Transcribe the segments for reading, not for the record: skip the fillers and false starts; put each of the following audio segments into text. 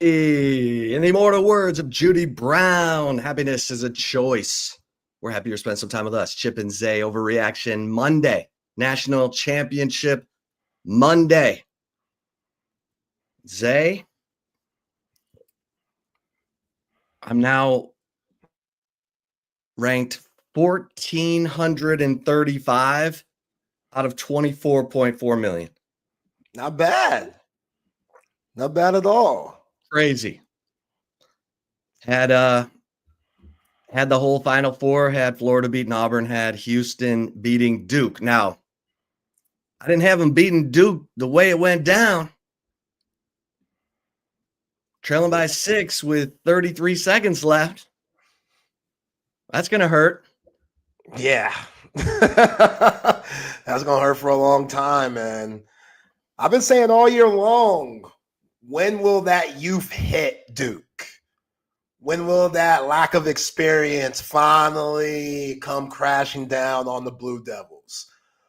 In the immortal words of Judy Brown, happiness is a choice. We're happy to spend some time with us. Chip and Zay Overreaction Monday. National Championship Monday. Zay, I'm now ranked 1,435 out of 24.4 million. Not bad. Not bad at all. Crazy. Had the whole Final Four, had Florida beating Auburn, had Houston beating Duke. Now, I didn't have them beating Duke the way it went down. Trailing by 6 with 33 seconds left. That's going to hurt. Yeah. That's going to hurt for a long time, man. I've been saying all year long, when will that youth hit Duke? When will that lack of experience finally come crashing down on the Blue Devils?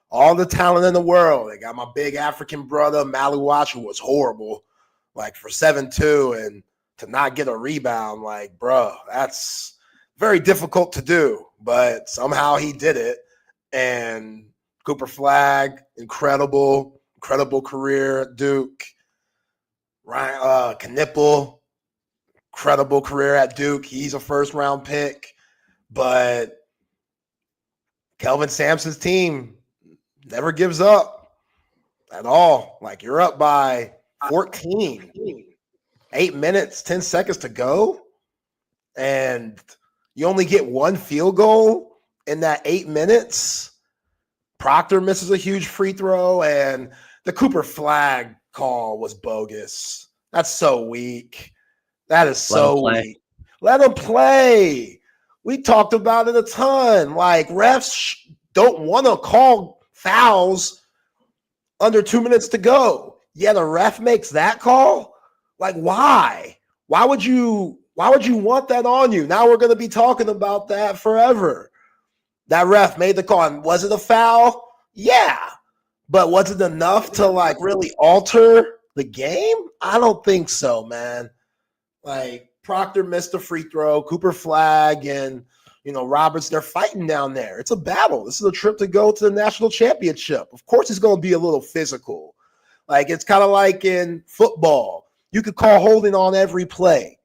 All the talent in the world. They got my big African brother, Maluach, who was horrible, like for 7-2, and to not get a rebound, like, bro, that's very difficult to do. But somehow he did it. And Cooper Flagg, incredible career at Duke. Ryan Knipple, incredible career at Duke. He's a first-round pick. But Kelvin Sampson's team never gives up at all. Like, you're up by 14. 8 minutes, 10 seconds to go. And you only get one field goal in that 8 minutes. Proctor misses a huge free throw, and the Cooper Flagg call was bogus. That's so weak. That is so weak. Let him play. We talked about it a ton. Like, refs don't want to call fouls under 2 minutes to go. Yeah, the ref makes that call. Like, why? Why would you want that on you? Now we're going to be talking about that forever. That ref made the call. And was it a foul? Yeah. But was it enough to, like, really alter the game? I don't think so, man. Like, Proctor missed a free throw. Cooper Flagg and, Roberts, they're fighting down there. It's a battle. This is a trip to go to the national championship. Of course it's going to be a little physical. Like, it's kind of like in football. You could call holding on every play.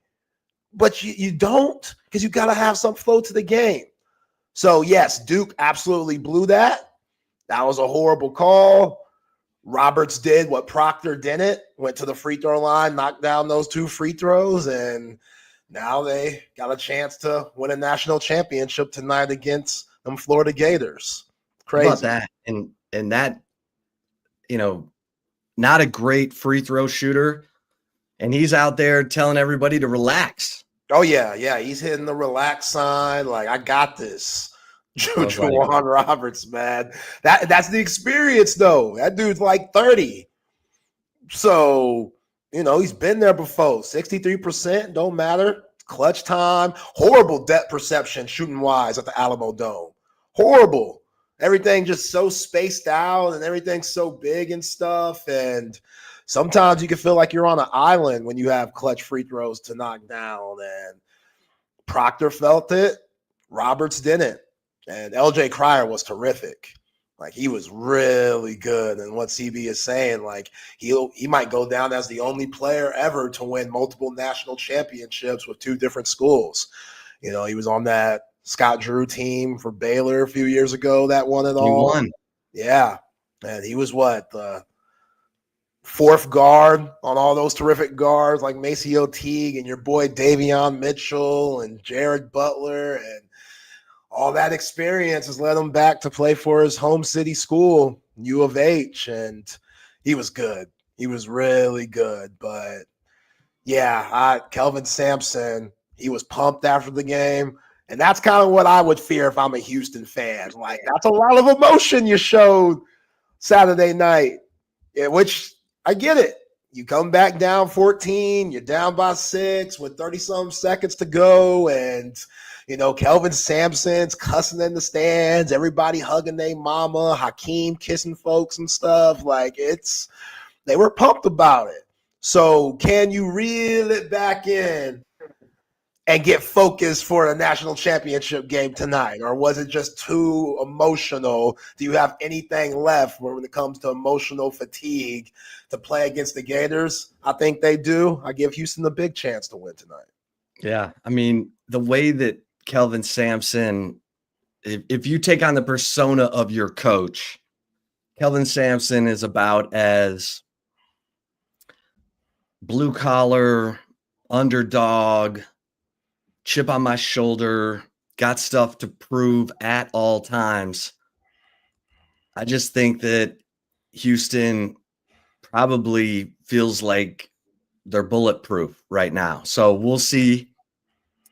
But you don't, because you got to have some flow to the game. So, yes, Duke absolutely blew that. That was a horrible call. Roberts did what Proctor didn't, went to the free throw line, knocked down those 2 free throws, and now they got a chance to win a national championship tonight against them Florida Gators. Crazy. How about that? And that, not a great free throw shooter, and he's out there telling everybody to relax. Oh, yeah. He's hitting the relax sign. Like, I got this. Juwan Roberts, man. That's the experience, though. That dude's like 30. So, he's been there before. 63%, don't matter. Clutch time. Horrible depth perception shooting-wise at the Alamo Dome. Horrible. Everything just so spaced out and everything's so big and stuff. And sometimes you can feel like you're on an island when you have clutch free throws to knock down. And Proctor felt it. Roberts didn't. And LJ Cryer was terrific. Like, he was really good. And what CB is saying, like, he might go down as the only player ever to win multiple national championships with 2 different schools. He was on that Scott Drew team for Baylor a few years ago that won it all. He won. Yeah. And he was the 4th guard on all those terrific guards like Maceo Teague and your boy Davion Mitchell and Jared Butler, and all that experience has led him back to play for his home city school, U of H, and he was good. He was really good. But, yeah, Kelvin Sampson, he was pumped after the game, and that's kind of what I would fear if I'm a Houston fan. Like, that's a lot of emotion you showed Saturday night, which I get it. You come back down 14, you're down by 6 with 30-some seconds to go, and – Kelvin Sampson's cussing in the stands, everybody hugging their mama, Hakeem kissing folks and stuff. Like, they were pumped about it. So can you reel it back in and get focused for a national championship game tonight? Or was it just too emotional? Do you have anything left when it comes to emotional fatigue to play against the Gators? I think they do. I give Houston a big chance to win tonight. Yeah. I mean, the way that Kelvin Sampson, if you take on the persona of your coach, Kelvin Sampson is about as blue collar, underdog, chip on my shoulder, got stuff to prove at all times. I just think that Houston probably feels like they're bulletproof right now. So we'll see.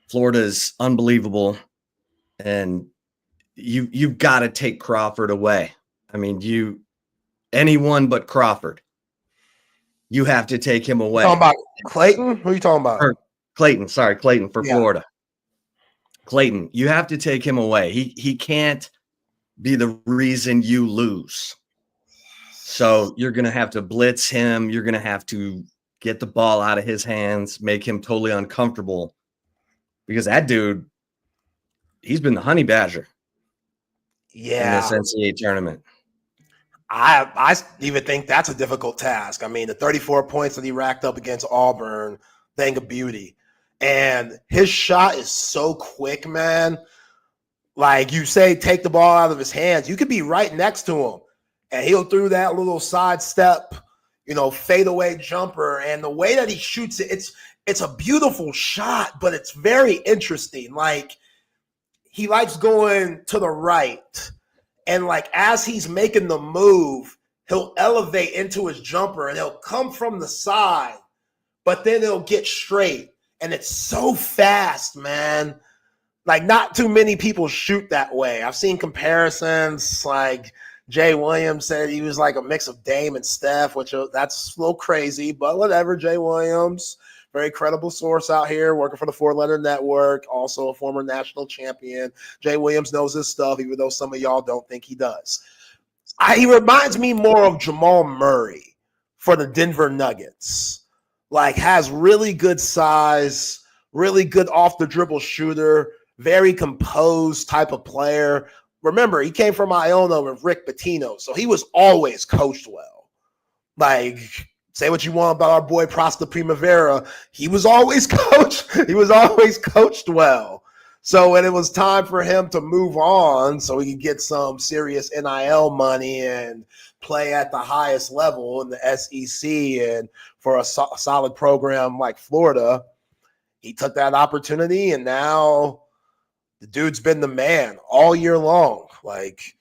Florida's unbelievable, and you've got to take Crawford away. I mean, anyone but Crawford. You have to take him away. Talking about Clayton? Who are you talking about? Or Clayton for Yeah. Florida. Clayton, you have to take him away. He can't be the reason you lose. So you're going to have to blitz him. You're going to have to get the ball out of his hands, make him totally uncomfortable, because that dude, he's been the honey badger in this NCAA tournament. I even think that's a difficult task. I mean, the 34 points that he racked up against Auburn, thing of beauty. And his shot is so quick, man. Like you say, take the ball out of his hands. You could be right next to him, and he'll do that little sidestep, fadeaway jumper. And the way that he shoots it, it's a beautiful shot, but it's very interesting. Like, he likes going to the right. And like as he's making the move, he'll elevate into his jumper and he'll come from the side, but then he'll get straight. And it's so fast, man. Like not too many people shoot that way. I've seen comparisons like Jay Williams said he was like a mix of Dame and Steph, which that's a little crazy, but whatever. Jay Williams, very credible source out here working for the 4-Letter Network, also a former national champion. Jay Williams knows his stuff, even though some of y'all don't think he does. He reminds me more of Jamal Murray for the Denver Nuggets. Like has really good size, really good off the dribble shooter, very composed type of player. Remember, he came from Iona with Rick Pitino, so he was always coached well. Like, say what you want about our boy Prosta Primavera, he was always coached. He was always coached well. So when it was time for him to move on so he could get some serious NIL money and play at the highest level in the SEC and for a solid program like Florida, he took that opportunity, and now the dude's been the man all year long. Like,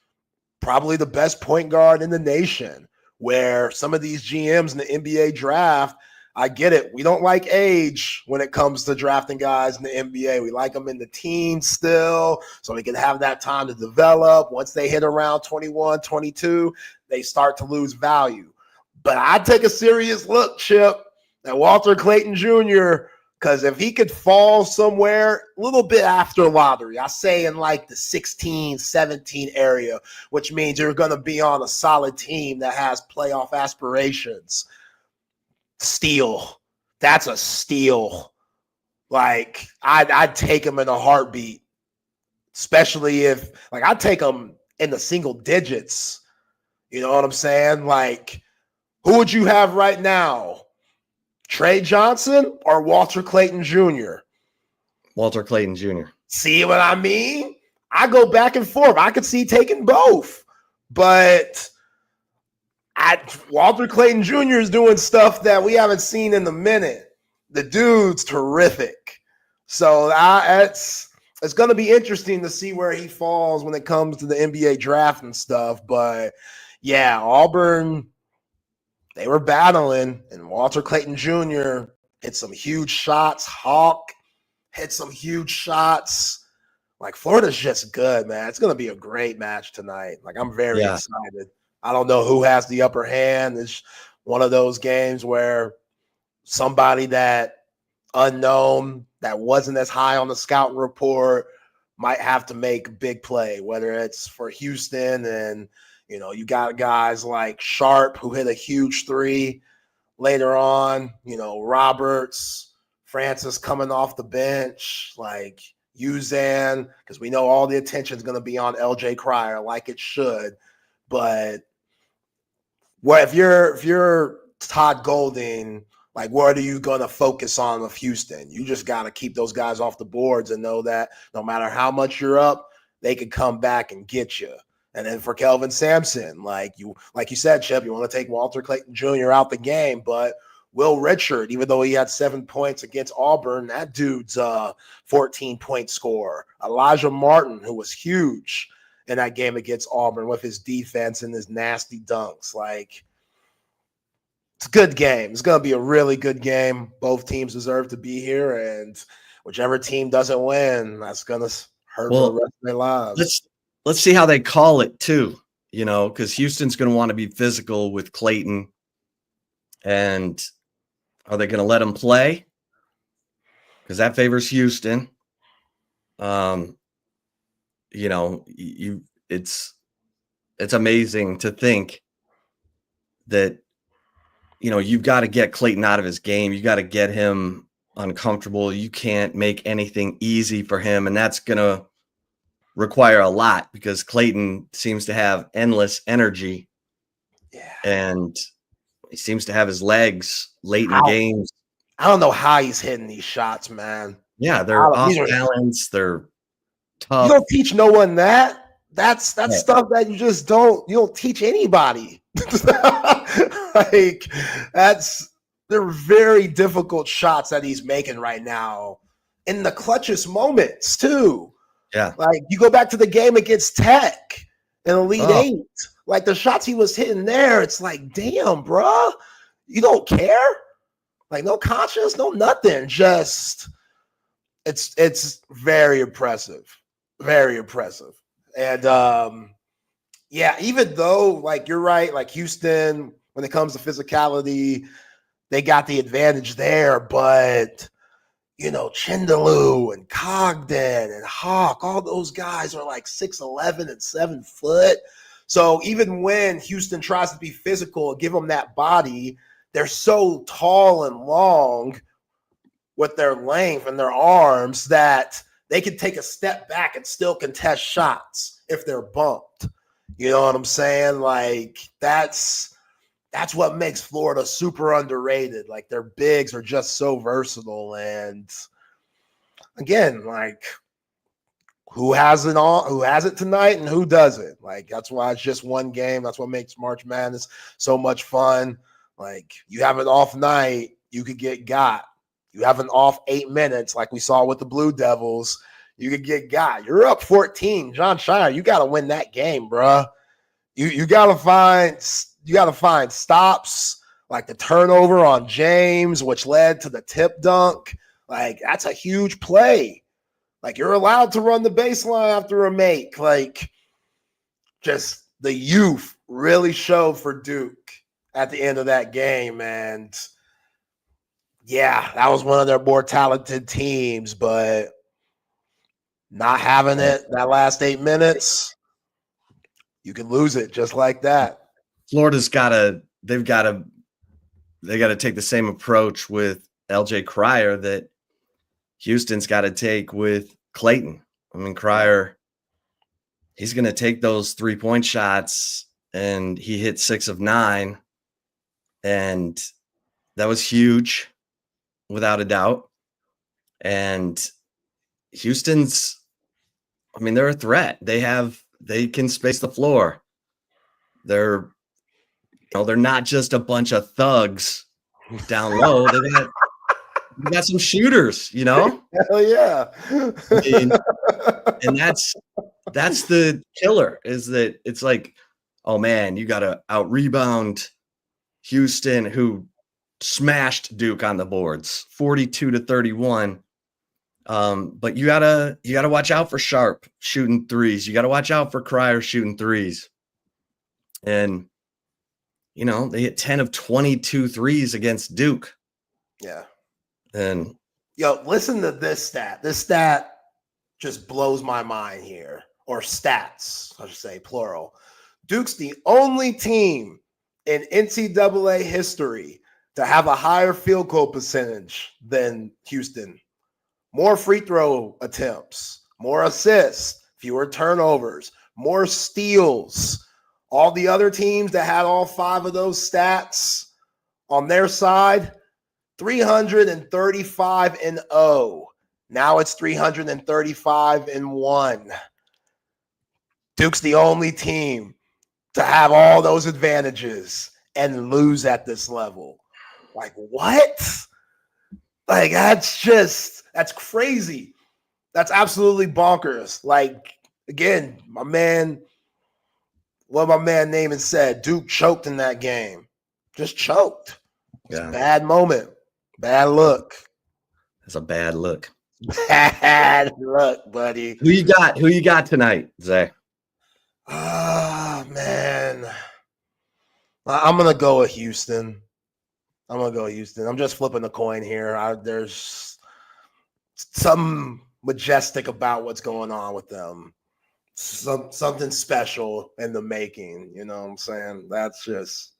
probably the best point guard in the nation, where some of these GMs in the NBA draft, I get it. We don't like age when it comes to drafting guys in the NBA. We like them in the teens still, so they can have that time to develop. Once they hit around 21, 22, they start to lose value. But I take a serious look, Chip, at Walter Clayton Jr., because if he could fall somewhere a little bit after lottery, I say in like the 16, 17 area, which means you're going to be on a solid team that has playoff aspirations. Steal. That's a steal. Like, I'd take him in a heartbeat, especially if, like, I'd take him in the single digits. You know what I'm saying? Like, who would you have right now? Trey Johnson or Walter Clayton Jr.? Walter Clayton Jr. See what I mean? I go back and forth. I could see taking both, but Walter Clayton Jr. is doing stuff that we haven't seen in a minute. The dude's terrific. So it's going to be interesting to see where he falls when it comes to the NBA draft and stuff. But yeah, Auburn, they were battling, and Walter Clayton Jr. hit some huge shots. Hawk hit some huge shots. Like, Florida's just good, man. It's going to be a great match tonight. Like, I'm very excited. I don't know who has the upper hand. It's one of those games where somebody that unknown, that wasn't as high on the scouting report, might have to make a big play, whether it's for Houston and, you got guys like Sharp who hit a huge three later on, Roberts, Francis coming off the bench, like Uzan, because we know all the attention is going to be on LJ Cryer, like it should. But if you're Todd Golding, like, what are you going to focus on with Houston? You just got to keep those guys off the boards and know that no matter how much you're up, they could come back and get you. And then for Kelvin Sampson, like you said, Chip, you want to take Walter Clayton Jr. out the game, but Will Richard, even though he had 7 points against Auburn, that dude's a 14-point scorer. Elijah Martin, who was huge in that game against Auburn with his defense and his nasty dunks. Like, it's a good game. It's going to be a really good game. Both teams deserve to be here, and whichever team doesn't win, that's going to hurt for the rest of their lives. Let's see how they call it too, because Houston's going to want to be physical with Clayton. And are they going to let him play? Because that favors Houston. It's amazing to think that, you've got to get Clayton out of his game. You got to get him uncomfortable. You can't make anything easy for him. And that's going to require a lot because Clayton seems to have endless energy. Yeah. And he seems to have his legs late in games. I don't know how he's hitting these shots, man. Yeah, they're off balance. They're tough. You don't teach no one that. That's stuff that you don't teach anybody. Like, they're very difficult shots that he's making right now in the clutchest moments too. Yeah. Like, you go back to the game against Tech in Elite Eight, like the shots he was hitting there, it's like, damn, bro, you don't care? Like, no conscience, no nothing. Just, it's very impressive. Very impressive. And, even though, like, you're right, like Houston, when it comes to physicality, they got the advantage there, but Chindaloo and Cogden and Hawk, all those guys are like 6'11" and 7 foot. So even when Houston tries to be physical and give them that body, they're so tall and long with their length and their arms that they can take a step back and still contest shots if they're bumped. You know what I'm saying? Like, that's what makes Florida super underrated. Like, their bigs are just so versatile. And again, like, who has it tonight and who doesn't? Like, that's why it's just one game. That's what makes March Madness so much fun. Like, you have an off night, you could get got. You have an off 8 minutes, like we saw with the Blue Devils, you could get got. You're up 14. John Shire, you got to win that game, bruh. You got to find stops, like the turnover on James, which led to the tip dunk. Like, that's a huge play. Like, you're allowed to run the baseline after a make. Like, just the youth really showed for Duke at the end of that game. And yeah, that was one of their more talented teams, but not having it that last 8 minutes, you can lose it just like that. Florida's they got to take the same approach with LJ Cryer that Houston's got to take with Clayton. I mean, Cryer, he's going to take those 3-point shots, and he hit 6 of 9, and that was huge, without a doubt. And Houston's, I mean, they're a threat. They can space the floor. They're not just a bunch of thugs down low. They got some shooters, Hell yeah. And that's the killer, is that it's like, oh man, you got to out rebound Houston, who smashed Duke on the boards, 42-31. But you gotta watch out for Sharp shooting threes. You gotta watch out for Cryer shooting threes. And they hit 10 of 22 threes against Duke. Yeah. And listen to this stat. This stat just blows my mind here. Or stats, I should say, plural. Duke's the only team in NCAA history to have a higher field goal percentage than Houston, more free throw attempts, more assists, fewer turnovers, more steals. All the other teams that had all 5 of those stats on their side, 335-0. Now it's 335-1. Duke's the only team to have all those advantages and lose at this level. Like, what? Like, that's crazy. That's absolutely bonkers. Like, again, what my man Naaman said, Duke choked in that game. Just choked. It's a bad moment. Bad look. It's a bad look. Bad look, buddy. Who you got tonight, Zay? Oh, man. I'm going to go with Houston. I'm just flipping a coin here. There's something majestic about what's going on with them. Something special in the making. You know what I'm saying? That's just.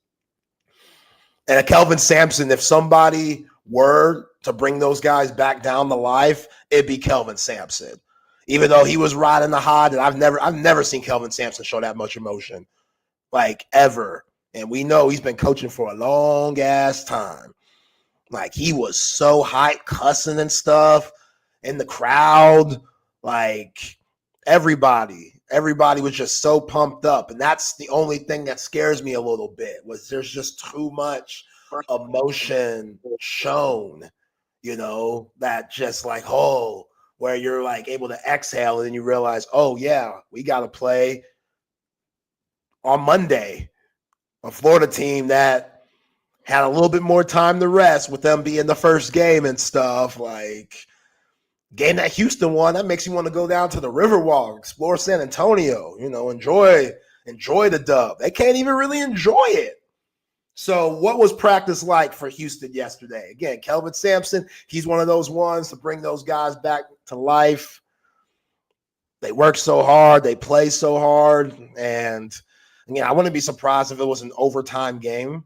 And Kelvin Sampson, if somebody were to bring those guys back down to life, it'd be Kelvin Sampson. Even though he was riding the hot, and I've never seen Kelvin Sampson show that much emotion, like, ever. And we know he's been coaching for a long ass time. Like, he was so hyped, cussing and stuff in the crowd. Like, everybody was just so pumped up. And that's the only thing that scares me a little bit, was there's just too much emotion shown, you know, that just like, oh, where you're like able to exhale and then you realize, oh yeah, we got to play on Monday. A Florida team that had a little bit more time to rest with them being the first game and stuff. Like, game that Houston won, that makes you want to go down to the Riverwalk, explore San Antonio, you know, enjoy the dub. They can't even really enjoy it. So what was practice like for Houston yesterday? Again, Kelvin Sampson, he's one of those ones to bring those guys back to life. They work so hard. They play so hard. And again, I wouldn't be surprised if it was an overtime game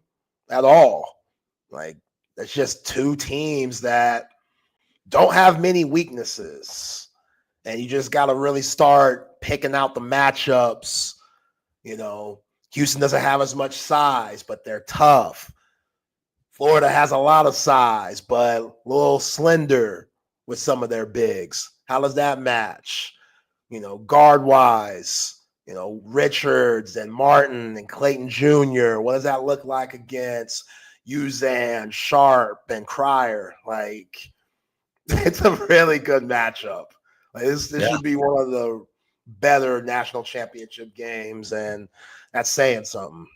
at all. Like, it's just two teams that don't have many weaknesses. And you just got to really start picking out the matchups. You know, Houston doesn't have as much size, but they're tough. Florida has a lot of size, but a little slender with some of their bigs. How does that match? You know, guard-wise, you know, Richards and Martin and Clayton Jr. What does that look like against Uzan, Sharp, and Cryer? Like, it's a really good matchup. Like, this should be one of the better national championship games, and that's saying something.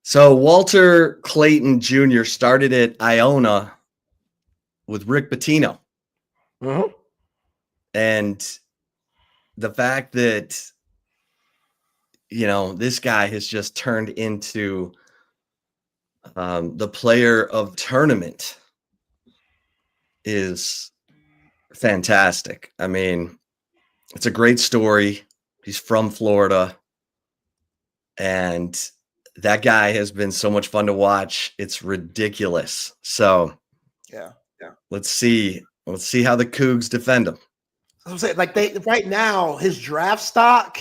So Walter Clayton Jr. started at Iona with Rick Pitino. Mm-hmm. And the fact that, you know, this guy has just turned into the player of tournament is fantastic. I mean, it's a great story. He's from Florida, and that guy has been so much fun to watch. It's ridiculous. So yeah. Let's see how the Cougs defend him. I'm saying, like, they right now, his draft stock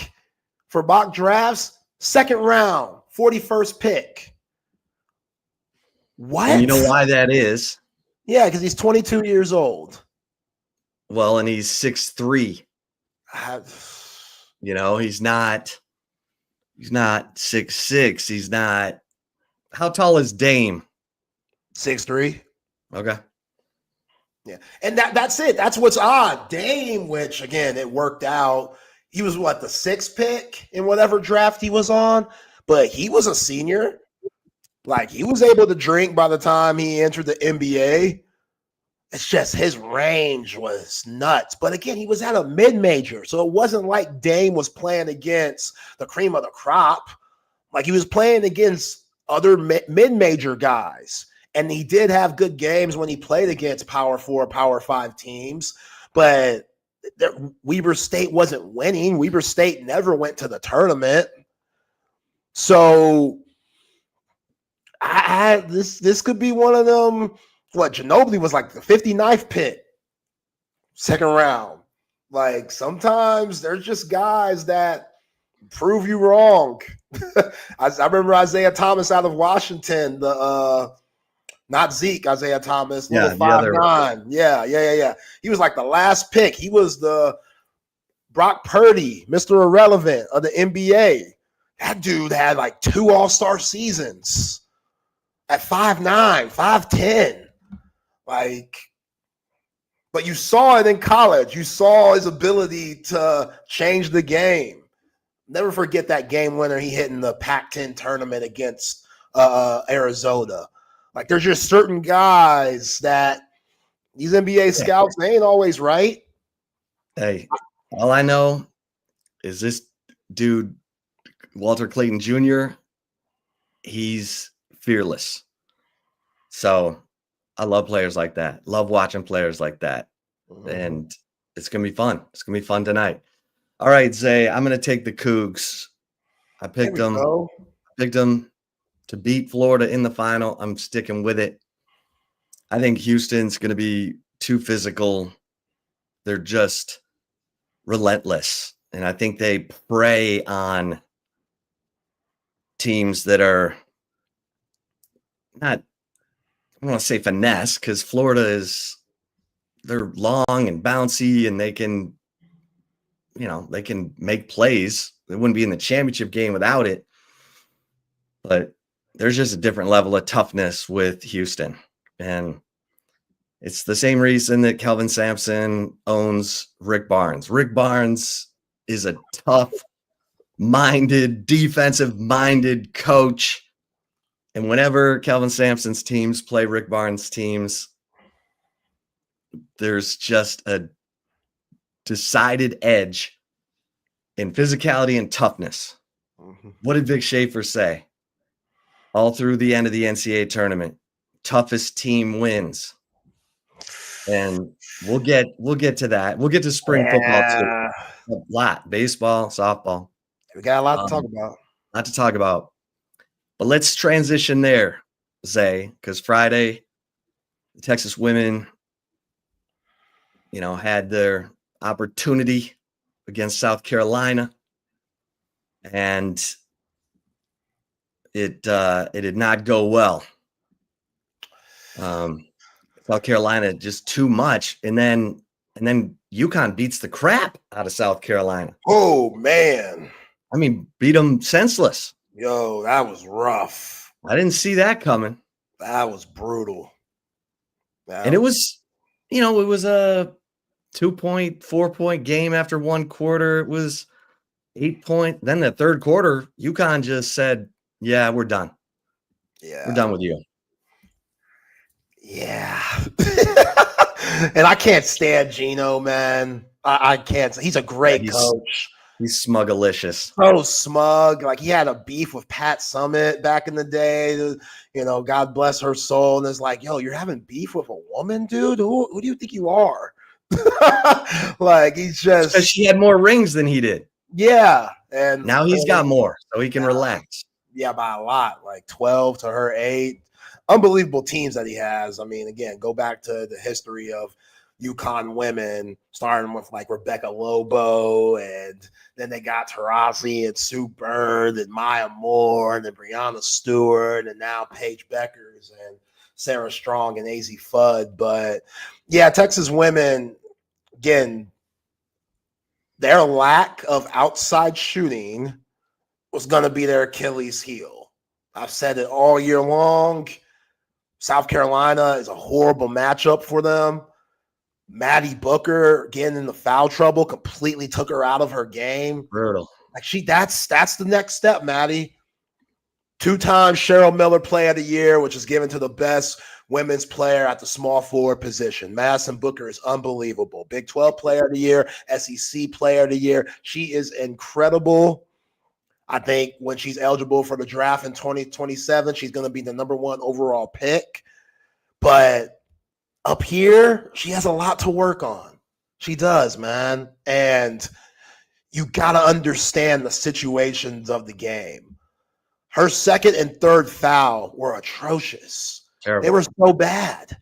for mock drafts, second round, 41st pick. What? And you know why that is? Yeah, because he's 22 years old. Well, and he's 6'3". You know, he's not 6'6". He's not. How tall is Dame? 6'3". Okay. Yeah, and that's it. That's what's odd. Dame, which again, it worked out. He was the 6th pick in whatever draft he was on, but he was a senior. Like, he was able to drink by the time he entered the NBA. It's just his range was nuts. But again, he was at a mid-major, so it wasn't like Dame was playing against the cream of the crop. Like, he was playing against other mid-major guys. And he did have good games when he played against Power 4, Power 5 teams. But Weber State wasn't winning. Weber State never went to the tournament. So This could be one of them. What, Ginobili was like the 59th pick, second round. Like, sometimes there's just guys that prove you wrong. I remember Isaiah Thomas out of Washington, not Zeke, Isaiah Thomas, little 5'9". Yeah. He was like the last pick. He was the Brock Purdy, Mr. Irrelevant of the NBA. That dude had like 2 all-star seasons at 5'9", 5'10". Like, but you saw it in college. You saw his ability to change the game. Never forget that game winner he hit in the Pac-10 tournament against Arizona. Like, there's just certain guys that these NBA scouts, they ain't always right. Hey, all I know is this dude, Walter Clayton Jr., he's fearless. So I love players like that. Love watching players like that. Mm-hmm. And it's going to be fun. It's going to be fun tonight. All right, Zay, I'm going to take the Cougs. I picked them to beat Florida in the final. I'm sticking with it. I think Houston's going to be too physical. They're just relentless. And I think they prey on teams that are not, I don't want to say finesse, because Florida they're long and bouncy and they can make plays. They wouldn't be in the championship game without it. But there's just a different level of toughness with Houston. And it's the same reason that Kelvin Sampson owns Rick Barnes. Rick Barnes is a tough-minded, defensive-minded coach. And whenever Kelvin Sampson's teams play Rick Barnes' teams, there's just a decided edge in physicality and toughness. Mm-hmm. What did Vic Schaefer say? All through the end of the NCAA tournament, toughest team wins. And we'll get to that. We'll get to spring football too. A lot. Baseball, softball. We got a lot to talk about. A lot to talk about. But let's transition there, Zay, because Friday, the Texas women, had their opportunity against South Carolina. And it did not go well. South Carolina just too much, and then UConn beats the crap out of South Carolina. Oh man! I mean, beat them senseless. Yo, that was rough. I didn't see that coming. That was brutal. It was a 4-point game after one quarter. It was 8 point. Then the third quarter, UConn just said, "Yeah, we're done. Yeah, we're done with you." Yeah. And I can't stand Gino, man. I can't. He's a great coach. He's smugalicious. So smug. Like, he had a beef with Pat Summitt back in the day. God bless her soul. And it's like, yo, you're having beef with a woman, dude? Who do you think you are? Like, he's just. Because she had more rings than he did. Yeah. And now he's got more, so he can relax. Yeah, by a lot. Like 12 to her 8. Unbelievable teams that he has. I mean, again, go back to the history of UConn women, starting with like Rebecca Lobo, and then they got Taurasi and Sue Bird and Maya Moore, and then Brianna Stewart, and now Paige Beckers and Sarah Strong and AZ Fudd. But yeah, Texas women, again, their lack of outside shooting was going to be their Achilles heel. I've said it all year long. South Carolina is a horrible matchup for them. Maddie Booker, getting in the foul trouble, completely took her out of her game. Brutal. Like, that's the next step, Maddie. 2-time Cheryl Miller Player of the Year, which is given to the best women's player at the small forward position. Madison Booker is unbelievable. Big 12 Player of the Year, SEC Player of the Year. She is incredible. I think when she's eligible for the draft in 2027, she's going to be the number 1 overall pick. But up here, she has a lot to work on. She does, man. And you got to understand the situations of the game. Her second and third foul were atrocious. Terrible. They were so bad.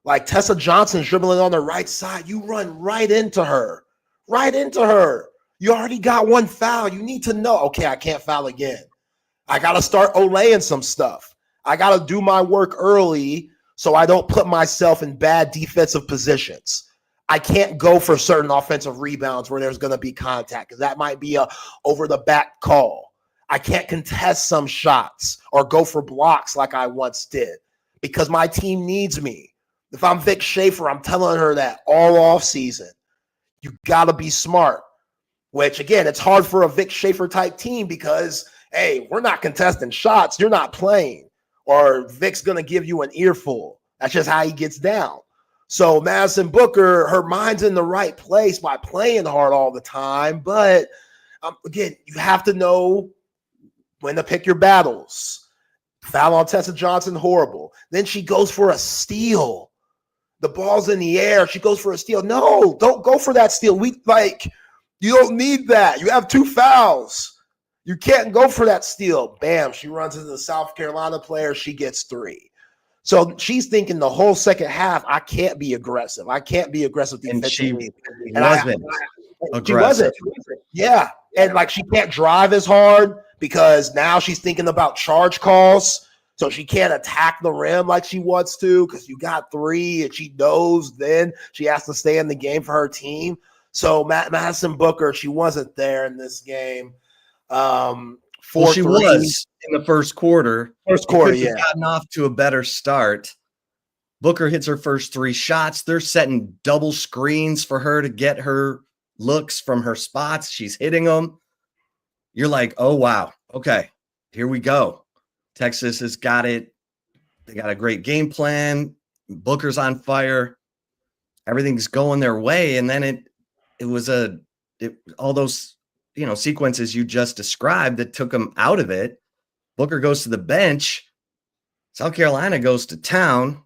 Like Tessa Johnson's dribbling on the right side. You run right into her. Right into her. You already got one foul. You need to know, okay, I can't foul again. I got to start olaying some stuff. I got to do my work early so I don't put myself in bad defensive positions. I can't go for certain offensive rebounds where there's going to be contact because that might be a over-the-back call. I can't contest some shots or go for blocks like I once did because my team needs me. If I'm Vic Schaefer, I'm telling her that all off season. You got to be smart, which, again, it's hard for a Vic Schaefer type team because, hey, we're not contesting shots. You're not playing. Or Vic's going to give you an earful. That's just how he gets down. So Madison Booker, her mind's in the right place by playing hard all the time. But, again, you have to know when to pick your battles. Foul on Tessa Johnson, horrible. Then she goes for a steal. The ball's in the air. She goes for a steal. No, don't go for that steal. You don't need that. You have 2 fouls. You can't go for that steal. Bam, she runs into the South Carolina player. She gets 3. So she's thinking the whole second half, I can't be aggressive. I can't be aggressive defensively. She wasn't. Yeah. And like she can't drive as hard because now she's thinking about charge calls. So she can't attack the rim like she wants to because you got 3 and she knows then she has to stay in the game for her team. So Madison Booker, she wasn't there in this game. She was in the first quarter. Yeah. Gotten off to a better start. Booker hits her first 3 shots. They're setting double screens for her to get her looks from her spots. She's hitting them. You're like, oh, wow. Okay, here we go. Texas has got it. They got a great game plan. Booker's on fire. Everything's going their way. And then it was all those, sequences you just described that took them out of it. Booker goes to the bench. South Carolina goes to town.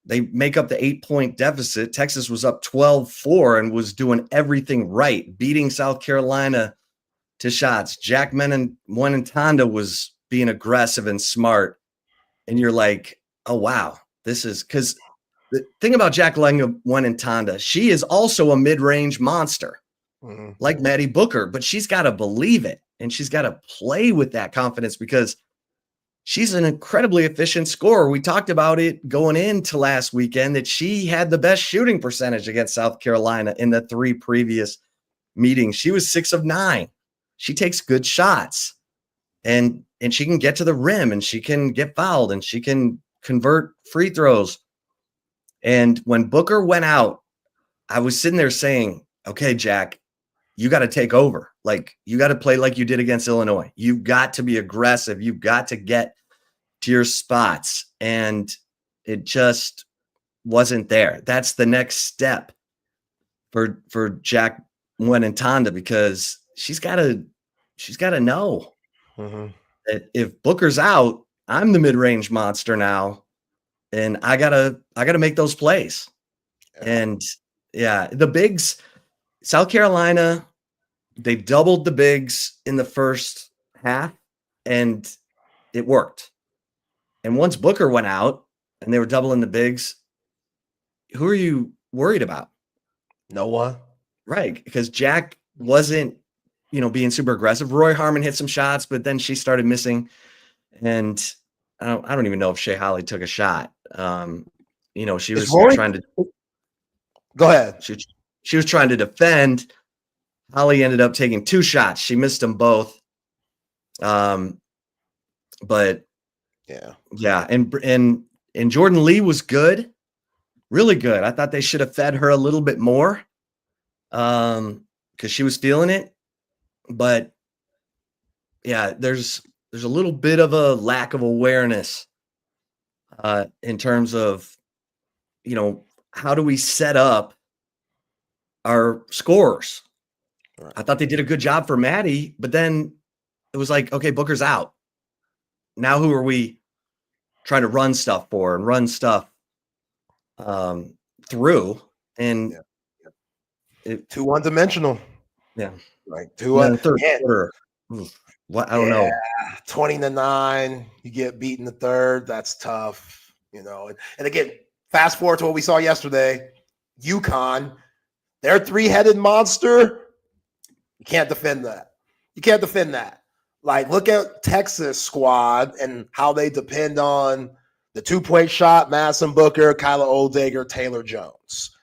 They make up the 8-point deficit. Texas was up 12-4 and was doing everything right, beating South Carolina to shots. Jack Mwenentanda was being aggressive and smart. And you're like, oh, wow. This is because the thing about Jack Mwenentanda, she is also a mid-range monster like Maddie Booker, but she's got to believe it. And she's got to play with that confidence because she's an incredibly efficient scorer. We talked about it going into last weekend that she had the best shooting percentage against South Carolina in the 3 previous meetings. She was 6 of 9. She takes good shots and she can get to the rim and she can get fouled and she can convert free throws. And when Booker went out, I was sitting there saying, okay, Jack, you got to take over. Like, you got to play like you did against Illinois. You've got to be aggressive. You've got to get to your spots. And it just wasn't there. That's the next step for Jack Mwenentanda because she's got to know that if Booker's out, I'm the mid-range monster now, and I gotta make those plays. And yeah, the bigs, South Carolina, they doubled the bigs in the first half, and it worked. And once Booker went out and they were doubling the bigs, who are you worried about? No one. Right, because Jack wasn't, being super aggressive. Roy Harmon hit some shots, but then she started missing. And I don't even know if Shea Holly took a shot. She was trying to go ahead. She was trying to defend. Holly ended up taking 2 shots. She missed them both. But yeah. And Jordan Lee was good, really good. I thought they should have fed her a little bit more because she was feeling it. But yeah, there's a little bit of a lack of awareness in terms of, how do we set up our scorers? Right. I thought they did a good job for Maddie, but then it was like, okay, Booker's out. Now who are we trying to run stuff for and run stuff through? And too one-dimensional. Yeah. Like third quarter. What? I don't know. 20-9. You get beaten the third. That's tough, And again, fast forward to what we saw yesterday. UConn, their three-headed monster. You can't defend that. You can't defend that. Like, look at Texas squad and how they depend on the two-point shot, Madison Booker, Kyla Oldegger, Taylor Jones.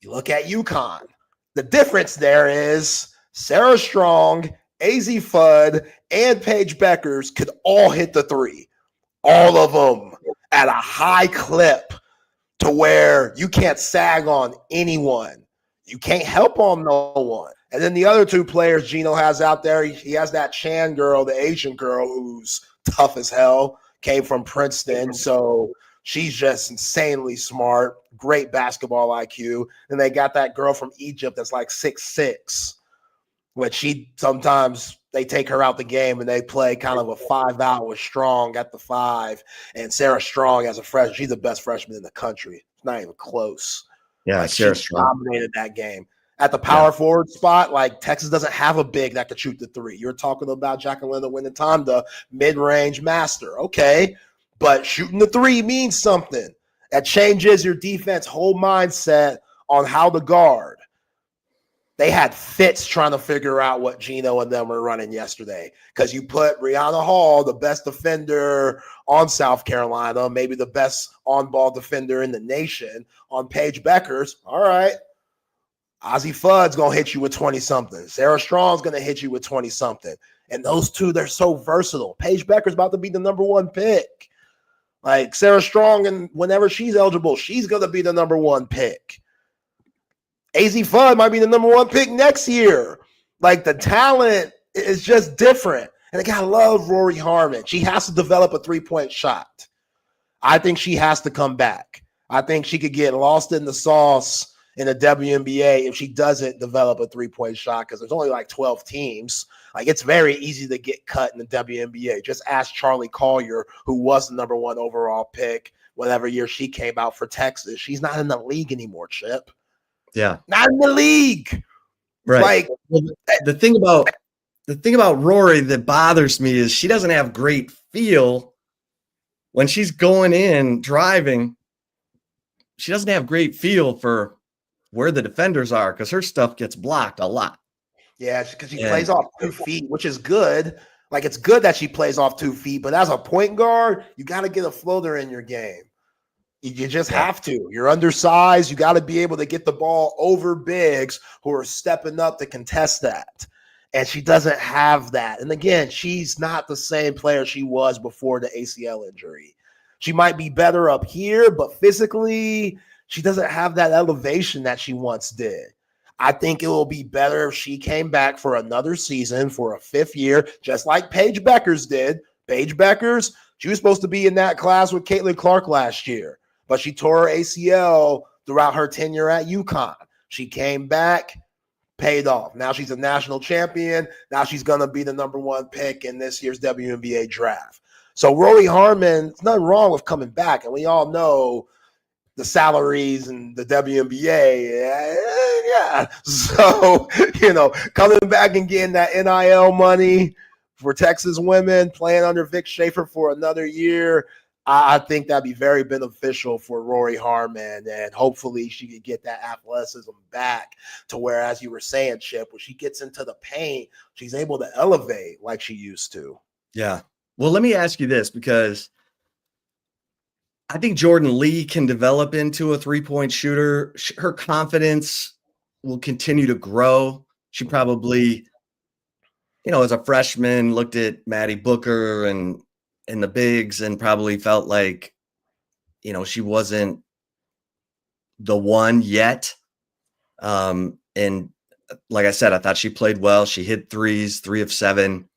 You look at UConn. The difference there is Sarah Strong, AZ Fudd, and Paige Beckers could all hit the three. All of them at a high clip to where you can't sag on anyone. You can't help on no one. And then the other two players Gino has out there, he has that Chan girl, the Asian girl, who's tough as hell, came from Princeton. So she's just insanely smart, great basketball IQ. And they got that girl from Egypt that's like 6'6", which she sometimes they take her out the game and they play kind of a 5-out with Strong at the 5. And Sarah Strong as a freshman, she's the best freshman in the country. It's not even close. Yeah, like, Sarah she Strong dominated that game. At the power forward spot, like Texas doesn't have a big that could shoot the three. You're talking about Jacqueline Winnetonda, mid-range master. Okay, but shooting the three means something. That changes your defense whole mindset on how to guard. They had fits trying to figure out what Gino and them were running yesterday because you put Brianna Hall, the best defender on South Carolina, maybe the best on-ball defender in the nation, on Paige Beckers. All right. Ozzie Fudd's going to hit you with 20-something. Sarah Strong's going to hit you with 20-something. And those two, they're so versatile. Paige Becker's about to be the number one pick. Like Sarah Strong, and whenever she's eligible, she's going to be the number one pick. AZ Fudd might be the number one pick next year. Like the talent is just different. And I got to love Rory Harmon. She has to develop a three-point shot. I think she has to come back. I think she could get lost in the sauce in the WNBA if she doesn't develop a three-point shot because there's only like 12 teams. Like it's very easy to get cut in the WNBA. Just ask Charlie Collier, who was the number one overall pick whatever year she came out for Texas. She's not in the league anymore, Chip. Yeah. Not in the league. Right. Like the thing about Rory that bothers me is she doesn't have great feel when she's going in driving. She doesn't have great feel for where the defenders are because her stuff gets blocked a lot. Yeah, because she plays off 2 feet, which is good. Like it's good that she plays off 2 feet, but as a point guard, you got to get a floater in your game. You just have to. You're undersized. You got to be able to get the ball over bigs who are stepping up to contest that. And she doesn't have that. And again, she's not the same player she was before the ACL injury. She might be better up here, but physically, she doesn't have that elevation that she once did. I think it will be better if she came back for another season for a 5th year, just like Paige Beckers did. Paige Beckers, she was supposed to be in that class with Caitlin Clark last year, but she tore her ACL throughout her tenure at UConn. She came back, paid off. Now she's a national champion. Now she's going to be the number one pick in this year's WNBA draft. So Rory Harmon, there's nothing wrong with coming back, and we all know the salaries and the WNBA. Yeah. So, coming back and getting that NIL money for Texas women, playing under Vic Schaefer for another year, I think that'd be very beneficial for Rory Harmon. And hopefully she could get that athleticism back to where, as you were saying, Chip, when she gets into the paint, she's able to elevate like she used to. Yeah. Well, let me ask you this, because I think Jordan Lee can develop into a three-point shooter. Her confidence will continue to grow. She probably, as a freshman, looked at Maddie Booker and the bigs and probably felt like, she wasn't the one yet. And like I said, I thought she played well. She hit threes, 3 of 7.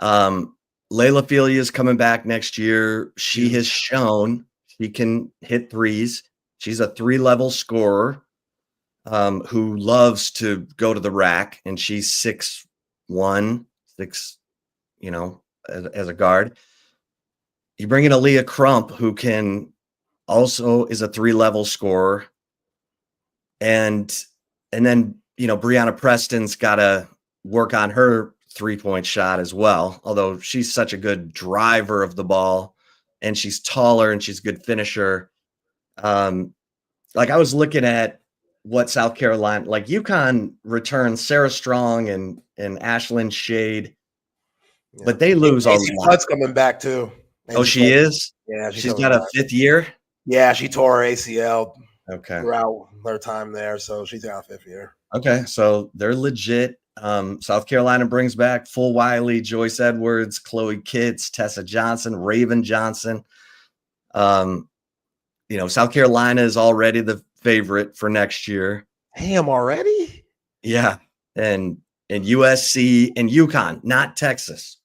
Layla Felia is coming back next year. She has shown she can hit threes. She's a 3-level scorer who loves to go to the rack, and she's 6'1", as a guard. You bring in Aaliyah Crump, who also is a 3-level scorer. And then, Brianna Preston's got to work on her 3-point shot as well, although she's such a good driver of the ball and she's taller and she's a good finisher. Like I was looking at what South Carolina, like UConn returns Sarah Strong and Ashlyn Shade, but they lose a lot. Flood's coming back too. Oh, she is? Yeah, she's got a 5th year. Yeah, she tore her ACL throughout her time there, so she's got a 5th year. Okay, so they're legit. South Carolina brings back Full Wiley, Joyce Edwards, Chloe Kitts, Tessa Johnson, Raven Johnson. South Carolina is already the favorite for next year. Damn, already? Yeah, and USC and UConn, not Texas.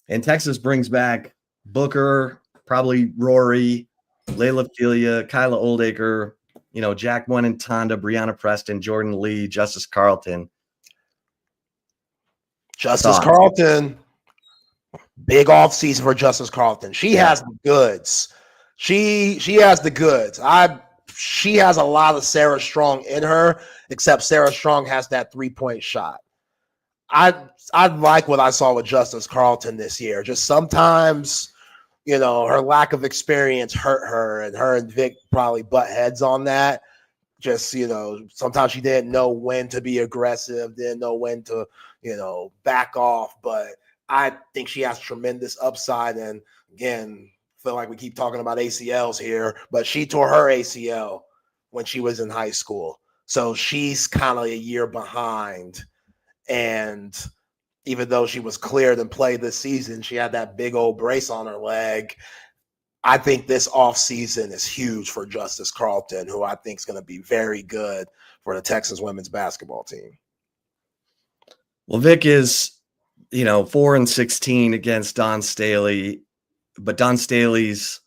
And Texas brings back Booker, probably Rory, Layla Felia, Kyla Oldacre, Jack One and Tonda, Brianna Preston, Jordan Lee, Justice Carlton. Carlton, big off season for Justice Carlton. She has the goods. She has the goods. She has a lot of Sarah Strong in her, except Sarah Strong has that 3-point shot. I like what I saw with Justice Carlton this year. Just sometimes, her lack of experience hurt her, and her and Vic probably butt heads on that. Just, sometimes she didn't know when to be aggressive, didn't know when to, back off. But I think she has tremendous upside. And again, feel like we keep talking about ACLs here, but she tore her ACL when she was in high school. So she's kind of a year behind. And even though she was cleared and played this season, she had that big old brace on her leg. I think this offseason is huge for Justice Carlton, who I think is going to be very good for the Texas women's basketball team. Well, Vic is, 4-16 against Dawn Staley, but Dawn Staley's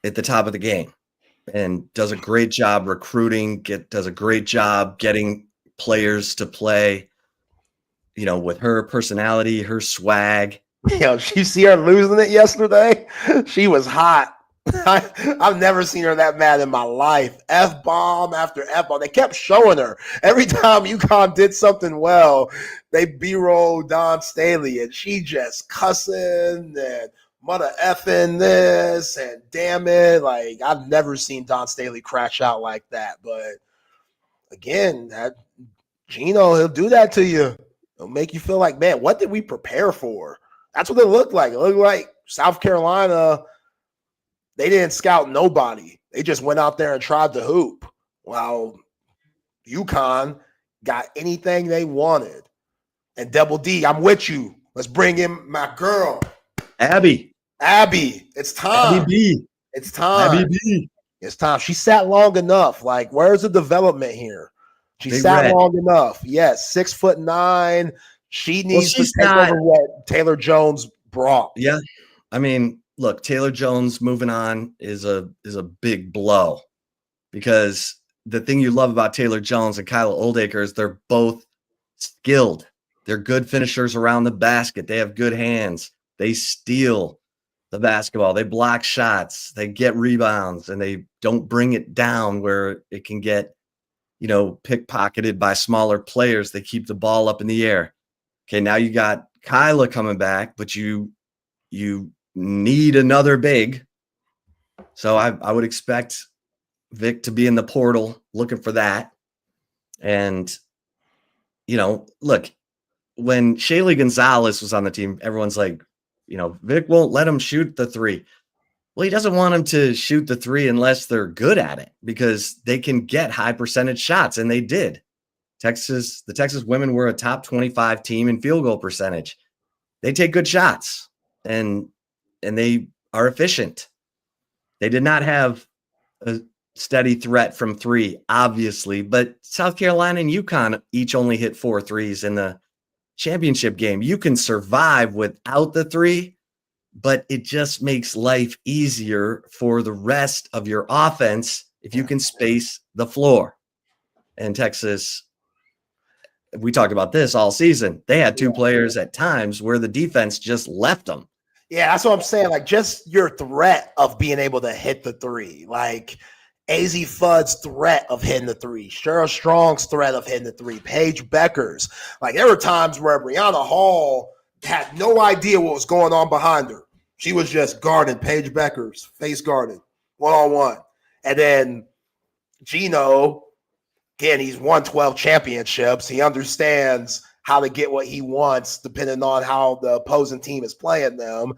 at the top of the game and does a great job recruiting, does a great job getting players to play, with her personality, her swag. You see her losing it yesterday? She was hot. I've never seen her that mad in my life. F-bomb after F-bomb. They kept showing her. Every time UConn did something well, they B-rolled Dawn Staley, and she just cussing and mother effing this and damn it. Like, I've never seen Dawn Staley crash out like that. But again, Gino, he'll do that to you. It'll make you feel like, man, what did we prepare for? That's what it looked like. It looked like South Carolina, they didn't scout nobody. They just went out there and tried to hoop. While UConn got anything they wanted. And Double D, I'm with you. Let's bring in my girl. Abby, it's time. Abby B. It's time. Abby B. It's time. She sat long enough. Like, where's the development here? She sat long enough. Yes, 6'9". She needs to take over what Taylor Jones brought. Yeah. I mean, look, Taylor Jones moving on is a big blow, because the thing you love about Taylor Jones and Kyla Oldacre is they're both skilled. They're good finishers around the basket. They have good hands. They steal the basketball. They block shots. They get rebounds, and they don't bring it down where it can get, pickpocketed by smaller players. They keep the ball up in the air. Okay, now you got Kyla coming back, but you need another big. So I would expect Vic to be in the portal looking for that. And, look, when Shaylee Gonzalez was on the team, everyone's like, Vic won't let him shoot the 3. Well, he doesn't want them to shoot the 3 unless they're good at it, because they can get high percentage shots, and they did. The Texas women were a top 25 team in field goal percentage. They take good shots, and they are efficient. They did not have a steady threat from 3, obviously, but South Carolina and UConn each only hit 4 threes in the championship game. You can survive without the 3, but it just makes life easier for the rest of your offense if you can space the floor. And Texas, we talked about this all season. They had 2 players at times where the defense just left them. Yeah, that's what I'm saying. Like, just your threat of being able to hit the 3. Like, AZ Fudd's threat of hitting the three, Cheryl Strong's threat of hitting the three, Paige Becker's. Like, there were times where Brianna Hall had no idea what was going on behind her. She was just guarding Paige Becker's, face guarding, one-on-one. And then Gino, again, he's won 12 championships. He understands how to get what he wants depending on how the opposing team is playing them.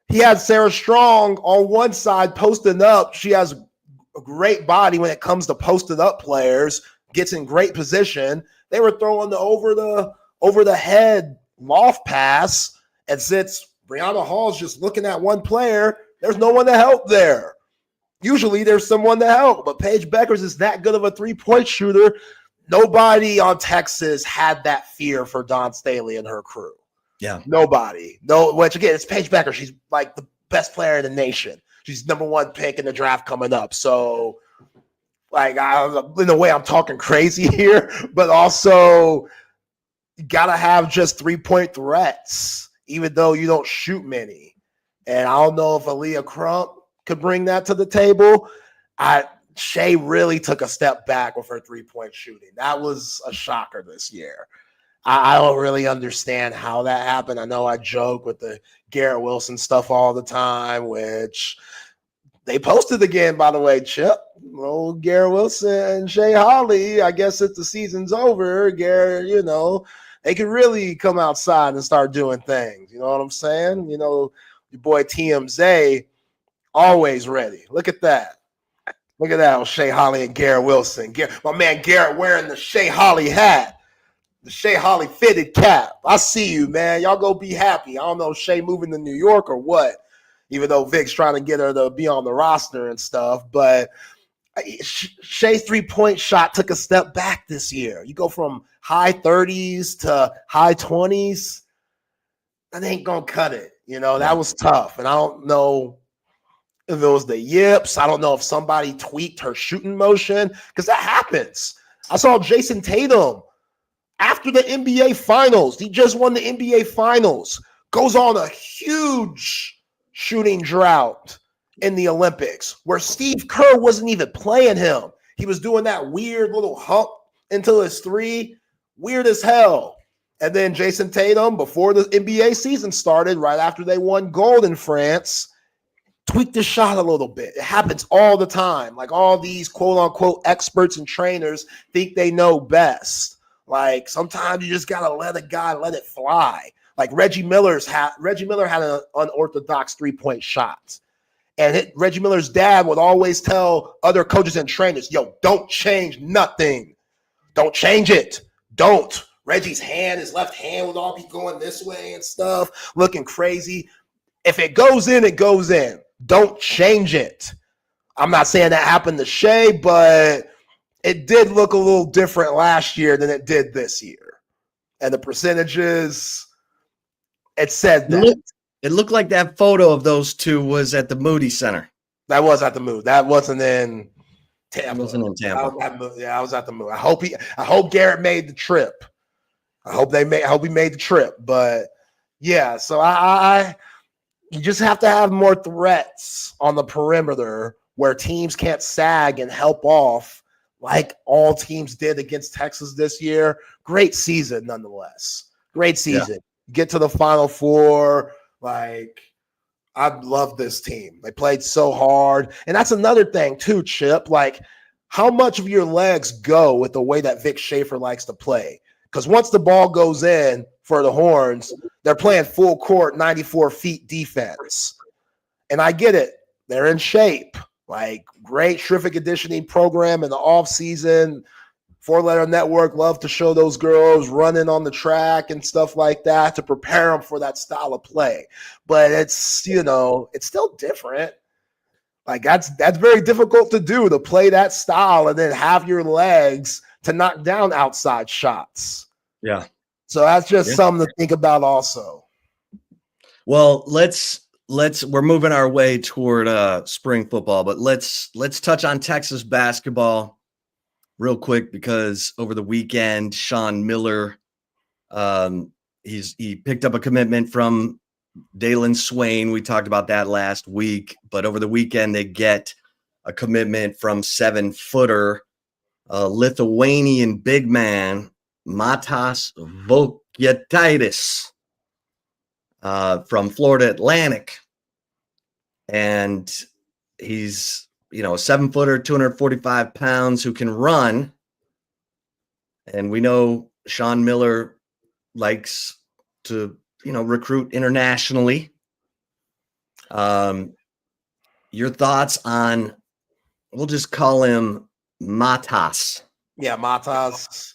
He had Sarah Strong on one side posting up. She has a great body when it comes to posted up players, gets in great position. They were throwing the over the head loft pass, and since Brianna Hall's just looking at one player, there's no one to help there. Usually there's someone to help, but Paige Beckers is that good of a three-point shooter. Nobody on Texas had that fear for Dawn Staley and her crew. Yeah. Nobody. No, which again, it's Paige Becker. She's like the best player in the nation. She's number one pick in the draft coming up. So, like, in a way, I'm talking crazy here, but also you got to have just three-point threats, even though you don't shoot many. And I don't know if Aaliyah Crump could bring that to the table. Shea really took a step back with her three-point shooting. That was a shocker this year. I don't really understand how that happened. I know I joke with the Garrett Wilson stuff all the time, which they posted again, by the way, Chip. Old Garrett Wilson and Shea Holly, I guess if the season's over, Garrett, they can really come outside and start doing things. You know what I'm saying? Your boy TMZ, always ready. Look at that. Look at that, Shea Holly and Garrett Wilson. My man Garrett wearing the Shea Holly hat. The Shea Holly fitted cap. I see you, man. Y'all go be happy. I don't know if Shea moving to New York or what, even though Vic's trying to get her to be on the roster and stuff. But Shea's three-point shot took a step back this year. You go from high 30s to high 20s. That ain't going to cut it. That was tough. And I don't know if it was the yips. I don't know if somebody tweaked her shooting motion, because that happens. I saw Jason Tatum after the NBA Finals. He just won the NBA Finals. Goes on a huge shooting drought in the Olympics where Steve Kerr wasn't even playing him. He was doing that weird little hump into his three. Weird as hell. And then Jason Tatum, before the NBA season started, right after they won gold in France, tweaked the shot a little bit. It happens all the time. Like, all these quote-unquote experts and trainers think they know best. Like, sometimes you just got to let a guy let it fly. Like Reggie Miller had an unorthodox three-point shot. And Reggie Miller's dad would always tell other coaches and trainers, yo, don't change nothing. Don't change it. Don't. Reggie's hand, his left hand would all be going this way and stuff, looking crazy. If it goes in, it goes in. Don't change it. I'm not saying that happened to Shea, but it did look a little different last year than it did this year. And the percentages, it said that. It looked like that photo of those two was at the Moody Center. That was at the Moody. That wasn't in Tampa. It wasn't in Tampa. I was at the Moody. I hope Garrett made the trip. I hope he made the trip. But yeah, so you just have to have more threats on the perimeter where teams can't sag and help off like all teams did against Texas this year. Great season, nonetheless. Great season. Yeah. Get to the Final Four. Like, I love this team. They played so hard. And that's another thing too, Chip. Like, how much of your legs go with the way that Vic Schaefer likes to play? Because once the ball goes in for the Horns, they're playing full court, 94 feet defense. And I get it. They're in shape. Like, great terrific conditioning program in the offseason. Four-letter network love to show those girls running on the track and stuff like that to prepare them for that style of play. But it's, it's still different. Like, that's very difficult to do, to play that style and then have your legs to knock down outside shots. Yeah. So that's just something to think about also. Well, we're moving our way toward spring football, but let's touch on Texas basketball real quick, because over the weekend, Sean Miller, he picked up a commitment from Dalen Swain. We talked about that last week, but over the weekend they get a commitment from 7-footer, Lithuanian big man, Matas Vokietaitis, from Florida Atlantic. And he's, a 7-footer, 245 pounds who can run. And we know Sean Miller likes to, recruit internationally. Your thoughts on, we'll just call him Matas. Yeah, Matas.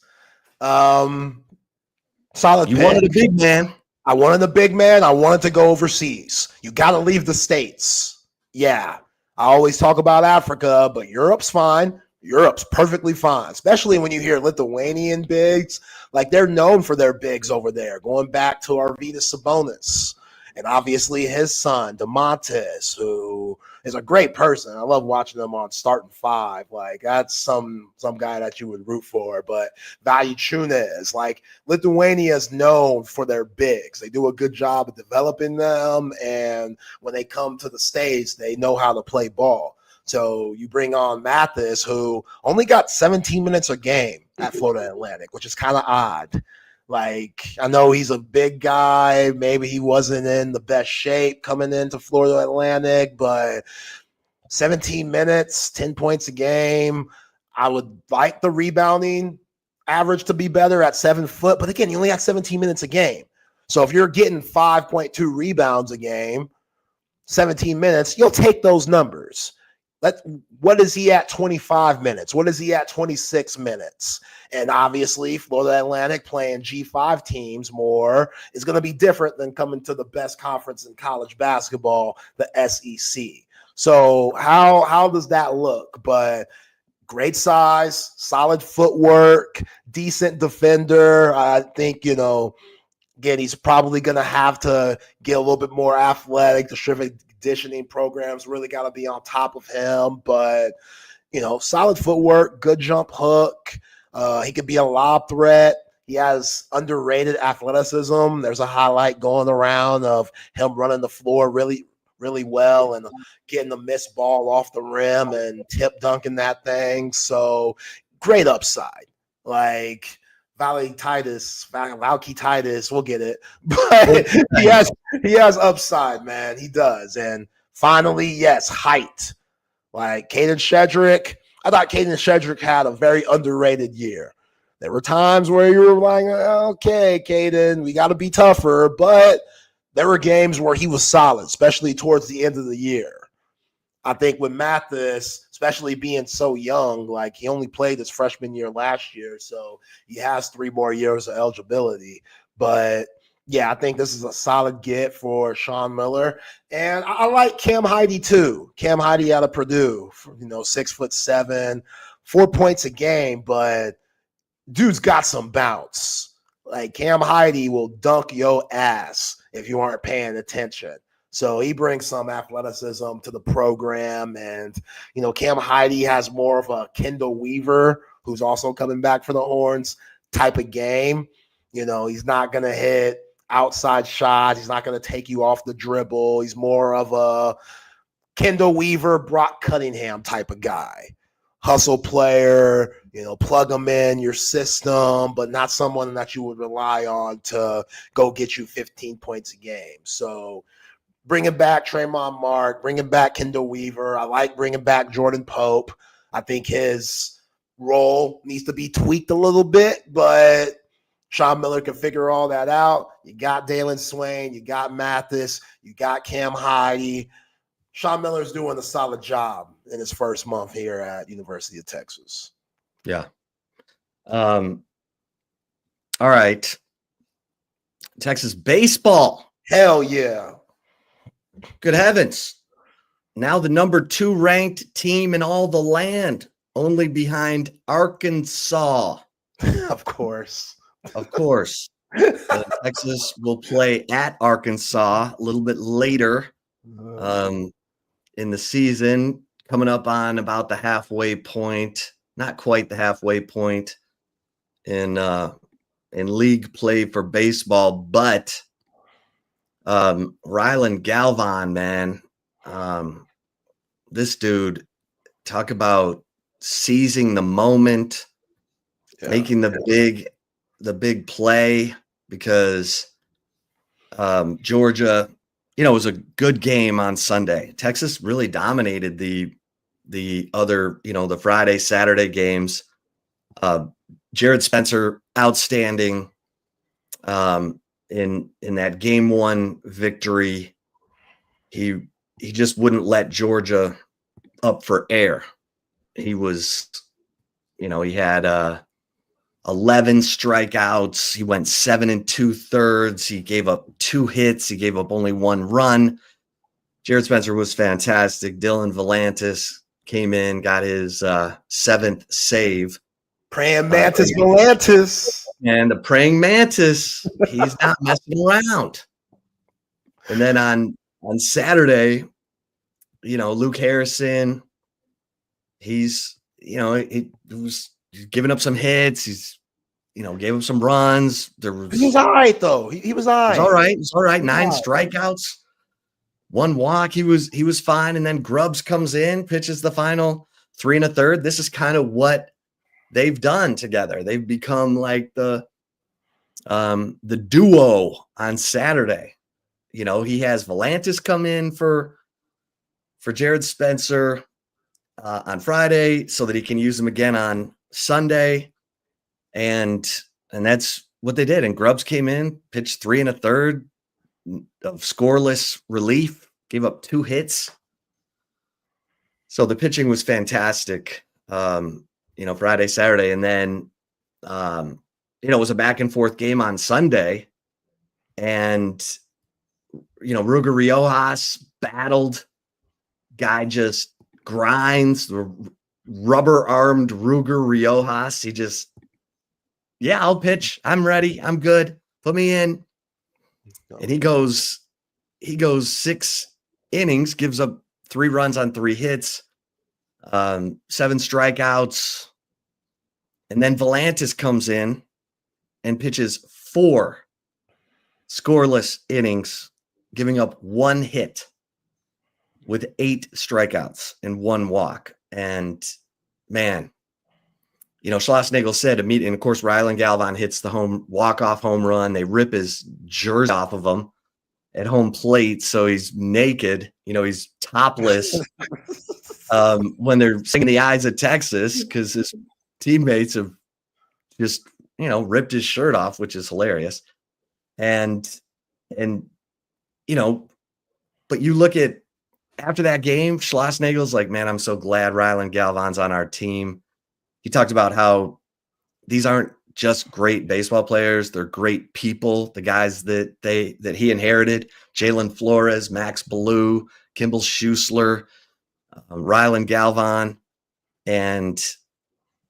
Solid You pick. wanted a big man. I wanted a big man. I wanted to go overseas. You got to leave the States. Yeah. I always talk about Africa, but Europe's fine. Europe's perfectly fine, especially when you hear Lithuanian bigs. Like, they're known for their bigs over there, going back to Arvydas Sabonis. And obviously his son, DeMontis, who is a great person. I love watching him on Starting Five. Like, that's some guy that you would root for. But Valuchunas, like, Lithuania is known for their bigs. They do a good job of developing them. And when they come to the States, they know how to play ball. So you bring on Mathis, who only got 17 minutes a game at Florida Atlantic, which is kind of odd. Like, I know he's a big guy. Maybe he wasn't in the best shape coming into Florida Atlantic, but 17 minutes, 10 points a game. I would like the rebounding average to be better at 7 foot. But again, you only got 17 minutes a game. So if you're getting 5.2 rebounds a game, 17 minutes, you'll take those numbers. What is he at 25 minutes? What is he at 26 minutes? And obviously, Florida Atlantic playing G5 teams more is going to be different than coming to the best conference in college basketball, the SEC. So how does that look? But great size, solid footwork, decent defender. I think, again, he's probably going to have to get a little bit more athletic. The strength conditioning programs really got to be on top of him. But, solid footwork, good jump hook. He could be a lob threat. He has underrated athleticism. There's a highlight going around of him running the floor really, really well and getting the missed ball off the rim and tip dunking that thing. So great upside. Like, Valky Titus, we'll get it. But he has upside, man. He does. And finally, yes, height. Like, Caden Shedrick, I thought Caden Shedrick had a very underrated year. There were times where you were like, okay, Caden, we got to be tougher. But there were games where he was solid, especially towards the end of the year. I think with Mathis, especially being so young, like, he only played his freshman year last year, so he has 3 more years of eligibility. But, yeah, I think this is a solid get for Sean Miller. And I like Cam Heide, too. Cam Heide out of Purdue, 6'7", 4 points a game, but dude's got some bounce. Like, Cam Heide will dunk your ass if you aren't paying attention. So he brings some athleticism to the program. And, Cam Heide has more of a Kendall Weaver, who's also coming back for the Horns, type of game. He's not going to hit outside shots. He's not going to take you off the dribble. He's more of a Kendall Weaver, Brock Cunningham type of guy. Hustle player, plug him in your system, but not someone that you would rely on to go get you 15 points a game. So, bringing back Tremont Mark, bringing back Kendall Weaver. I like bringing back Jordan Pope. I think his role needs to be tweaked a little bit, but Sean Miller can figure all that out. You got Dalen Swain, you got Mathis, you got Cam Heide. Sean Miller's doing a solid job in his first month here at University of Texas. Yeah. All right. Texas baseball. Hell yeah. Good heavens. Now the number 2 ranked team in all the land, only behind Arkansas. Of course. Texas will play at Arkansas a little bit later in the season, coming up on about the halfway point, not quite the halfway point in league play for baseball, but Rylan Galvan, man, this dude talk about seizing the moment, making the big play, because Georgia, it was a good game on Sunday. Texas really dominated the other, the Friday, Saturday games. Jared Spencer, outstanding in that game 1 victory. He just wouldn't let Georgia up for air. He was, he had 11 strikeouts. He went 7 2/3. He gave up 2 hits. He gave up only 1 run. Jared Spencer was fantastic. Dylan Volantis came in, got his 7th save. Praying Mantis Volantis. And the praying mantis, he's not messing around. And then on Saturday, Luke Harrison, he's, he was giving up some hits. He's, gave up some runs. He was all right, though. He was all right. He was all right. 9 strikeouts, 1 walk. He was fine. And then Grubbs comes in, pitches the final 3 1/3. This is kind of what they've done together. They've become like the duo on Saturday. He has Volantis come in for Jared Spencer on Friday so that he can use him again on Sunday. And that's what they did. And Grubbs came in, pitched 3 1/3 of scoreless relief, gave up 2 hits. So the pitching was fantastic. Friday, Saturday, and then it was a back and forth game on Sunday, and Ruger Riojas battled. Guy just grinds. The rubber-armed Ruger Riojas. He just, I'll pitch. I'm ready. I'm good. Put me in. And he goes 6 innings, gives up 3 runs on 3 hits, 7 strikeouts. And then Volantis comes in and pitches 4 scoreless innings, giving up 1 hit with 8 strikeouts and 1 walk. And man, Schlossnagle said immediately, and of course, Rylan Galvan hits the walk-off home run. They rip his jersey off of him at home plate. So he's naked, he's topless when they're singing the Eyes of Texas, because his teammates have just, ripped his shirt off, which is hilarious. And, but you look at after that game, Schlossnagel's like, man, I'm so glad Rylan Galvan's on our team. He talked about how these aren't just great baseball players. They're great people. The guys that he inherited, Jalen Flores, Max Ballou, Kimball Schusler, Rylan Galvan. And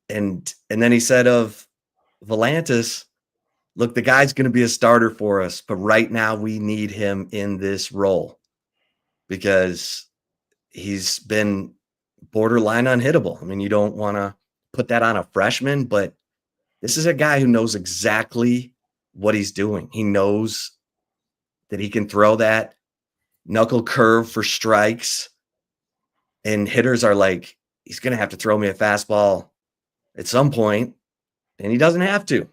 then he said of Volantis, look, the guy's going to be a starter for us, but right now we need him in this role because he's been borderline unhittable. I mean, you don't want to put that on a freshman, but this is a guy who knows exactly what he's doing. He knows that he can throw that knuckle curve for strikes, and hitters are like, he's going to have to throw me a fastball at some point, and he doesn't have to.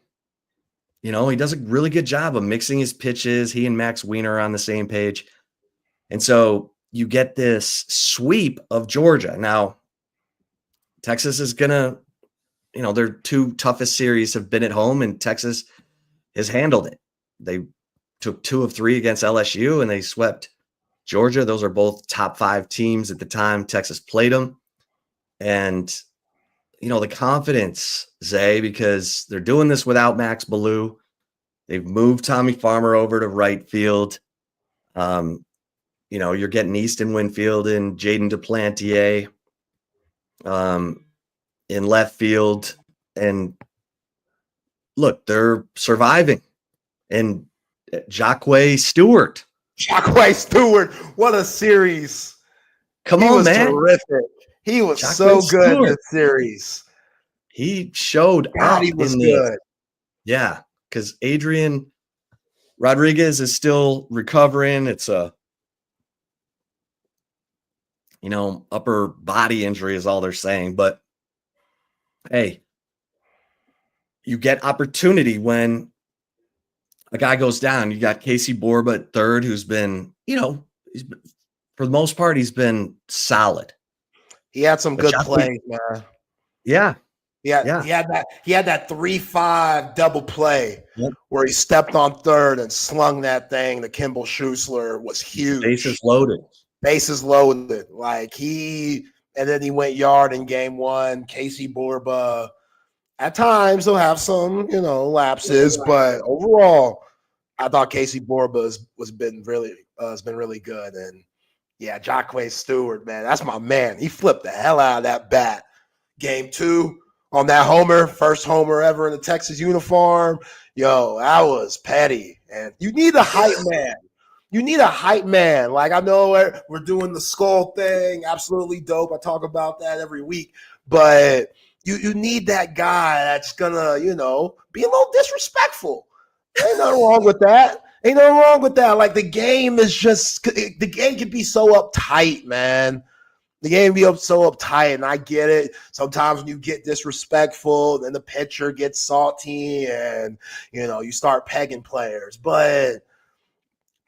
He does a really good job of mixing his pitches. He and Max Wiener are on the same page. And so you get this sweep of Georgia. Now, Texas is going to, their 2 toughest series have been at home, and Texas has handled it. They took 2 of 3 against LSU, and they swept Georgia. Those are both top 5 teams at the time Texas played them. And, the confidence, Zay, because they're doing this without Max Ballou. They've moved Tommy Farmer over to right field. You're getting Easton Winfield and Jaden Duplantier in left field. And look, they're surviving. And Jacquay Stewart. What a series. Come on, man. Terrific. He was so good in this series. He showed up. He was good. Yeah, because Adrian Rodriguez is still recovering. It's a upper body injury is all they're saying. But hey, you get opportunity when a guy goes down. You got Casey Borba at third, who's been, for the most part, he's been solid. He had some But good plays, man. Yeah. He had that 3-5 double play where he stepped on third and slung that thing to Kimball Schuessler was huge. Bases loaded. And then he went yard in game one. Casey Borba, at times he'll have some, lapses, but overall, I thought Casey Borba has been really good. And yeah, Jacquez Stewart, man, that's my man. He flipped the hell out of that bat. Game two on that homer, first homer ever in the Texas uniform. Yo, that was petty. And you need a hype man. Like, I know we're doing the skull thing. Absolutely dope. I talk about that every week. But you need that guy that's going to, be a little disrespectful. Ain't nothing wrong with that. Like, the game can be so uptight, man. The game be so uptight, and I get it. Sometimes when you get disrespectful, then the pitcher gets salty, and you start pegging players. But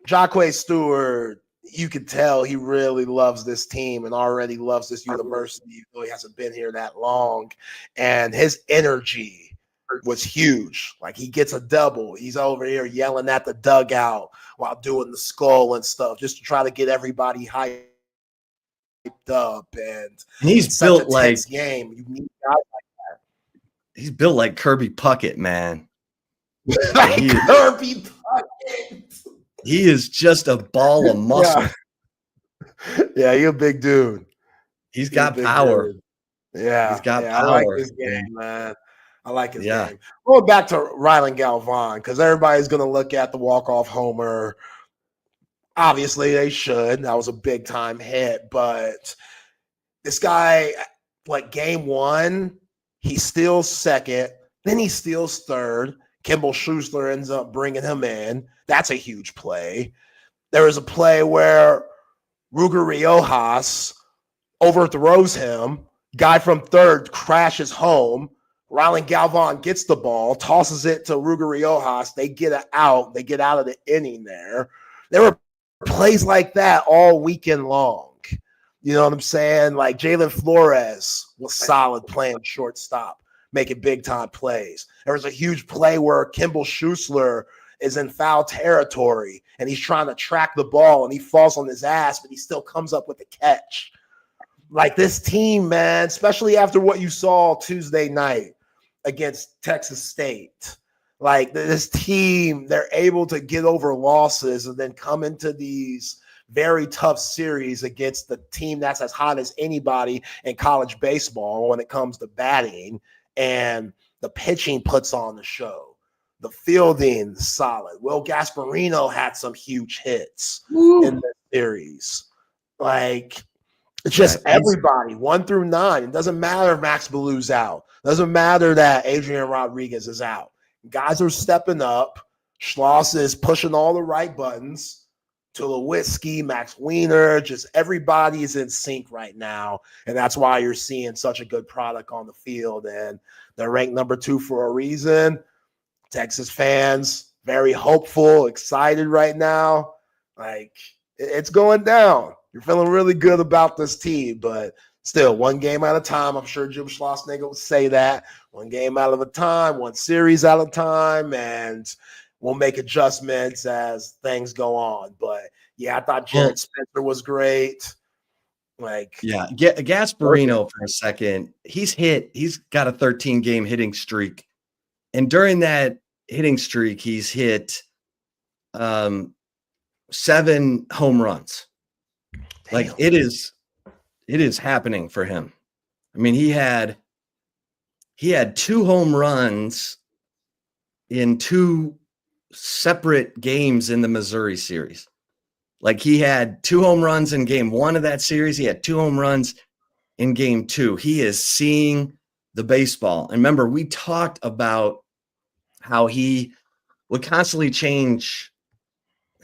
Jacquez Stewart, you can tell he really loves this team and already loves this university, though he hasn't been here that long. And his energy was huge. Like, he gets a double. He's over here yelling at the dugout while doing the skull and stuff, just to try to get everybody hyped up. And he's built like game. You need guys like that. He's built like Kirby Puckett, man. Kirby Puckett. He is just a ball of muscle. Yeah, he's a big dude. He's got power. Dude. Yeah, he's got power. I like this game, man. I like his game. Going back to Rylan Galvan, because everybody's going to look at the walk-off homer. Obviously, they should. That was a big-time hit. But this guy, like game one, he steals second. Then he steals third. Kimball Schuessler ends up bringing him in. That's a huge play. There was a play where Ruger Riojas overthrows him. Guy from third crashes home. Rylan Galvan gets the ball, tosses it to Ruger Riojas. They get it out. They get out of the inning there. There were plays like that all weekend long. You know what I'm saying? Like Jalen Flores was solid playing shortstop, making big-time plays. There was a huge play where Kimball Schuessler is in foul territory, and he's trying to track the ball, and he falls on his ass, but he still comes up with the catch. Like, this team, man, especially after what you saw Tuesday night against Texas State, like, this team, they're able to get over losses and then come into these very tough series against the team that's as hot as anybody in college baseball when it comes to batting, and the pitching puts on the show. The fielding is solid. Will Gaspirino had some huge hits in the series. Like, it's just everybody, 1 through 9. It doesn't matter if Max Ballou's out. It doesn't matter that Adrian Rodriguez is out. Guys are stepping up. Schloss is pushing all the right buttons. Tulowitzki, Max Wiener, just everybody is in sync right now. And that's why you're seeing such a good product on the field. And they're ranked number 2 for a reason. Texas fans, very hopeful, excited right now. Like, it's going down. You're feeling really good about this team, but still, one game at a time. I'm sure Jim Schlossnagle would say that. One game out of a time, one series at a time, and we'll make adjustments as things go on. But, yeah, I thought Jared Spencer was great. Like, yeah, Gaspirino for a second. He's got a 13-game hitting streak. And during that hitting streak, he's hit 7 home runs. Like, it is happening for him. I mean, he had 2 home runs in 2 separate games in the Missouri series. Like, he had 2 home runs in game 1 of that series. He had 2 home runs in game 2. He is seeing the baseball. And remember, we talked about how he would constantly change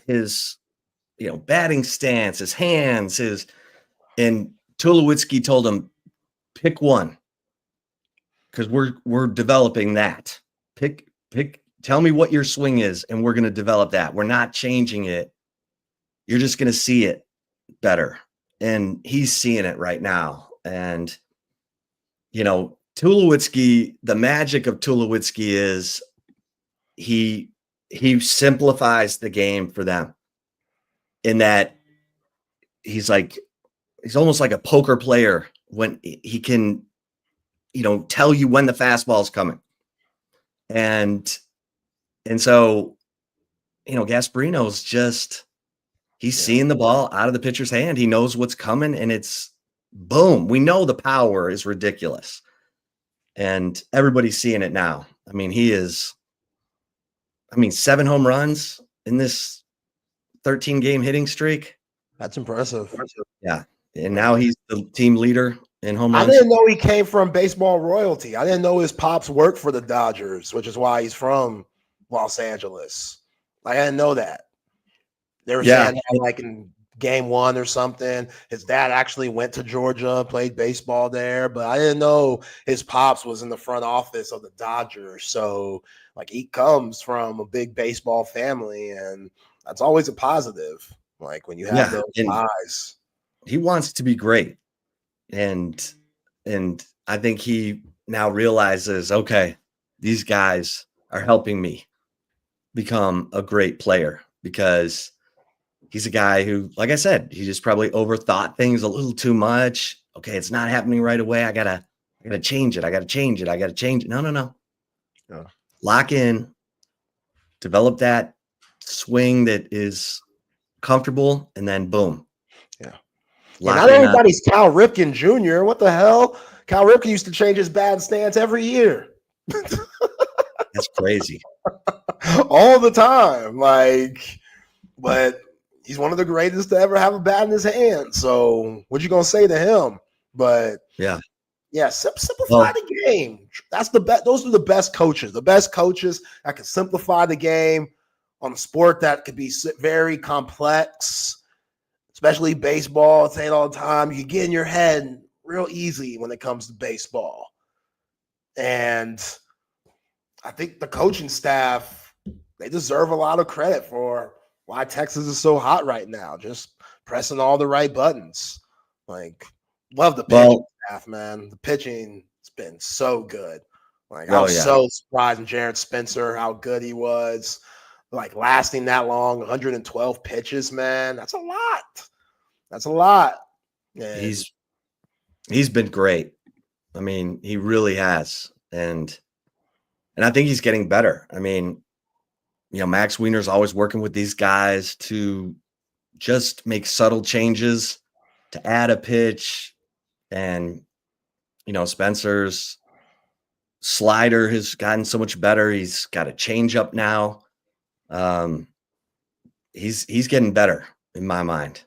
his batting stance, his hands, and Tulowitzki told him, pick one, because we're developing that. Pick. Tell me what your swing is, and we're going to develop that. We're not changing it. You're just going to see it better. And he's seeing it right now. And, Tulowitzki, the magic of Tulowitzki is he simplifies the game for them in that he's almost like a poker player when he can, tell you when the fastball is coming. And so, Gaspirino's just, he's seeing the ball out of the pitcher's hand. He knows what's coming, and it's boom. We know the power is ridiculous. And everybody's seeing it now. I mean, 7 home runs in this 13-game hitting streak. That's impressive. Yeah. And now he's the team leader in home runs. I didn't know he came from baseball royalty. I didn't know his pops worked for the Dodgers, which is why he's from Los Angeles. I didn't know that. They were saying that, like in game 1 or something, his dad actually went to Georgia, played baseball there, but I didn't know his pops was in the front office of the Dodgers. So, he comes from a big baseball family, and that's always a positive. Like when you have those ties. He wants to be great. And I think he now realizes, okay, these guys are helping me become a great player, because he's a guy who, like I said, he just probably overthought things a little too much. Okay, it's not happening right away. I gotta change it. I gotta change it. No. Yeah. Lock in, develop that swing that is comfortable, and then boom. Yeah. Not everybody's Cal Ripken Jr. What the hell? Cal Ripken used to change his bat stance every year. That's crazy. All the time. But he's one of the greatest to ever have a bat in his hand. So what you gonna say to him? But simplify the game. That's the best. Those are the best coaches. The best coaches that can simplify the game on a sport that could be very complex, especially baseball. I say it all the time. You get in your head real easy when it comes to baseball. And I think the coaching staff, they deserve a lot of credit for why Texas is so hot right now, just pressing all the right buttons. Love the pitching staff, man. The pitching has been so good. I was so surprised in Jared Spencer how good he was. Lasting that long, 112 pitches, man. That's a lot. And he's been great. I mean, he really has. And I think he's getting better. I mean, Max Wiener's always working with these guys to just make subtle changes to add a pitch. And, Spencer's slider has gotten so much better. He's got a changeup now. He's getting better in my mind.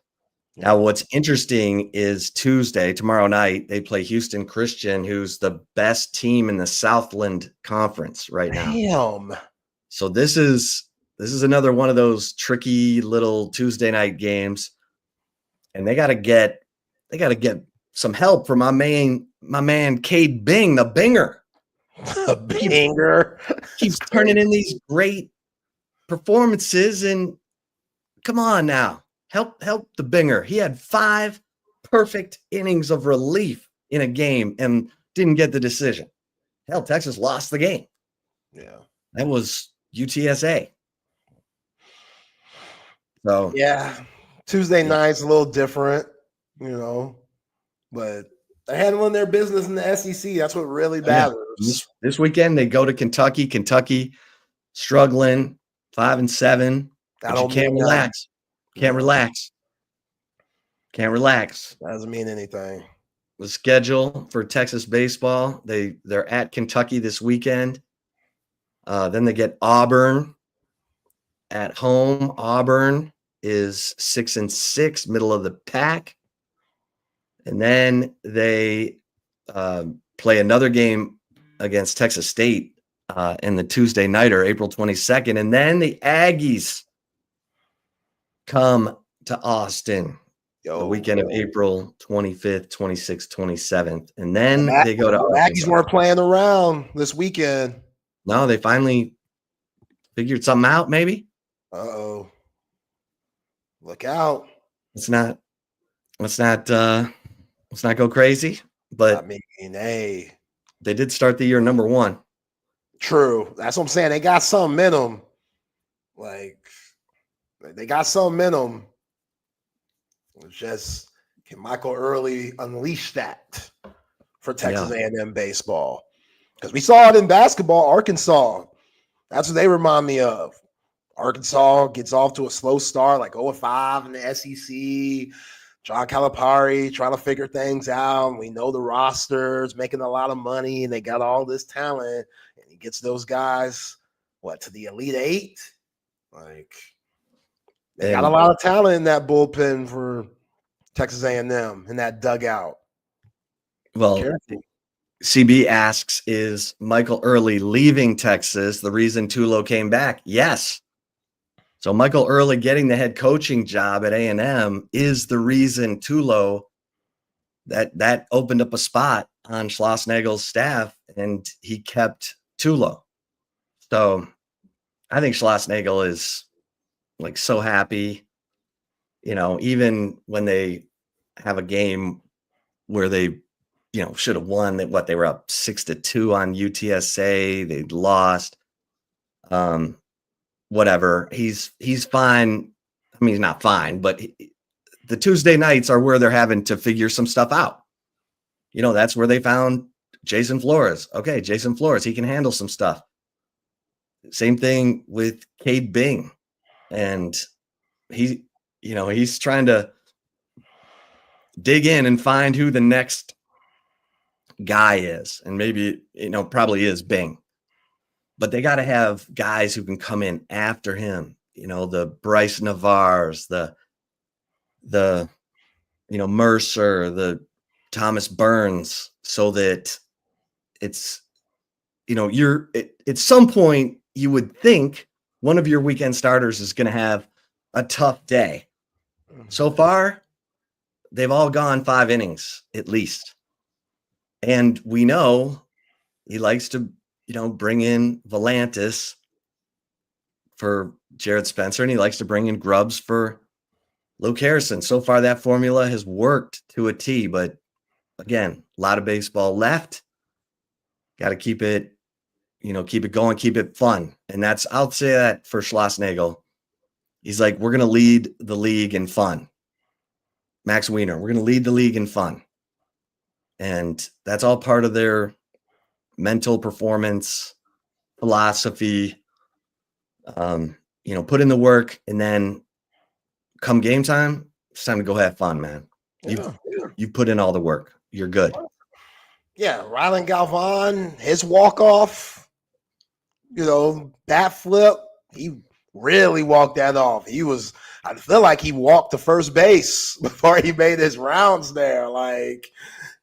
Now, what's interesting is tomorrow night, they play Houston Christian, who's the best team in the Southland Conference right now. Damn. So this is another one of those tricky little Tuesday night games, and they got to get some help from my man Cade Bing, the Binger. The Binger keeps turning in these great performances, and come on now, help the Binger. He had 5 perfect innings of relief in a game and didn't get the decision. Hell, Texas lost the game. Yeah, that was UTSA. So Tuesday night's a little different, but they're handling their business in the SEC. That's what really matters. This weekend they go to Kentucky. Kentucky struggling, 5-7. But you can't relax. Can't relax. Doesn't mean anything. The schedule for Texas baseball, they're at Kentucky this weekend. Then they get Auburn at home. Auburn is 6-6, middle of the pack. And then they play another game against Texas State in the Tuesday nighter, April 22nd. And then the Aggies come to Austin the weekend of April 25th, 26th, 27th. And then they go to Aggies weren't playing around this weekend. No, they finally figured something out, maybe. Uh-oh. Look out. Let's not go crazy. But I mean, hey. They did start the year number 1. True. That's what I'm saying. They got some in them. Like, they got some in them. It's just, can Michael Early unleash that for Texas A&M baseball? Because we saw it in basketball, Arkansas. That's what they remind me of. Arkansas gets off to a slow start, like 0-5 in the SEC. John Calipari trying to figure things out. We know the roster's making a lot of money, and they got all this talent. And he gets those guys, to the Elite Eight? Like, they got a lot of talent in that bullpen for Texas A&M in that dugout. Well, CB asks, is Michael Early leaving Texas the reason Tulo came back? Yes. So Michael Early getting the head coaching job at A&M is the reason Tulo that opened up a spot on Schlossnagel's staff, and he kept Tulo. So I think Schlossnagel is like so happy, even when they have a game where they, should have won. They were up 6-2 on UTSA. They lost. Whatever. He's fine. I mean, he's not fine, but the Tuesday nights are where they're having to figure some stuff out. That's where they found Jason Flores. Okay, Jason Flores, he can handle some stuff. Same thing with Cade Bing. And he's trying to dig in and find who the next guy is. And maybe, probably is Bing. But they got to have guys who can come in after him. The Bryce Navars, the Mercer, the Thomas Burns, so that it's, at some point you would think one of your weekend starters is going to have a tough day. So far, they've all gone 5 innings at least. And we know he likes to, bring in Volantis for Jared Spencer, and he likes to bring in Grubbs for Luke Harrison. So far, that formula has worked to a T, but again, a lot of baseball left. Got to keep it going, keep it fun. And I'll say that for Schlossnagel. He's like, we're going to lead the league in fun. Max Wiener, we're going to lead the league in fun. And that's all part of their mental performance, philosophy, put in the work, and then come game time, it's time to go have fun, man. You put in all the work. You're good. Yeah, Rylan Galvan, his walk-off, bat flip, he really walked that off. I feel like he walked to first base before he made his rounds there. Like,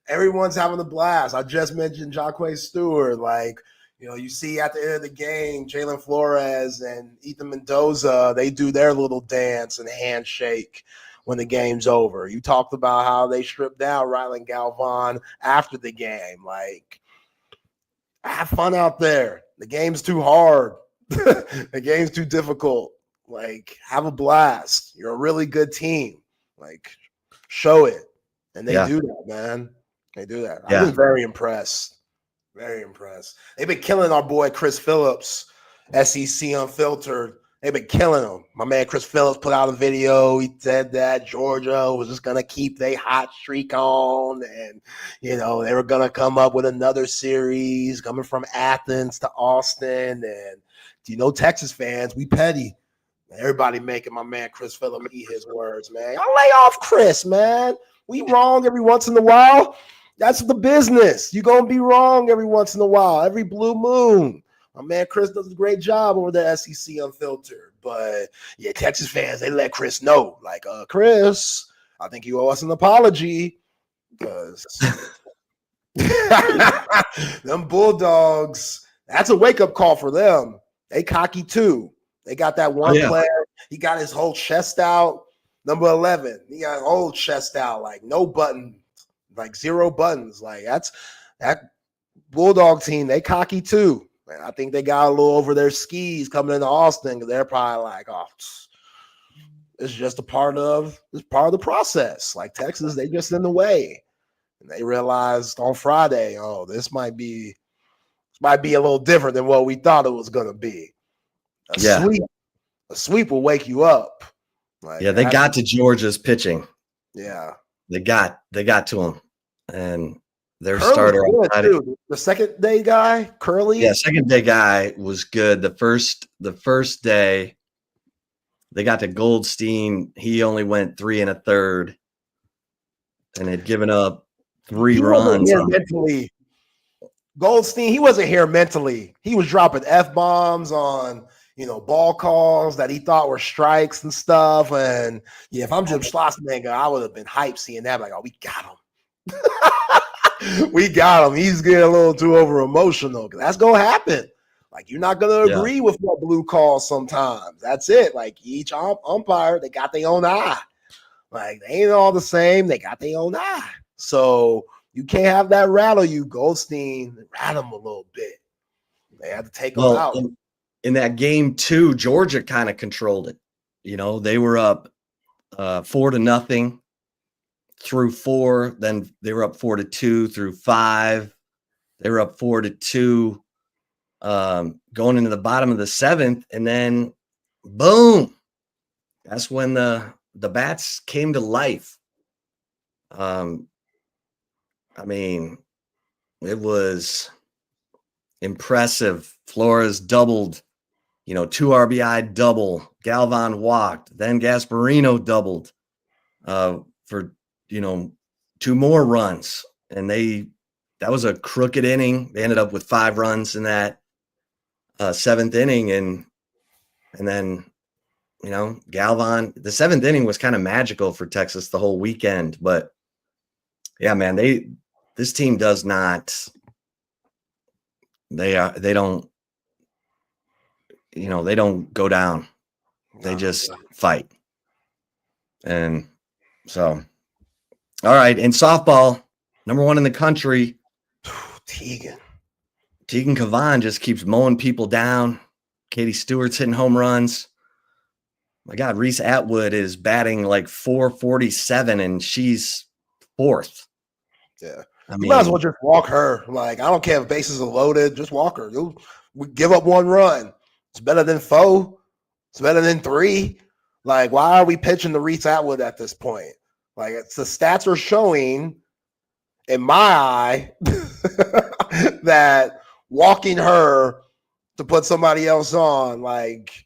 everyone's having a blast. I just mentioned Jacque Stewart. Like, you see at the end of the game, Jalen Flores and Ethan Mendoza, they do their little dance and handshake when the game's over. You talked about how they stripped down Rylan Galvan after the game. Like, have fun out there. The game's too hard. The game's too difficult. Like, have a blast. You're a really good team. Like, show it. And they do that, man. They do that. I've been very impressed. Very impressed. They've been killing our boy Chris Phillips, SEC Unfiltered. They've been killing him. My man Chris Phillips put out a video. He said that Georgia was just going to keep their hot streak on. And, they were going to come up with another series coming from Athens to Austin. And, Texas fans, we petty. Everybody making my man Chris Phillips eat his words, man. Y'all lay off Chris, man. We wrong every once in a while. That's the business. You're going to be wrong every once in a while, every blue moon. My man Chris does a great job over the SEC Unfiltered. But, Texas fans, they let Chris know. Like, Chris, I think you owe us an apology. Because them Bulldogs, that's a wake-up call for them. They cocky, too. They got that one player. He got his whole chest out. Number 11, he got whole chest out, like no button, like 0 buttons. Like that Bulldog team, they cocky too. Man, I think they got a little over their skis coming into Austin because they're probably like, oh, it's just a part of the process. Like Texas, they just in the way. And they realized on Friday, oh, this might be a little different than what we thought it was gonna be. A sweep will wake you up. Like, yeah, they got to Georgia's pitching. Yeah. They got to him. And their Curly starter on Friday. Too. The second day guy, Curly. Yeah, second day guy was good. The first day they got to Goldstein. He only went 3 1/3 and had given up 3 runs. Mentally. Goldstein, he wasn't here mentally. He was dropping F-bombs on, ball calls that he thought were strikes and stuff. And yeah, if I'm Jim Schlossmaker, I would have been hyped seeing that. Like, oh, we got him. We got him. He's getting a little too over emotional. That's gonna happen. Like, you're not gonna agree with what blue calls sometimes. That's it. Like, each umpire, they got their own eye. Like, they ain't all the same. They got their own eye. So you can't have that rattle you. Goldstein rattle him a little bit. They had to take him out. In that game too, Georgia kind of controlled it. They were up 4-0 through 4. Then they were up 4-2 through 5. They were up 4-2 going into the bottom of the 7th, and then boom, that's when the bats came to life. I mean, it was impressive. Flores doubled, 2 RBI double. Galvan walked. Then Gaspirino doubled for 2 more runs. And that was a crooked inning. They ended up with 5 runs in that 7th inning. And then, Galvan, the 7th inning was kind of magical for Texas the whole weekend. But yeah, man, this team does not, they don't go down. They just fight. And so, all right. In softball, number 1 in the country, Tegan Cavan just keeps mowing people down. Katie Stewart's hitting home runs. My God, Reese Atwood is batting like .447 and she's 4th. Yeah. You might as well just walk her. Like, I don't care if bases are loaded. Just walk her. You'll give up 1 run. It's better than 4. It's better than 3. Like, why are we pitching to Reese Atwood at this point? Like, the stats are showing, in my eye, that walking her to put somebody else on, like,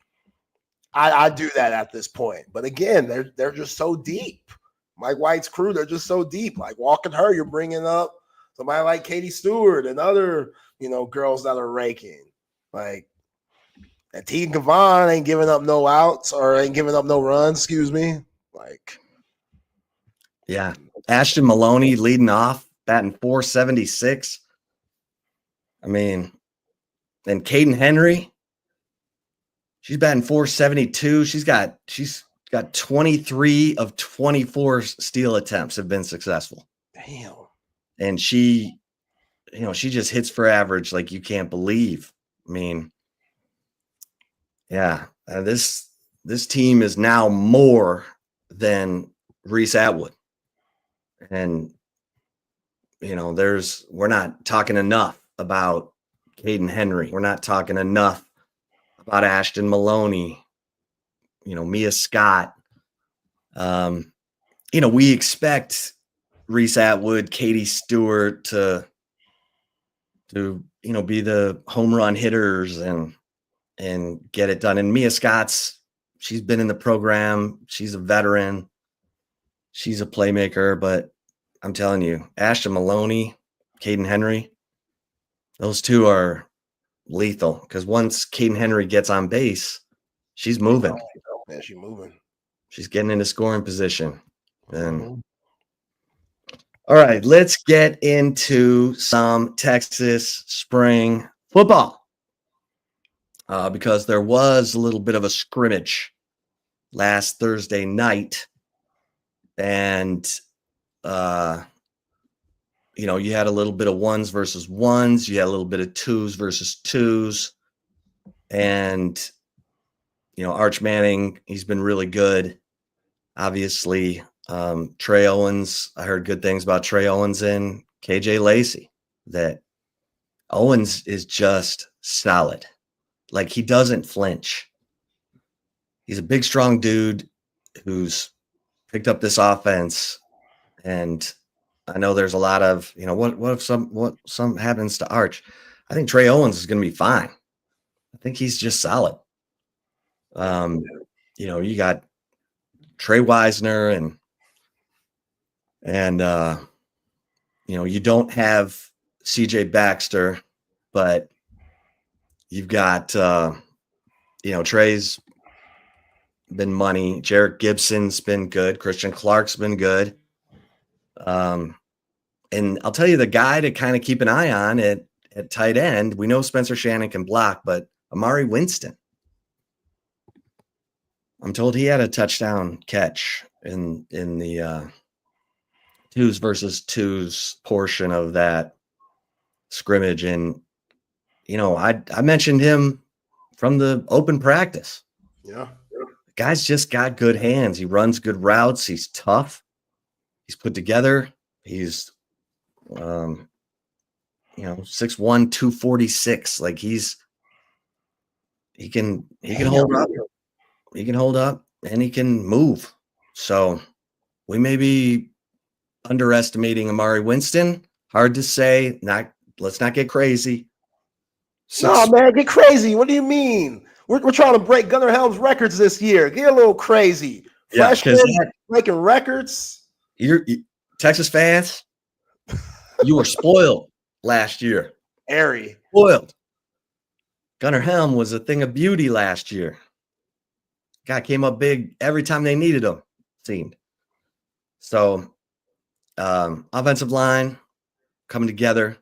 I do that at this point. But again, they're just so deep. Mike White's crew, they're just so deep. Like, walking her, you're bringing up somebody like Katie Stewart and other, girls that are raking. Like, and Tegan Cavan ain't giving up no outs or ain't giving up no runs, excuse me. Like, yeah. Ashton Maloney leading off, batting .476. I mean, and Caden Henry, she's batting .472. She's got 23 of 24 steal attempts have been successful. Damn. And she just hits for average like you can't believe. I mean, yeah, this team is now more than Reese Atwood. And, we're not talking enough about Caden Henry. We're not talking enough about Ashton Maloney, Mia Scott. We expect Reese Atwood, Katie Stewart to be the home run hitters and get it done. And Mia Scott's, she's been in the program. She's a veteran. She's a playmaker, but I'm telling you, Ashton Maloney, Caden Henry, those two are lethal because once Caden Henry gets on base, she's moving. Yeah, she's moving. She's getting into scoring position. And all right, let's get into some Texas spring football because there was a little bit of a scrimmage last Thursday night And, you had a little bit of ones versus ones. You had a little bit of twos versus twos. And, Arch Manning, he's been really good. Obviously, Trey Owens, I heard good things about Trey Owens and KJ Lacey, that Owens is just solid. Like, he doesn't flinch. He's a big, strong dude who's picked up this offense. And I know there's a lot of, what if some happens to Arch? I think Trey Owens is going to be fine. I think he's just solid. You got Trey Wisner and you don't have CJ Baxter, but you've got, Trey's been money. Jarek Gibson's been good. Christian Clark's been good. And I'll tell you, the guy to kind of keep an eye on at tight end, we know Spencer Shannon can block, but Amari Winston, I'm told he had a touchdown catch in the twos versus twos portion of that scrimmage. And, I mentioned him from the open practice. Yeah. The guy's just got good hands. He runs good routes. He's tough. He's put together. He's, 6'1", 246. Like, he can hold up. He can hold up and he can move. So we may be underestimating Amari Winston. Hard to say. Let's not get crazy. No, man, get crazy. What do you mean? We're trying to break Gunnar Helm's records this year. Get a little crazy. Freshmen breaking records. You're Texas fans. You were spoiled last year. Airy. Spoiled. Gunnar Helm was a thing of beauty last year. Guy came up big every time they needed him, seemed. So, offensive line coming together.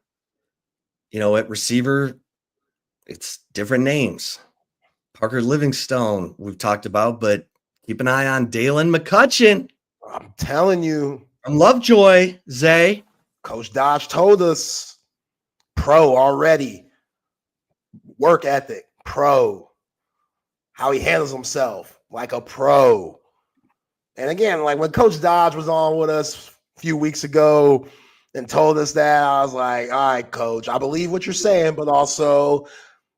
At receiver, it's different names. Parker Livingstone, we've talked about, but keep an eye on Dalen McCutcheon. I'm telling you. From Lovejoy, Zay. Coach Dodge told us. Pro already. Work ethic, pro. How he handles himself, like a pro. And again, like when Coach Dodge was on with us a few weeks ago and told us that, I was like, all right, Coach, I believe what you're saying, but also,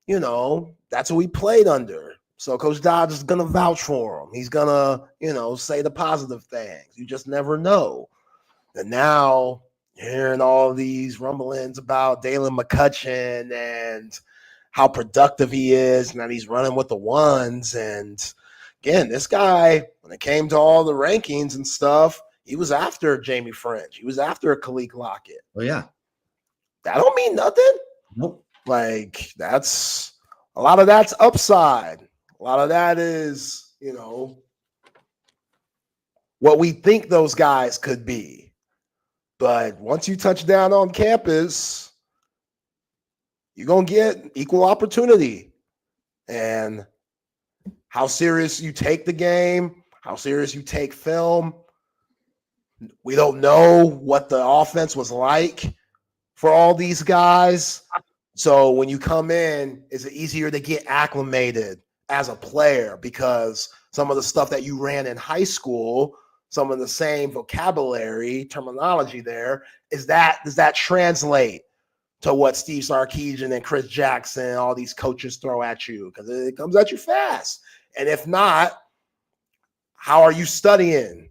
that's what we played under. So Coach Dodge is going to vouch for him. He's going to, say the positive things. You just never know. And now hearing all these rumblings about Dalen McCutcheon and how productive he is and that he's running with the ones. And again, this guy, when it came to all the rankings and stuff, he was after Jamie French. He was after Khalid Lockett. Oh, yeah. That don't mean nothing. Nope. Like, that's a lot of that's upside. A lot of that is, what we think those guys could be. But once you touch down on campus, you're going to get equal opportunity. And how serious you take the game, how serious you take film. We don't know what the offense was like for all these guys. So when you come in, is it easier to get acclimated as a player? Because some of the stuff that you ran in high school, some of the same vocabulary, terminology there, does that translate to what Steve Sarkisian and Chris Jackson, all these coaches throw at you? Because it comes at you fast. And if not, how are you studying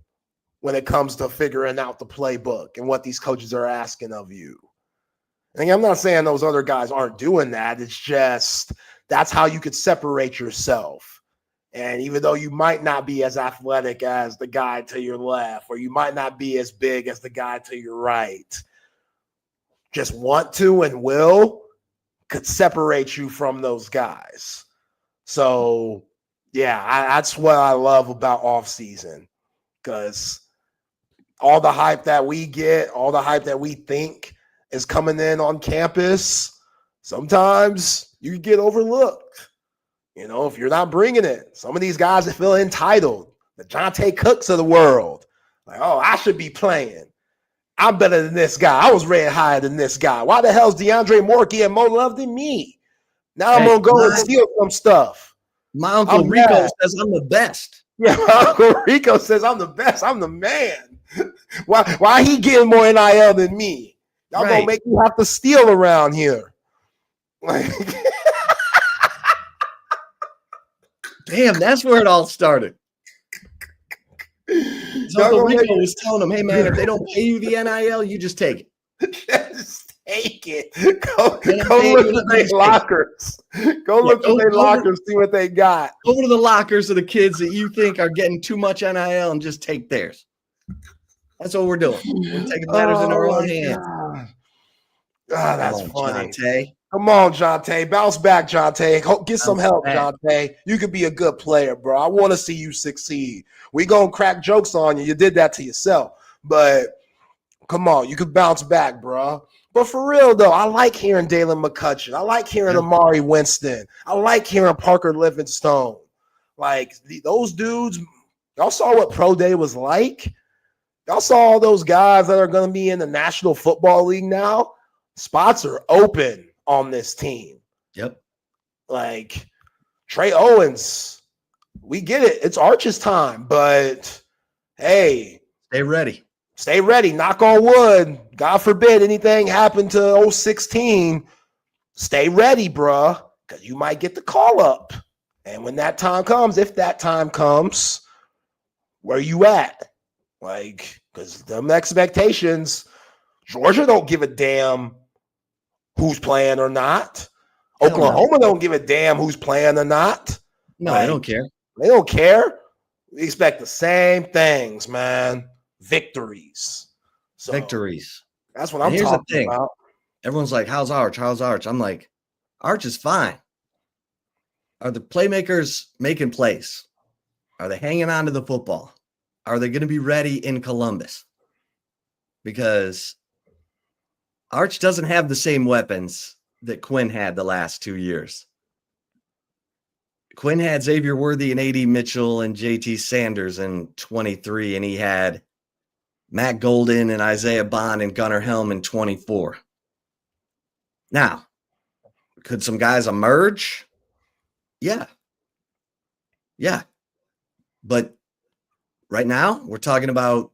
when it comes to figuring out the playbook and what these coaches are asking of you? And I'm not saying those other guys aren't doing that. It's just that's how you could separate yourself. And even though you might not be as athletic as the guy to your left, or you might not be as big as the guy to your right, just want to and will could separate you from those guys. So, yeah, that's what I love about offseason, because all the hype that we get, all the hype that we think is coming in on campus, sometimes you get overlooked. If you're not bringing it, some of these guys that feel entitled, the Jonte Cooks of the world, Like, oh, I should be playing. I'm better than this guy. I was rated higher than this guy. Why the hell's DeAndre Moore getting more love than me? Now I'm gonna go and steal some stuff. My Uncle Rico says I'm the best. Yeah, my Uncle Rico says I'm the best. I'm the man. Why he getting more NIL than me? Y'all gonna make me have to steal around here. Like, damn, that's where it all started. Uncle Rico was telling him, hey man, if they don't pay you the NIL, you just take it. Just take it. Go look at their lockers. Go look at their lockers, see what they got. Go to the lockers of the kids that you think are getting too much NIL and just take theirs. That's what we're doing. We're taking matters in our own hands. Ah, that's funny. Jonte. Come on, Jonte. Bounce back, Jonte. Get some help, Jonte. You could be a good player, bro. I want to see you succeed. We gonna crack jokes on you. You did that to yourself. But come on, you could bounce back, bro. But for real, though, I like hearing Dalen McCutcheon. I like hearing Amari Winston. I like hearing Parker Livingstone. Like, those dudes, y'all saw what Pro Day was like? Y'all saw all those guys that are going to be in the National Football League now? Spots are open on this team. Yep. Like, Trey Owens, we get it. It's Arch's time. But, hey. Stay ready. Stay ready. Knock on wood. God forbid anything happened to 016. Stay ready, bruh, because you might get the call up. And when that time comes, if that time comes, where you at? Like, because them expectations, Georgia don't give a damn who's playing or not. Oklahoma don't give a damn who's playing or not. No, they don't care. They don't care. We expect the same things, man. Victories. So victories. That's what I'm talking about. Everyone's like, how's Arch? How's Arch? I'm like, Arch is fine. Are the playmakers making plays? Are they hanging on to the football? Are they going to be ready in Columbus? Because Arch doesn't have the same weapons that Quinn had the last 2 years. Quinn had Xavier Worthy and A.D. Mitchell and J.T. Sanders in 23, and he had Matt Golden and Isaiah Bond and Gunnar Helm in 24. Now, could some guys emerge? Yeah. Yeah. But right now, we're talking about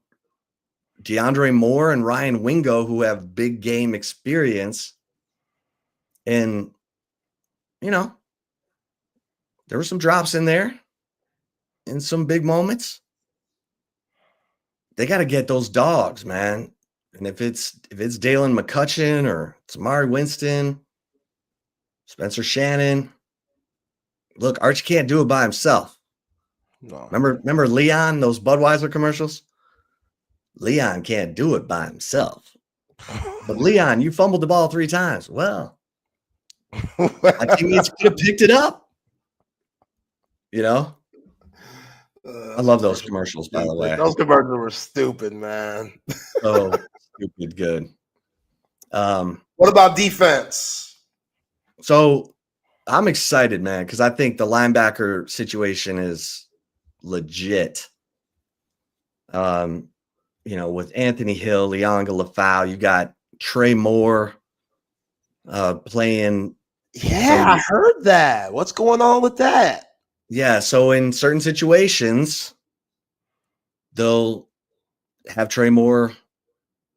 DeAndre Moore and Ryan Wingo, who have big game experience. And, you know, there were some drops in there in some big moments. They got to get those dogs, man. And if it's Dalen McCutcheon or it's Amari Winston, Spencer Shannon, look, Archie can't do it by himself. No. Remember Leon, those Budweiser commercials? Leon can't do it by himself. But Leon, you fumbled the ball 3 times. Well, my teammates could have picked it up. You know? I love those commercials, by the way. Those commercials were stupid, man. Oh, stupid good. What about defense? So I'm excited, man, because I think the linebacker situation is legit. You know, with Anthony Hill, Leonga Lafau, you got Trey Moore playing. Yeah, I heard that. What's going on with that? Yeah, so in certain situations, they'll have Trey Moore,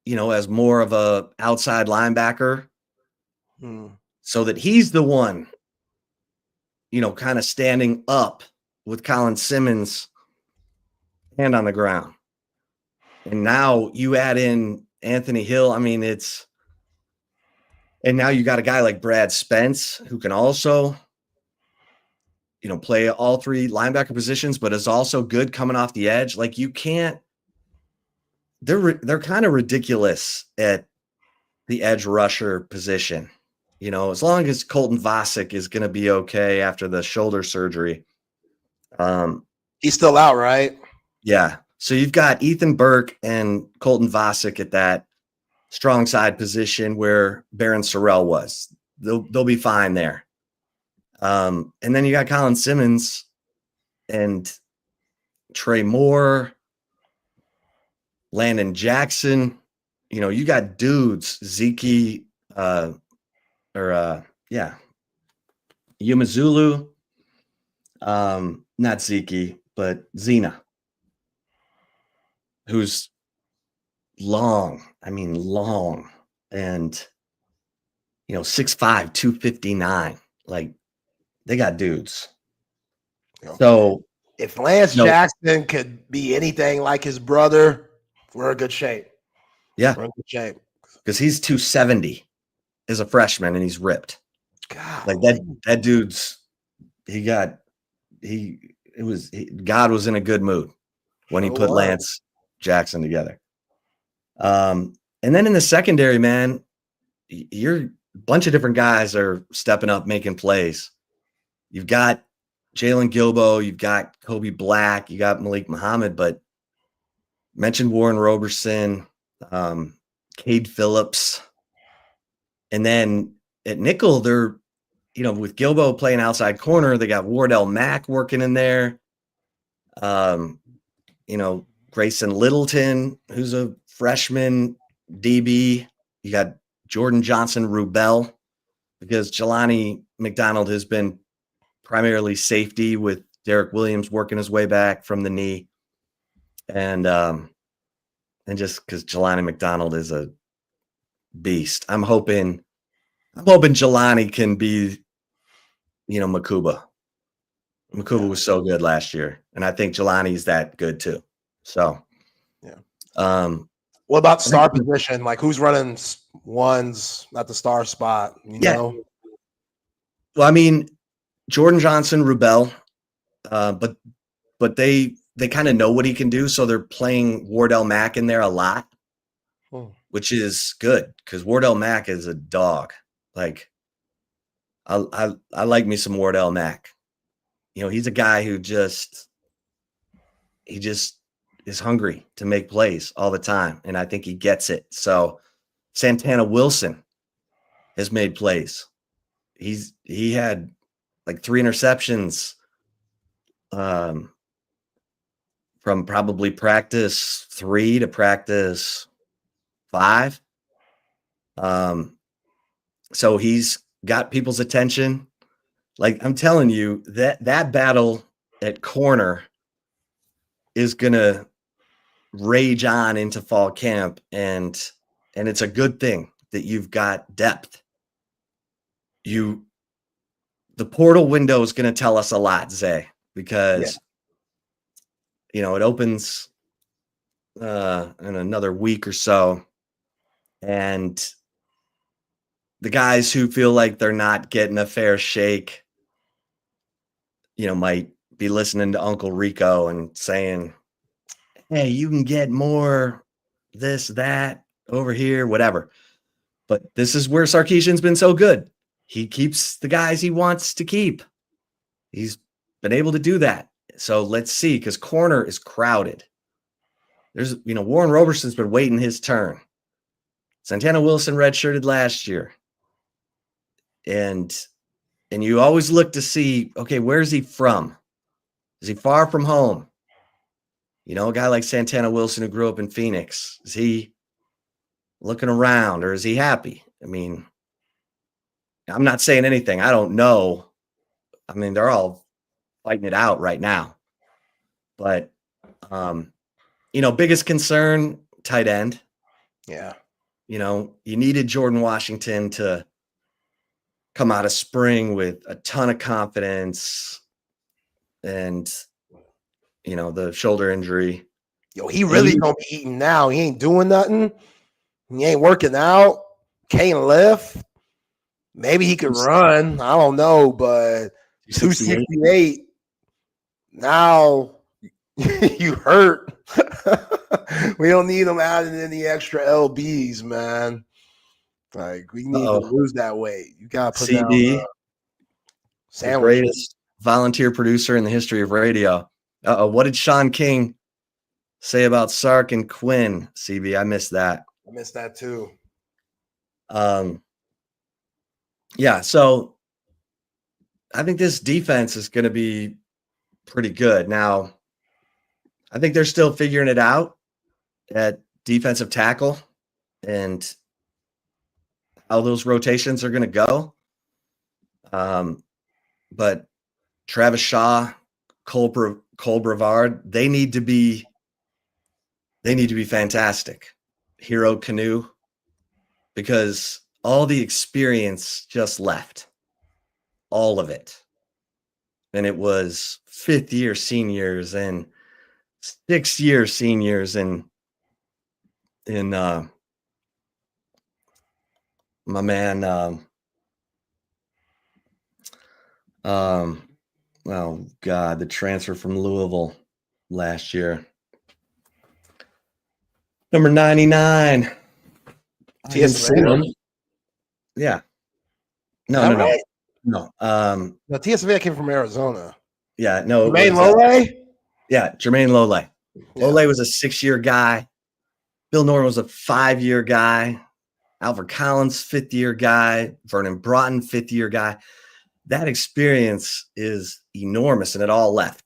you know, as more of a outside linebacker, so that he's the one, you know, kind of standing up with Colin Simmons' hand on the ground. And now you add in Anthony Hill. I mean, and now you got a guy like Brad Spence who can also, you know, play all 3 linebacker positions, but is also good coming off the edge. Like, you can't, they're kind of ridiculous at the edge rusher position. You know, as long as Colton Vasek is going to be okay after the shoulder surgery. He's still out, right? Yeah. So you've got Ethan Burke and Colton Vasek at that strong side position where Baron Sorrell was. They'll be fine there. And then you got Colin Simmons and Trey Moore. Landon Jackson. You got dudes, Zeke, Yumazulu. Not Zeke, but Zena, who's long. I mean, long. And, 6'5", 259. Like, they got dudes. So if Lance Jackson could be anything like his brother, we're in good shape. Yeah. We're in good shape. Because he's 270 as a freshman and he's ripped. God. Like that dude's God was in a good mood when he put Lance Jackson together. And then in the secondary, man, a bunch of different guys are stepping up, making plays. You've got Jalen Gilbo, you've got Kobe Black, you got Malik Muhammad, but mentioned Warren Roberson, Cade Phillips. And then at nickel, they're, with Gilbo playing outside corner, they got Wardell Mack working in there. Grayson Littleton, who's a freshman DB. You got Jordan Johnson Rubel, because Jelani McDonald has been primarily safety with Derek Williams working his way back from the knee. And just because Jelani McDonald is a beast, I'm hoping Jelani can be, Makuba. Makuba was so good last year, and I think Jelani's that good too. So, what about star position? Like, who's running ones at the star spot? You know? Well, I mean, Jordan Johnson, Rubel, but they kind of know what he can do, so they're playing Wardell Mack in there a lot, which is good because Wardell Mack is a dog. Like, I like me some Wardell Mack. He's a guy who just is hungry to make plays all the time, and I think he gets it. So Santana Wilson has made plays. He had like 3 interceptions from probably practice 3 to practice 5. So he's got people's attention. Like, I'm telling you, that battle at corner is gonna rage on into fall camp, and it's a good thing that you've got depth. The portal window is going to tell us a lot, Zay, because it opens in another week or so, and the guys who feel like they're not getting a fair shake, might be listening to Uncle Rico and saying, hey, you can get more this, that, over here, whatever. But this is where Sarkisian's been so good. He keeps the guys he wants to keep. He's been able to do that. So let's see, because corner is crowded. There's, Warren Roberson's been waiting his turn. Santana Wilson redshirted last year. And you always look to see, okay, where's he from? Is he far from home? A guy like Santana Wilson who grew up in Phoenix, is he looking around or is he happy? I mean, I'm not saying anything. I don't know. I mean, they're all fighting it out right now. But, biggest concern, tight end. Yeah. You needed Jordan Washington to come out of spring with a ton of confidence and, the shoulder injury. He really gonna be eating now. He ain't doing nothing. He ain't working out. Can't lift. Maybe he could run. I don't know, but 268. Now you hurt. We don't need him adding any extra LBs, man. Like, we need to lose that weight. You gotta put CB, down the greatest volunteer producer in the history of radio. What did Shawn King say about Sark and Quinn? CB, I missed that. I missed that too. Yeah, so I think this defense is going to be pretty good. Now, I think they're still figuring it out. at defensive tackle and how those rotations are going to go. But Travis Shaw, Cole Brevard, they need to be fantastic. Hero Canoe, because all the experience just left, all of it. And it was 5th-year seniors and 6th-year seniors and my man, oh God, the transfer from Louisville last year. Number 99. TSV. Yeah. No. Right? No. No, TSV came from Arizona. Yeah, no. Jermaine Lole? Yeah, Jermaine Lole. Yeah. Lole was a 6-year guy. Bill Norton was a 5-year guy. Alfred Collins, 5th-year guy. Vernon Broughton, 5th-year guy. That experience is enormous, and it all left.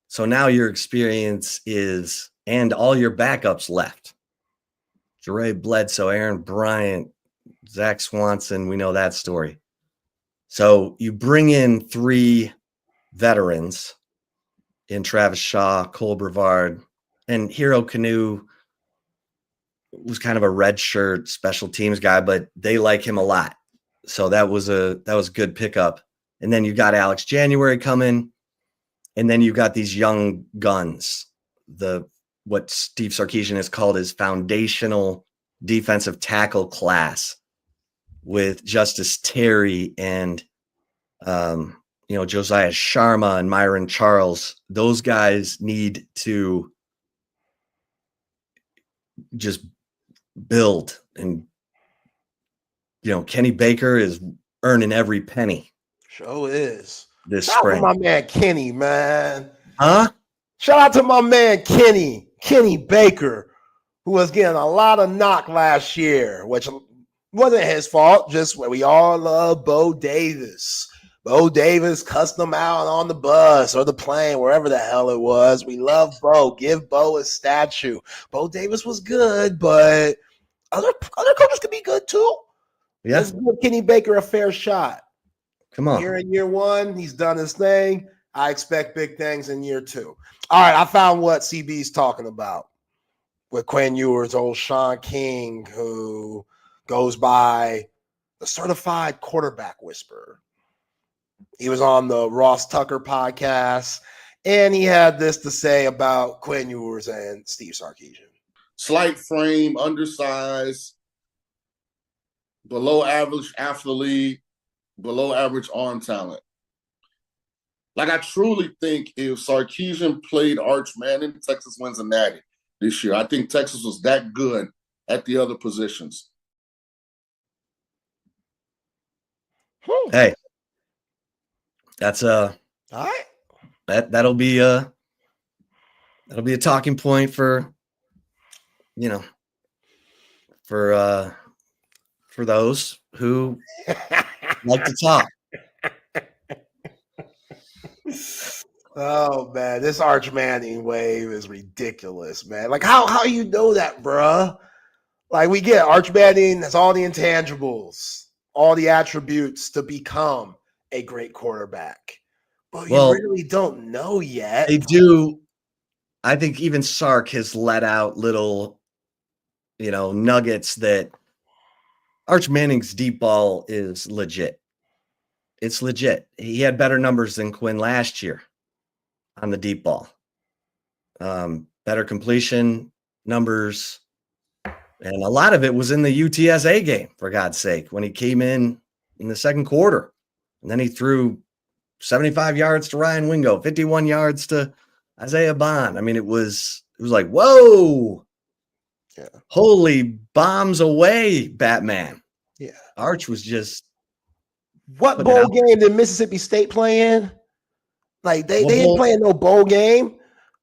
So now your experience is, and all your backups left. Jeray Bledsoe, Aaron Bryant, Zach Swanson, we know that story. So you bring in 3 veterans in Travis Shaw, Cole Brevard, and Hero Canoe was kind of a red shirt special teams guy, but they like him a lot. So that was a good pickup. And then you got Alex January coming, and then you got these young guns, what Steve Sarkisian has called his foundational defensive tackle class with Justice Terry and Josiah Sharma and Myron Charles. Those guys need to just build, and Kenny Baker is earning every penny. Sure is. This Shout spring. out to my man Kenny, man. Huh? Shout out to my man Kenny Baker, who was getting a lot of knock last year, which wasn't his fault. Just we all love Bo Davis. Bo Davis cussed him out on the bus or the plane, wherever the hell it was. We love Bo. Give Bo a statue. Bo Davis was good, but other coaches could be good too. Yeah. Let's give Kenny Baker a fair shot. Come on. Here in year 1, he's done his thing. I expect big things in year 2. All right, I found what CB's talking about with Quinn Ewers, old Shawn King, who goes by the certified quarterback whisperer. He was on the Ross Tucker podcast, and he had this to say about Quinn Ewers and Steve Sarkisian. Slight frame, undersized, below average athlete, below average arm talent. Like, I truly think if Sarkisian played Arch Manning, Texas wins a natty this year. I think Texas was that good at the other positions. Hey, that's all right. That'll be a talking point for those who like to talk. Oh man, this Arch Manning wave is ridiculous, man. Like how you know that, bruh? Like, we get Arch Manning has all the intangibles, all the attributes to become a great quarterback. But you really don't know yet. They do. I think even Sark has let out little, nuggets that Arch Manning's deep ball is legit. It's legit. He had better numbers than Quinn last year on the deep ball. Better completion numbers. And a lot of it was in the UTSA game, for God's sake, when he came in the second quarter. And then he threw 75 yards to Ryan Wingo, 51 yards to Isaiah Bond. I mean, it was like, whoa. Yeah. Holy bombs away, Batman. Yeah. Arch was just. What bowl game did Mississippi State play in? Like, they didn't play in no bowl game.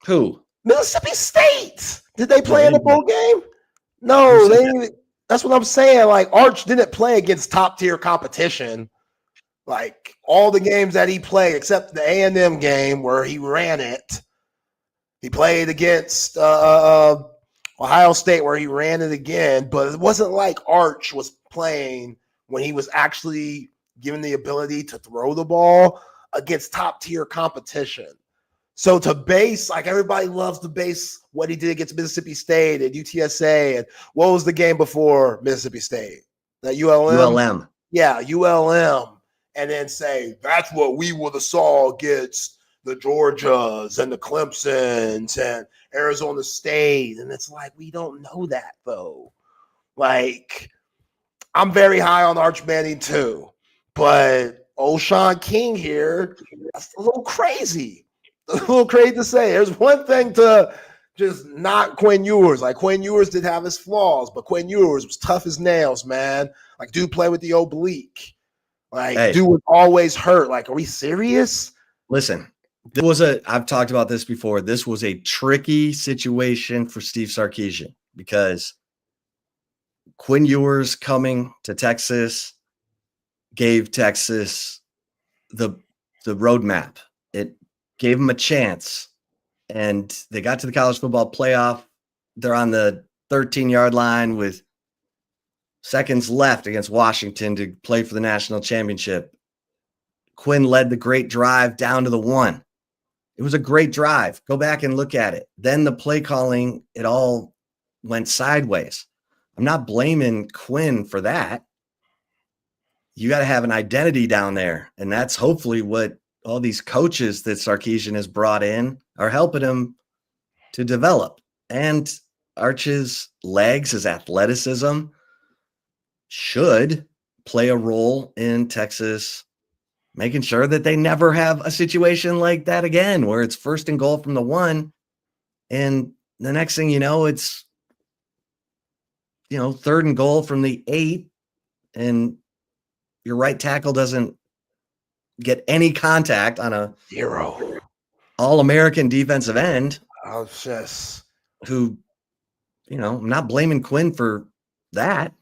Who? Mississippi State. Did they play in a bowl game? No, they didn't. That's what I'm saying. Like, Arch didn't play against top tier competition. Like, all the games that he played, except the A&M game where he ran it, he played against Ohio State, where he ran it again, but it wasn't like Arch was playing when he was actually given the ability to throw the ball against top tier competition. So to base, like everybody loves to base what he did against Mississippi State and UTSA. And what was the game before Mississippi State? That ULM? ULM. Yeah, ULM. And then say, that's what we would have saw against the Georgias and the Clemsons and Arizona State. And it's like, we don't know that, though. Like, I'm very high on Arch Manning, too. But old Shawn King here, that's a little crazy. A little crazy to say. There's one thing to just not Quinn Ewers. Like, Quinn Ewers did have his flaws, but Quinn Ewers was tough as nails, man. Like, dude played with the oblique. Like, hey, dude was always hurt. Like, are we serious? Listen, I've talked about this before. This was a tricky situation for Steve Sarkisian because Quinn Ewers coming to Texas gave Texas the roadmap. It gave them a chance, and they got to the college football playoff. They're on the 13-yard line with seconds left against Washington to play for the national championship. Quinn led the great drive down to the 1. It was a great drive. Go back and look at it. Then the play calling, it all went sideways. I'm not blaming Quinn for that. You got to have an identity down there, and that's hopefully what all these coaches that Sarkisian has brought in are helping him to develop. And Arch's legs, his athleticism should play a role in Texas making sure that they never have a situation like that again, where it's 1st and goal from the 1. And the next thing you know, it's, 3rd and goal from the 8. And your right tackle doesn't get any contact on a 0 All-American defensive end. Oh, just who, I'm not blaming Quinn for that.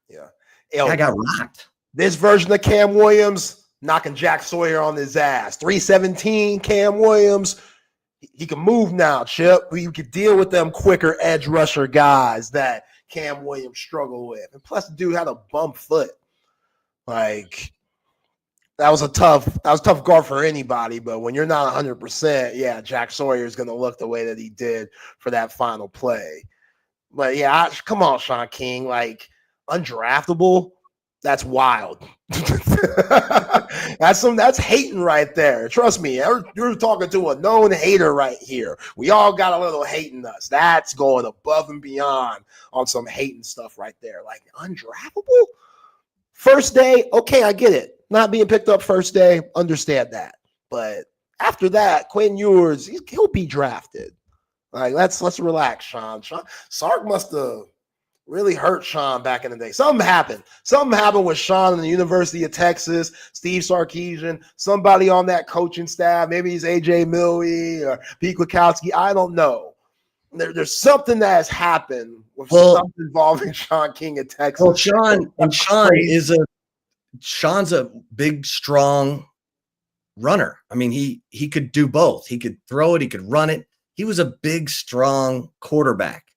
Yeah. I got rocked. This version of Cam Williams knocking Jack Sawyer on his ass. 317 Cam Williams. He can move now, Chip. You can deal with them quicker edge rusher guys that Cam Williams struggled with. And plus, the dude had a bum foot. Like, that was tough guard for anybody. But when you're not 100%, yeah, Jack Sawyer is going to look the way that he did for that final play. But yeah, come on, Shawn King. Like, undraftable, that's wild. That's hating right there. Trust me, you're talking to a known hater right here. We all got a little hate in us. That's going above and beyond on some hating stuff right there. Like, undraftable? First day, okay, I get it. Not being picked up first day, understand that. But after that, Quinn Ewers, he'll be drafted. Like, let's relax, Shawn. Sark must have really hurt Shawn back in the day. Something happened. Something happened with Shawn in the University of Texas, Steve Sarkisian, somebody on that coaching staff. Maybe he's A.J. Millie or Pete Kwiatkowski. I don't know. There's something that has happened with stuff involving Shawn King in Texas. Well, Shawn's a big, strong runner. I mean, he could do both. He could throw it. He could run it. He was a big, strong quarterback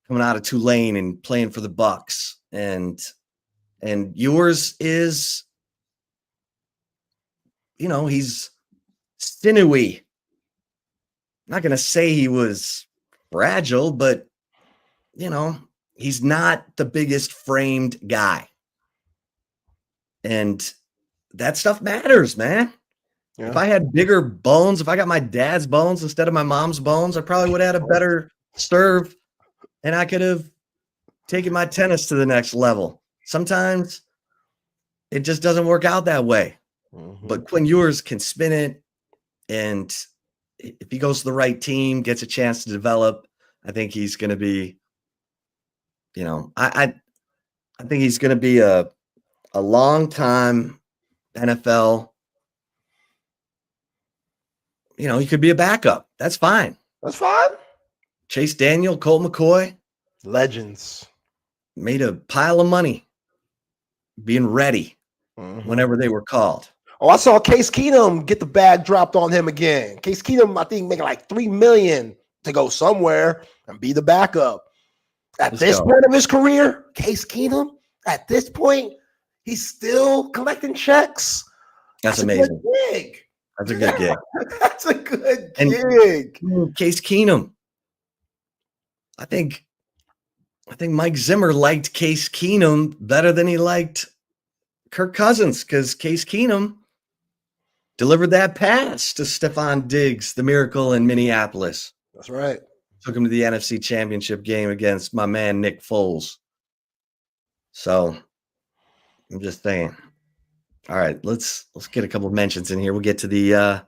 coming out of Tulane and playing for the Bucks. And yours is, he's sinewy. I'm not going to say he was fragile, but, he's not the biggest framed guy. And that stuff matters, man. Yeah. If I had bigger bones, if I got my dad's bones instead of my mom's bones, I probably would have had a better serve, and I could have taken my tennis to the next level. Sometimes it just doesn't work out that way. Mm-hmm. But Quinn Ewers can spin it, and if he goes to the right team, gets a chance to develop, I think he's going to be, I think he's going to be a long-time NFL. He could be a backup. That's fine. That's fine. Chase Daniel, Colt McCoy. Legends. Made a pile of money being ready whenever they were called. Oh, I saw Case Keenum get the bag dropped on him again. Case Keenum, I think, making like $3 million to go somewhere and be the backup. At Let's this go. point of his career, Case Keenum, at this point, he's still collecting checks. That's a amazing. good gig. That's a good gig. That's a good And- gig. Case Keenum. I think Mike Zimmer liked Case Keenum better than he liked Kirk Cousins, because Case Keenum delivered that pass to Stephon Diggs, the miracle in Minneapolis. That's right. Took him to the NFC Championship game against my man Nick Foles. So I'm just saying. All right, let's get a couple of mentions in here. We'll get to the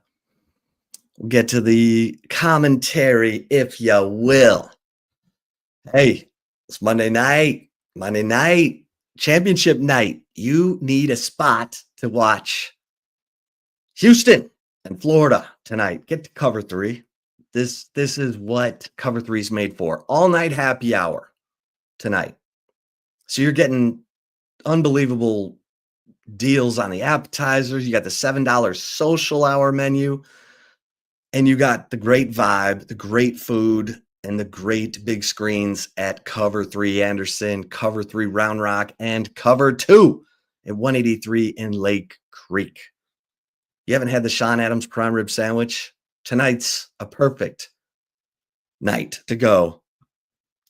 commentary, if you will. Hey, it's Monday night, championship night. You need a spot to watch Houston and Florida tonight. Get to cover 3. This is what cover 3 is made for. All night happy hour tonight. So you're getting unbelievable deals on the appetizers. You got the $7 social hour menu, and you got the great vibe, the great food, and the great big screens at Cover 3 Anderson, Cover 3 Round Rock, and Cover 2 at 183 in Lake Creek. You haven't had the Sean Adams prime rib sandwich? Tonight's a perfect night to go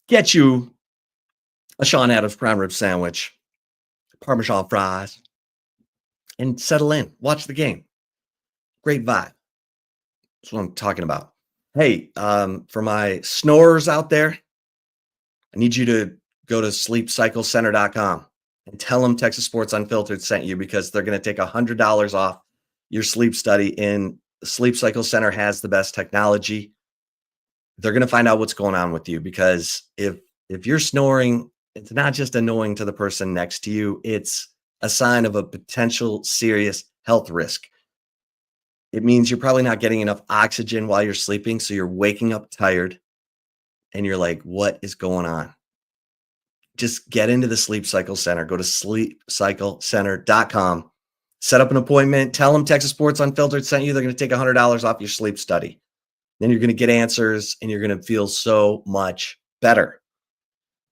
get you a Sean Adams prime rib sandwich, Parmesan fries, and settle in. Watch the game. Great vibe. That's what I'm talking about. Hey, for my snorers out there, I need you to go to sleepcyclecenter.com and tell them Texas Sports Unfiltered sent you, because they're going to take $100 off your sleep study. And Sleep Cycle Center has the best technology. They're going to find out what's going on with you, because if you're snoring, it's not just annoying to the person next to you. It's a sign of a potential serious health risk. It means you're probably not getting enough oxygen while you're sleeping. So you're waking up tired and you're like, what is going on? Just get into the Sleep Cycle Center. Go to sleepcyclecenter.com. Set up an appointment. Tell them Texas Sports Unfiltered sent you. They're going to take $100 off your sleep study. Then you're going to get answers and you're going to feel so much better.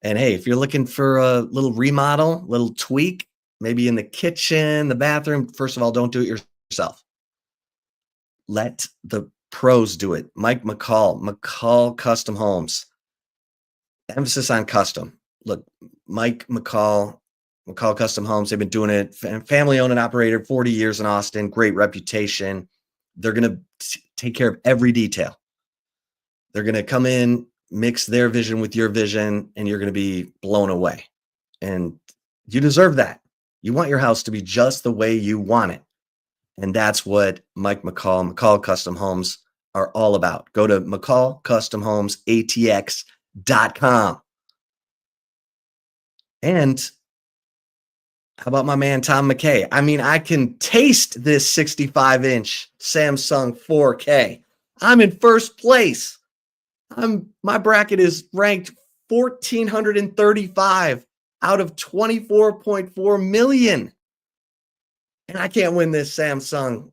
And hey, if you're looking for a little remodel, little tweak, maybe in the kitchen, the bathroom, first of all, don't do it yourself. Let the pros do it. Mike McCall Custom Homes. Emphasis on custom. Look, McCall Custom Homes, they've been doing it. Family owned and operated, 40 years in Austin, great reputation. They're going to take care of every detail. They're going to come in, mix their vision with your vision, and you're going to be blown away. And you deserve that. You want your house to be just the way you want it. And that's what Mike McCall Custom Homes are all about. Go to McCallCustomHomesATX.com. And how about my man, Tom McKay? I mean, I can taste this 65-inch Samsung 4K. I'm in first place. My bracket is ranked 1,435 out of 24.4 million. And I can't win this Samsung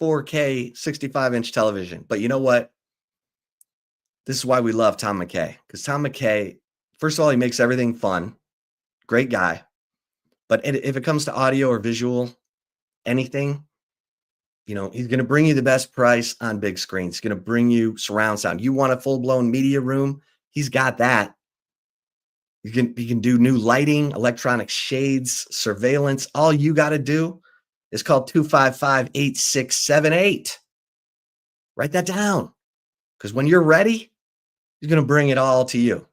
4K 65-inch television. But you know what? This is why we love Tom McKay. Because Tom McKay, first of all, he makes everything fun. Great guy. But if it comes to audio or visual, anything, he's going to bring you the best price on big screens. He's going to bring you surround sound. You want a full-blown media room? He's got that. You can do new lighting, electronic shades, surveillance. All you got to do is call 255-8678. Write that down. Because when you're ready, he's going to bring it all to you.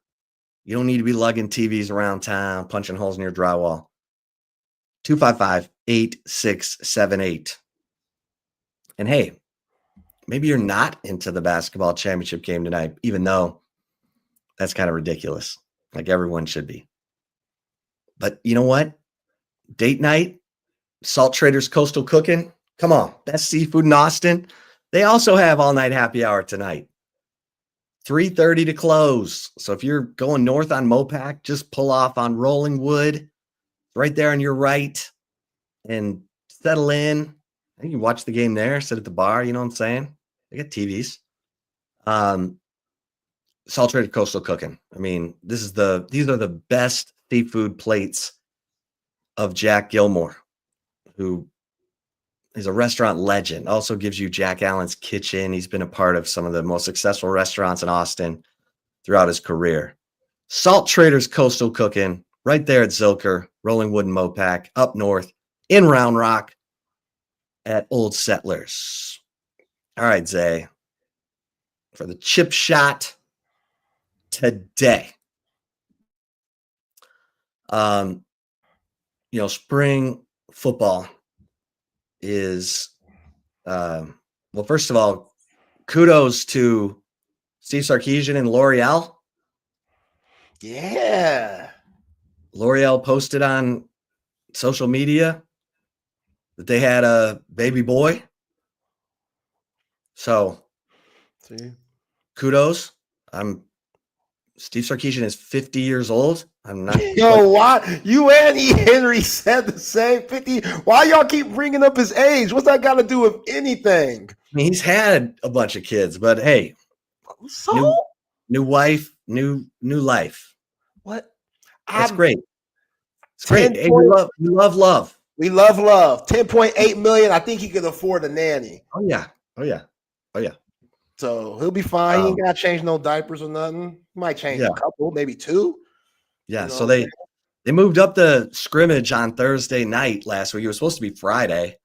You don't need to be lugging TVs around town, punching holes in your drywall. 255-8678. And hey, maybe you're not into the basketball championship game tonight, even though that's kind of ridiculous. Like everyone should be. But you know what? Date night, Salt Traders Coastal Cooking. Come on, best seafood in Austin. They also have all night happy hour tonight. 3:30 to close. So if you're going north on Mopac, just pull off on Rolling Wood, right there on your right, and settle in. I think you can watch the game there, sit at the bar. You know what I'm saying? They got TVs. Salt Trader Coastal Cooking. I mean, these are the best seafood plates of Jack Gilmore, who is a restaurant legend. Also gives you Jack Allen's Kitchen. He's been a part of some of the most successful restaurants in Austin throughout his career. Salt Traders Coastal Cooking, right there at Zilker, Rolling Wood and Mopac, up north in Round Rock at Old Settlers. All right, Zay, for the chip shot today. Spring football is, well, first of all, kudos to Steve Sarkisian and L'Oreal. Yeah. L'Oreal posted on social media that they had a baby boy. So, see, kudos. Steve Sarkisian is 50 years old. I'm not. Yo, why you and E. Henry said the same 50? Why y'all keep bringing up his age? What's that got to do with anything? I mean, he's had a bunch of kids, but hey, so new wife, new life. What? That's great. It's great. Hey, we love love. We love love. 10.8 million. I think he could afford a nanny. Oh yeah. So he'll be fine. He ain't got to change no diapers or nothing. He might change a couple, maybe two. Yeah. You know? So they moved up the scrimmage on Thursday night last week. It was supposed to be Friday.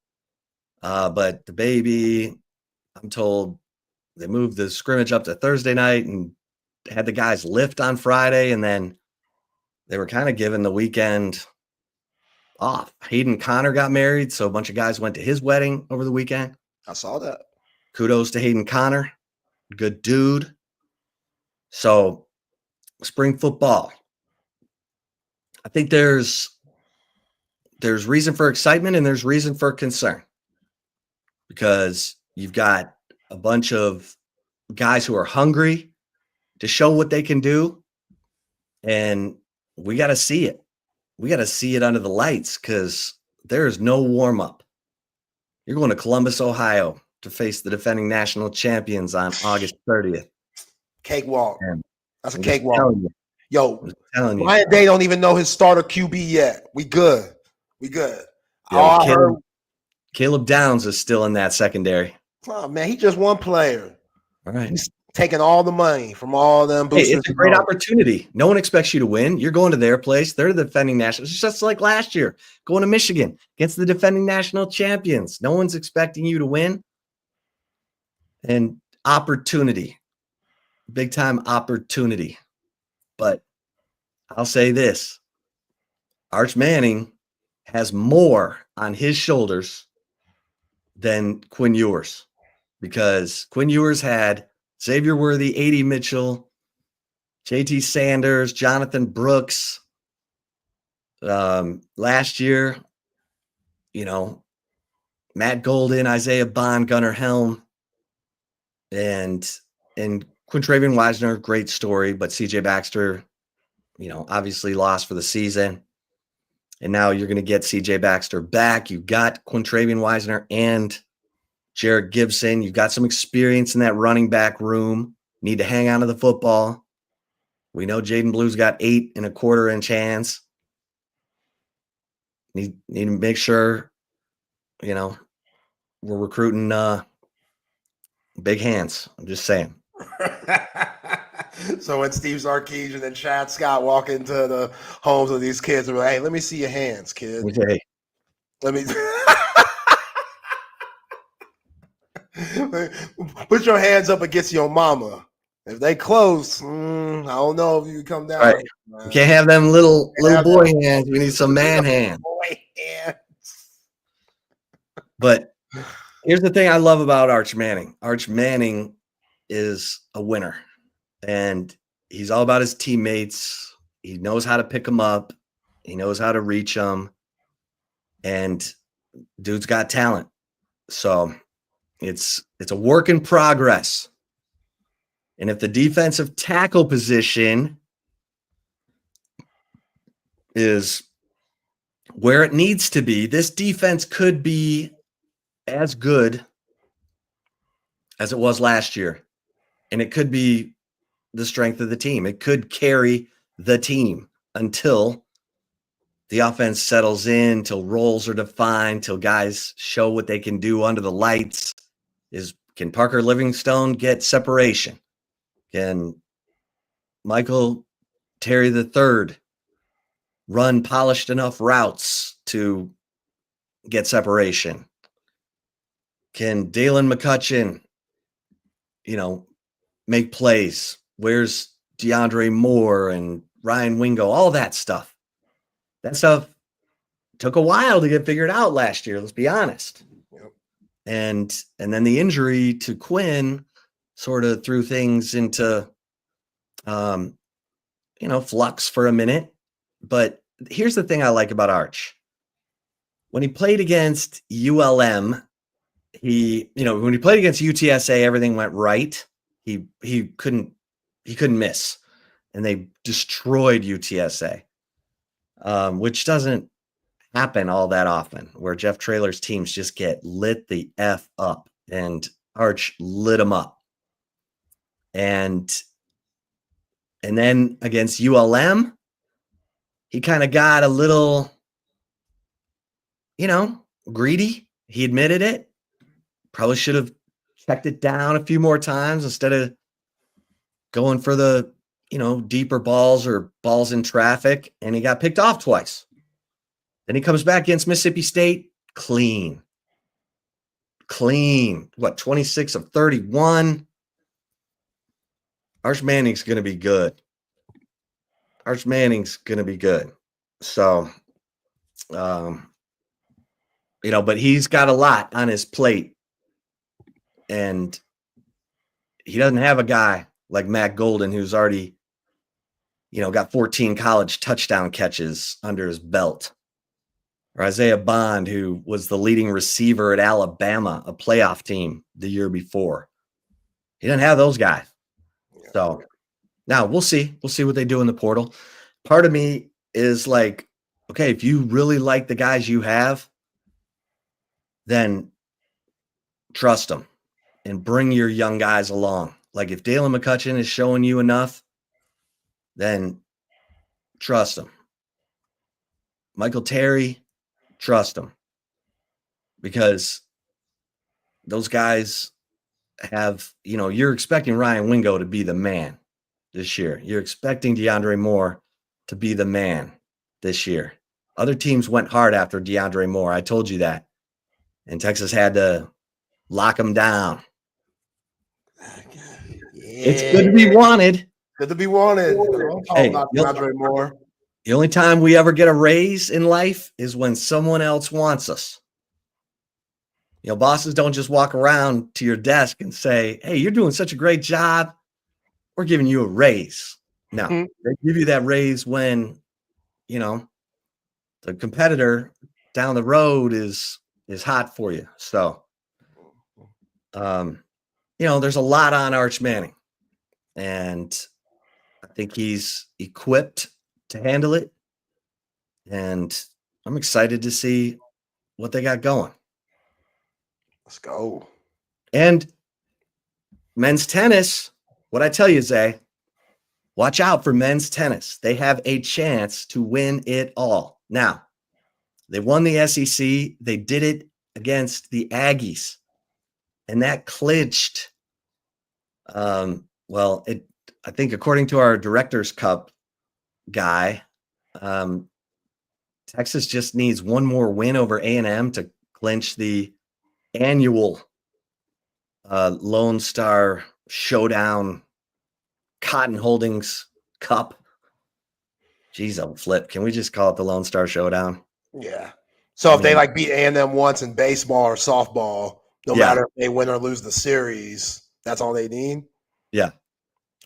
But the baby, I'm told they moved the scrimmage up to Thursday night and had the guys lift on Friday. And then they were kind of given the weekend off. Hayden Connor got married. So a bunch of guys went to his wedding over the weekend. I saw that. Kudos to Hayden Connor. Good dude. So spring football. I think there's reason for excitement and there's reason for concern because you've got a bunch of guys who are hungry to show what they can do. And we got to see it. We got to see it under the lights because there is no warm up. You're going to Columbus, Ohio to face the defending national champions on August 30th. Cakewalk. That's a I'm cakewalk. Yo, telling you. Ryan Day don't even know his starter QB yet. We good. Yeah, Caleb Downs is still in that secondary. Oh, man, he just one player. All right. He's taking all the money from all them boosters. Hey, it's a great opportunity. No one expects you to win. You're going to their place. They're the defending national. It's just like last year, going to Michigan against the defending national champions. No one's expecting you to win. And opportunity, big time opportunity. But I'll say this, Arch Manning has more on his shoulders than Quinn Ewers because Quinn Ewers had Xavier Worthy, A.D. Mitchell, JT Sanders, Jonathan Brooks. Last year, Matt Golden, Isaiah Bond, Gunnar Helm, and Quintravian Wisner, great story, but CJ Baxter, obviously lost for the season. And now you're going to get CJ Baxter back. You've got Quintravian Wisner and Jared Gibson. You've got some experience in that running back room. Need to hang on to the football. We know Jaden Blue's got 8 1/4 inch hands. Need to make sure, we're recruiting big hands. I'm just saying. So when Steve Sarkisian and Chad Scott walk into the homes of these kids, they're like, hey, let me see your hands, kid. Okay. Let me put your hands up against your mama. If they close, I don't know if you come down. Right. You can't have them little boy hands. We need some man hands. Boy hands. But here's the thing I love about Arch Manning. Arch Manning is a winner, and he's all about his teammates. He knows how to pick them up. He knows how to reach them, and dude's got talent. So it's a work in progress. And if the defensive tackle position is where it needs to be, this defense could be as good as it was last year. and it could be the strength of the team. It could carry the team until the offense settles in, till roles are defined, till guys show what they can do under the lights. Can Parker Livingstone get separation? Can Michael Terry III run polished enough routes to get separation? Can Dalen McCutcheon, make plays? Where's DeAndre Moore and Ryan Wingo? All that stuff. That stuff took a while to get figured out last year. Let's be honest. Yep. And then the injury to Quinn sort of threw things into, flux for a minute. But here's the thing I like about Arch. When he played against ULM, when he played against UTSA, everything went right. He couldn't miss, and they destroyed UTSA, which doesn't happen all that often, where Jeff Traylor's teams just get lit the F up, and Arch lit them up. And then against ULM, he kind of got a little, greedy. He admitted it. Probably should have checked it down a few more times instead of going for the, deeper balls or balls in traffic. And he got picked off twice. Then he comes back against Mississippi State, clean. What, 26 of 31? Arch Manning's going to be good. So, but he's got a lot on his plate. And he doesn't have a guy like Matt Golden, who's already, got 14 college touchdown catches under his belt. Or Isaiah Bond, who was the leading receiver at Alabama, a playoff team the year before. He doesn't have those guys. So now we'll see. We'll see what they do in the portal. Part of me is like, okay, if you really like the guys you have, then trust them and bring your young guys along. Like if Dalen McCutcheon is showing you enough, then trust him. Michael Terry, trust him. Because those guys have, you're expecting Ryan Wingo to be the man this year. You're expecting DeAndre Moore to be the man this year. Other teams went hard after DeAndre Moore. I told you that. And Texas had to lock him down. Yeah. It's good to be wanted. Good to be wanted. Hey, DeAndre Moore. The only time we ever get a raise in life is when someone else wants us. Bosses don't just walk around to your desk and say, hey, you're doing such a great job. We're giving you a raise. No, they give you that raise when, the competitor down the road is hot for you. So, there's a lot on Arch Manning, and I think he's equipped to handle it. And I'm excited to see what they got going. Let's go. And men's tennis, what I tell you, Zay, watch out for men's tennis. They have a chance to win it all. Now, they won the SEC. They did it against the Aggies, and that clinched. I think according to our Director's Cup guy, Texas just needs one more win over A&M to clinch the annual Lone Star Showdown Cotton Holdings Cup. Jeez, I'm flip. Can we just call it the Lone Star Showdown? Yeah. So if they beat A&M once in baseball or softball, no matter if they win or lose the series, that's all they need? Yeah.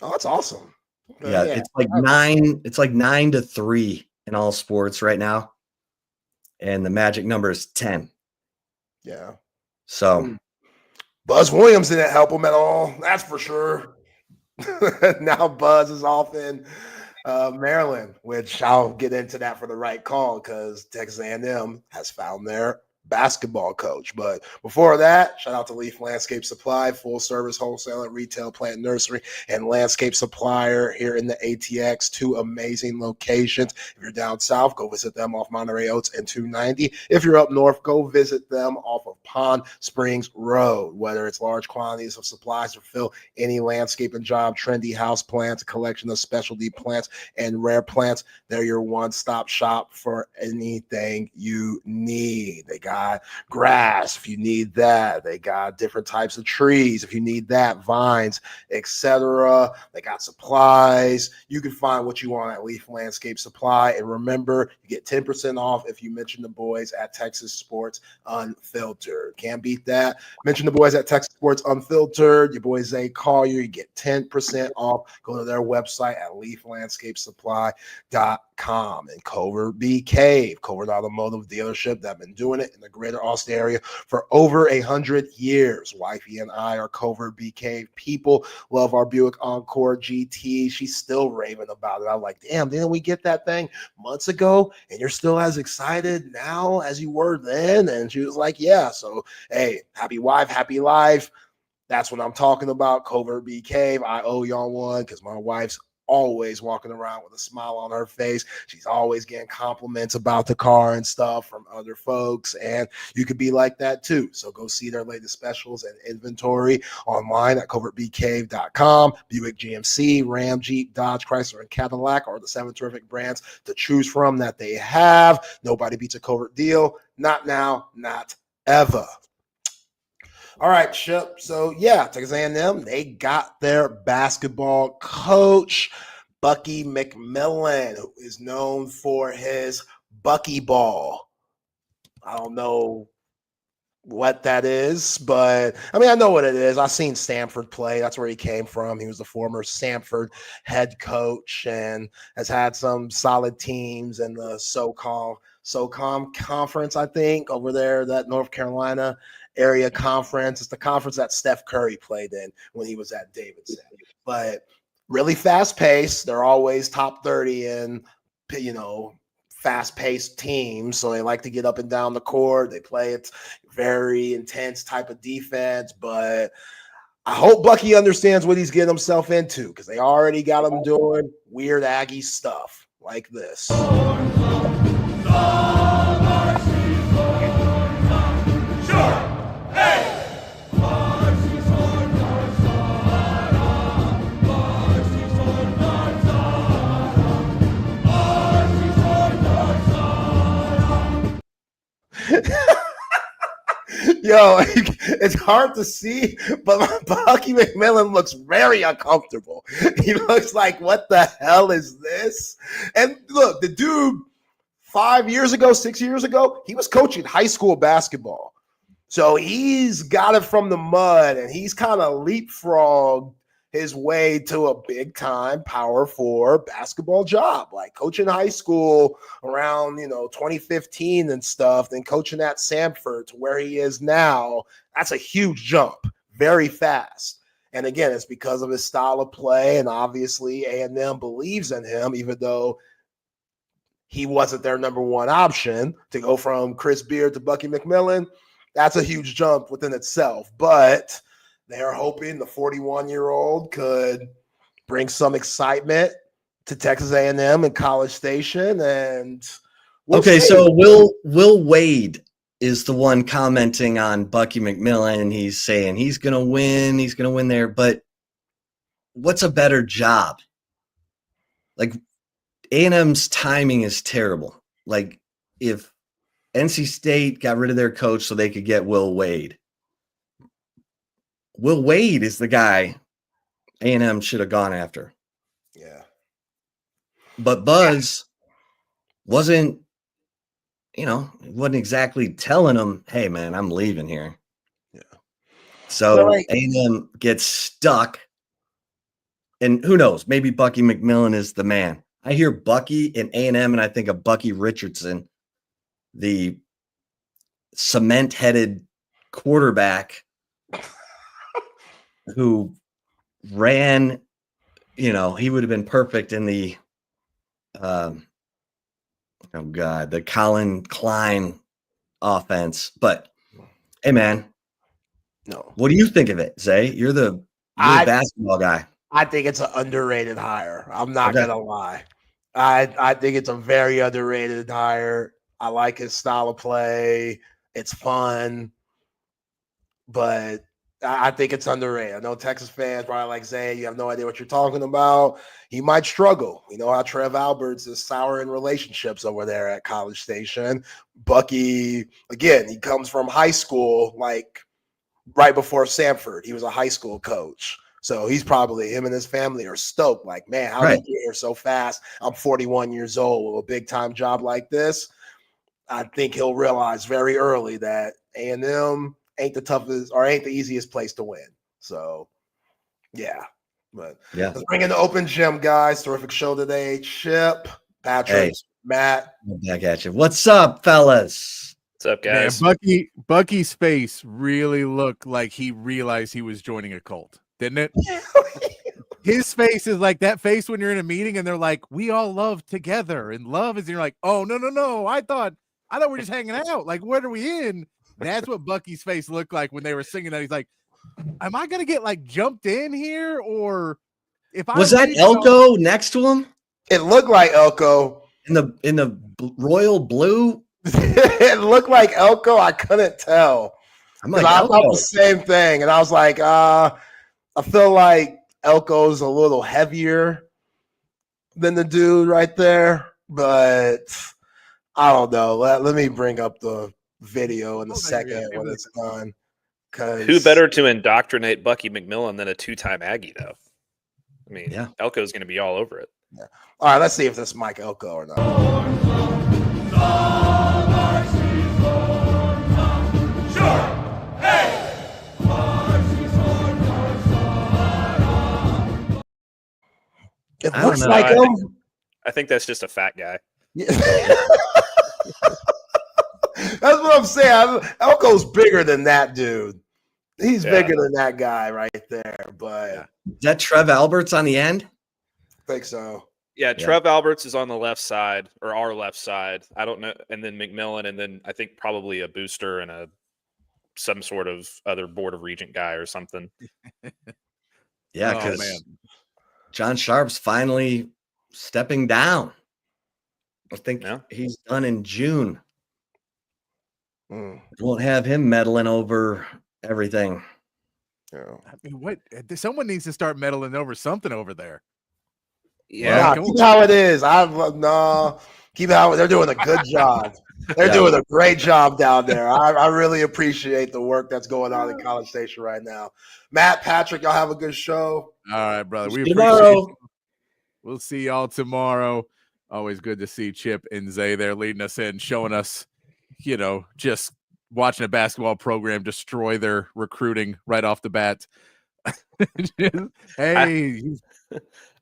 Oh, that's awesome. Yeah, it's like 9-3 in all sports right now. And the magic number is 10. Yeah. So Buzz Williams didn't help him at all. That's for sure. Now Buzz is off in Maryland, which I'll get into that for the right call because Texas A&M has found their basketball coach. But before that, shout out to Leaf Landscape Supply, full service wholesaler, retail, plant nursery, and landscape supplier here in the ATX. 2 amazing locations. If you're down south, go visit them off Monterey Oats and 290. If you're up north, go visit them off of Pond Springs Road. Whether it's large quantities of supplies to fill any landscaping job, trendy house plants, a collection of specialty plants and rare plants, they're your one-stop shop for anything you need. They got grass if you need that. They got different types of trees if you need that, vines, etc. They got supplies. You can find what you want at Leaf Landscape Supply. And remember, you get 10% off if you mention the boys at Texas Sports Unfiltered. Can't beat that. Mention the boys at Texas Sports Unfiltered. Your boy Zay Collier. You get 10% off. Go to their website at leaflandscapesupply.com. And Covert B Cave, Covert Automotive Dealership, that have been doing it in the greater Austin area for over 100 years. Wifey and I are Covert B Cave people. Love our Buick Encore GT. She's still raving about it. I'm like, damn, didn't we get that thing months ago? And you're still as excited now as you were then? And she was like, yeah. So, hey, happy wife, happy life. That's what I'm talking about. Covert B Cave. I owe y'all one because my wife's always walking around with a smile on her face. She's always getting compliments about the car and stuff from other folks. And you could be like that too. So go see their latest specials and inventory online at covertbcave.com. Buick, GMC, Ram, Jeep, Dodge, Chrysler, and Cadillac are the 7 terrific brands to choose from that they have. Nobody beats a Covert deal. Not now, not ever. All right, Chip. So, yeah, Texas A&M, they got their basketball coach, Bucky McMillan, who is known for his Bucky ball. I don't know what that is, but, I mean, I know what it is. I've seen Stanford play. That's where he came from. He was the former Stanford head coach and has had some solid teams in the SOCOM conference, I think, over there, that North Carolina area conference. It's the conference that Steph Curry played in when he was at Davidson. But really fast paced. They're always top 30 in, fast paced teams. So they like to get up and down the court. They play it very intense type of defense. But I hope Bucky understands what he's getting himself into because they already got him doing weird Aggie stuff like this. Yo, it's hard to see, but Bucky McMillan looks very uncomfortable. He looks like, what the hell is this? And look, the dude 6 years ago, he was coaching high school basketball. So he's got it from the mud, and he's kind of leapfrogged his way to a big-time Power 4 basketball job, like coaching high school around, 2015 and stuff, then coaching at Samford to where he is now. That's a huge jump, very fast. And again, it's because of his style of play, and obviously A&M believes in him, even though he wasn't their number one option. To go from Chris Beard to Bucky McMillan, that's a huge jump within itself. But they're hoping the 41-year-old could bring some excitement to Texas A&M and College Station. And so Will Wade is the one commenting on Bucky McMillan. He's saying he's going to win. He's going to win there. But what's a better job? Like, A&M's timing is terrible. Like, if NC State got rid of their coach so they could get Will Wade. Will Wade is the guy A&M should have gone after. Yeah. But Buzz wasn't exactly telling him, hey, man, I'm leaving here. Yeah. So A&M gets stuck. And who knows? Maybe Bucky McMillan is the man. I hear Bucky in A&M, and I think of Bucky Richardson, the cement-headed quarterback who ran, he would have been perfect in the, the Colin Klein offense. But hey, man, No, what do you think of it, Zay? You're the basketball guy. I think it's an underrated hire. I'm not Okay. gonna lie. I think it's a very underrated hire. I like his style of play. It's fun, but I think it's underrated. I know Texas fans probably like saying you have no idea what you're talking about. He might struggle. You know how Trev Alberts is sour in relationships over there at College Station. Bucky, again, he comes from high school, like right before Samford. He was a high school coach. So he's probably, him and his family are stoked. Like, man, how did he get here so fast? I'm 41 years old with a big time job like this. I think he'll realize very early that A&M ain't the toughest or ain't the easiest place to win. So, yeah. But Yeah. let's bring in the open gym, guys. Terrific show today. Chip, Patrick, Matt. Back at you. What's up, fellas? What's up, guys? Man, Bucky's face really looked like he realized he was joining a cult, didn't it? His face is like that face when you're in a meeting and they're like, we all love together, and love is, and you're like, oh, no. I thought we're just hanging out. Like, what are we in? That's what Bucky's face looked like when they were singing that. He's like, am I gonna get like jumped in here? Or if I was that Elko next to him? It looked like Elko in the royal blue. It looked like Elko. I couldn't tell. I'm like, I thought the same thing, and I was like, I feel like Elko's a little heavier than the dude right there, but I don't know. Let me bring up the video in a second when it's done. Who better to indoctrinate Bucky McMillan than a two-time Aggie, though? I mean, yeah. Elko's going to be all over it. Yeah. All right, let's see if this is Mike Elko or not. It looks like him. I think that's just a fat guy. Yeah. That's what I'm saying. Elko's bigger than that dude. He's bigger than that guy right there. But is that Trev Alberts on the end? I think so. Yeah, Trev Alberts is on the left side, or our left side. I don't know. And then McMillan, and then I think probably a booster and some sort of other board of regent guy or something. Yeah, because John Sharp's finally stepping down. I think he's done in June. Won't have him meddling over everything. Yeah. I mean, what? Someone needs to start meddling over something over there. Yeah, keep how it is. Keep how they're doing a good job. They're doing a great job down there. I really appreciate the work that's going on in College Station right now. Matt, Patrick, y'all have a good show. All right, brother. We appreciate it. We'll see y'all tomorrow. Always good to see Chip and Zay there leading us in, showing us, just watching a basketball program destroy their recruiting right off the bat.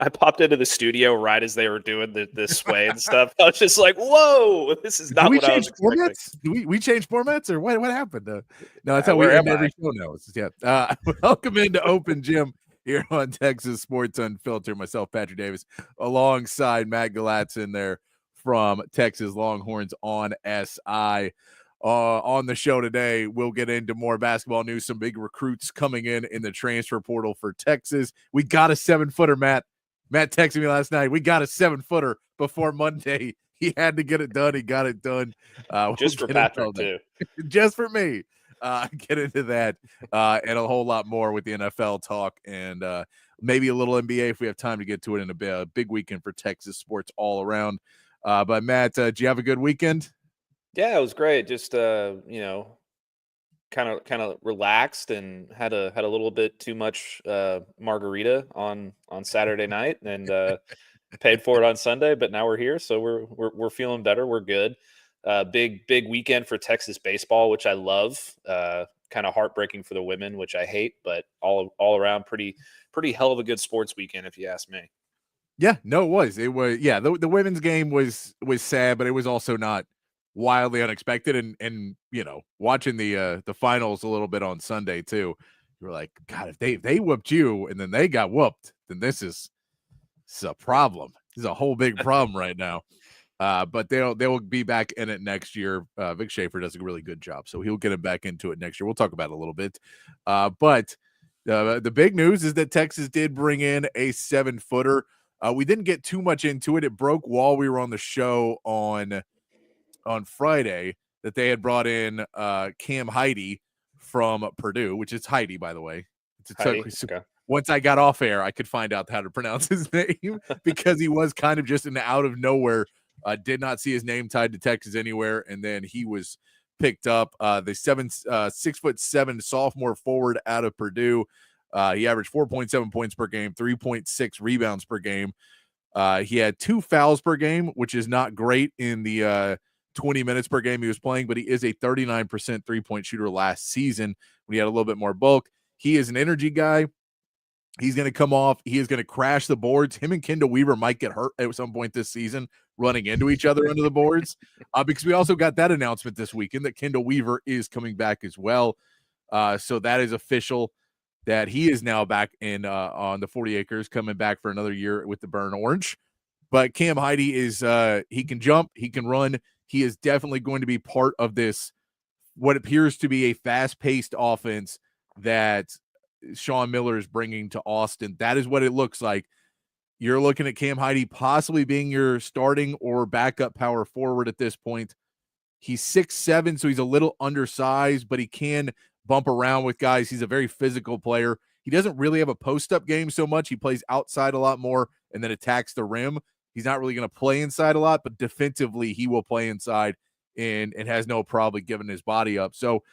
I popped into the studio right as they were doing the sway and stuff. I was just like, whoa, this is not what I was expecting. Formats? We changed formats, or what happened? No, that's how we end every show now. Yeah. Welcome into Open Gym here on Texas Sports Unfiltered. Myself, Patrick Davis, alongside Matt Galatzan there from Texas Longhorns on SI. On the show today, we'll get into more basketball news, some big recruits coming in the transfer portal for Texas. We got a 7-footer, Matt. Matt texted me last night. We got a 7-footer before Monday. He had to get it done. He got it done. Just for Patrick, too. Just for me. Get into that and a whole lot more with the NFL talk and maybe a little NBA if we have time to get to it in a big weekend for Texas sports all around. But, Matt, did you have a good weekend? Yeah, it was great. Just kind of relaxed and had a little bit too much margarita on Saturday night and paid for it on Sunday. But now we're here, so we're feeling better. We're good. Big weekend for Texas baseball, which I love. Kind of heartbreaking for the women, which I hate, but all around pretty hell of a good sports weekend, if you ask me. Yeah, no, it was. The women's game was sad, but it was also not wildly unexpected, and watching the finals a little bit on Sunday too, you were like, God, if they whooped you and then they got whooped, then this is a problem. This is a whole big problem right now. But they'll be back in it next year. Vic Schaefer does a really good job, so he'll get him back into it next year. We'll talk about it a little bit. But the big news is that Texas did bring in a 7-footer. We didn't get too much into it. It broke while we were on the show on Friday that they had brought in Cam Heidi from Purdue, which is Heidi, by the way. Okay. Once I got off air, I could find out how to pronounce his name because he was kind of just in the out of nowhere. Did not see his name tied to Texas anywhere, and then he was picked up. The 6'7" sophomore forward out of Purdue. He averaged 4.7 points per game, 3.6 rebounds per game. He had 2 fouls per game, which is not great in the 20 minutes per game he was playing, but he is a 39% 3-point shooter last season when he had a little bit more bulk. He is an energy guy. He's going to come off. He is going to crash the boards. Him and Kendall Weaver might get hurt at some point this season running into each other under the boards because we also got that announcement this weekend that Kendall Weaver is coming back as well. So that is official that he is now back in on the 40 acres, coming back for another year with the Burn Orange. But Cam Heidi is he can jump, he can run. He is definitely going to be part of this, what appears to be a fast-paced offense that Sean Miller is bringing to Austin. That is what it looks like. You're looking at Cam Heidi possibly being your starting or backup power forward at this point. He's 6'7", so he's a little undersized, but he can bump around with guys. He's a very physical player. He doesn't really have a post-up game so much. He plays outside a lot more and then attacks the rim. He's not really going to play inside a lot, but defensively he will play inside and has no problem giving his body up. So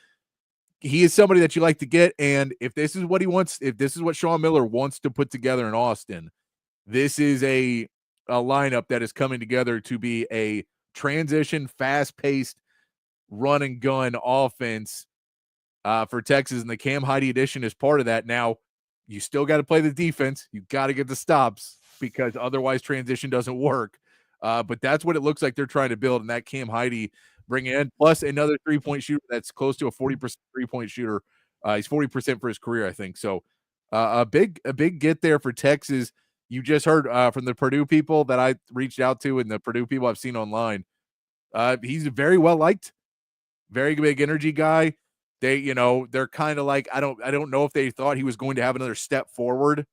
he is somebody that you like to get, and if this is what he wants, if this is what Sean Miller wants to put together in Austin, this is a lineup that is coming together to be a transition, fast-paced, run-and-gun offense for Texas, and the Cam Heidi edition is part of that. Now, you still got to play the defense. You got to get the stops because otherwise transition doesn't work. But that's what it looks like they're trying to build, and that Cam Heidi bring in, plus another 3-point shooter that's close to a 40% 3-point shooter. He's 40% for his career, I think. So a big get there for Texas. You just heard from the Purdue people that I reached out to and the Purdue people I've seen online. He's very well liked, very big energy guy. They're kind of like, I don't know if they thought he was going to have another step forward.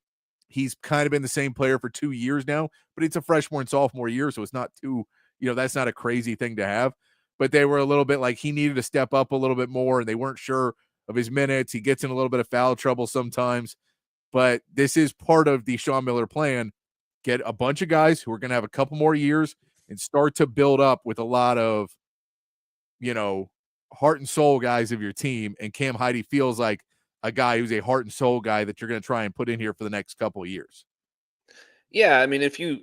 He's kind of been the same player for 2 years now, but it's a freshman and sophomore year, so it's not too, that's not a crazy thing to have. But they were a little bit like he needed to step up a little bit more, and they weren't sure of his minutes. He gets in a little bit of foul trouble sometimes. But this is part of the Sean Miller plan. Get a bunch of guys who are going to have a couple more years and start to build up with a lot of, heart and soul guys of your team. And Cam Heidi feels like a guy who's a heart and soul guy that you're going to try and put in here for the next couple of years. Yeah, I mean, if you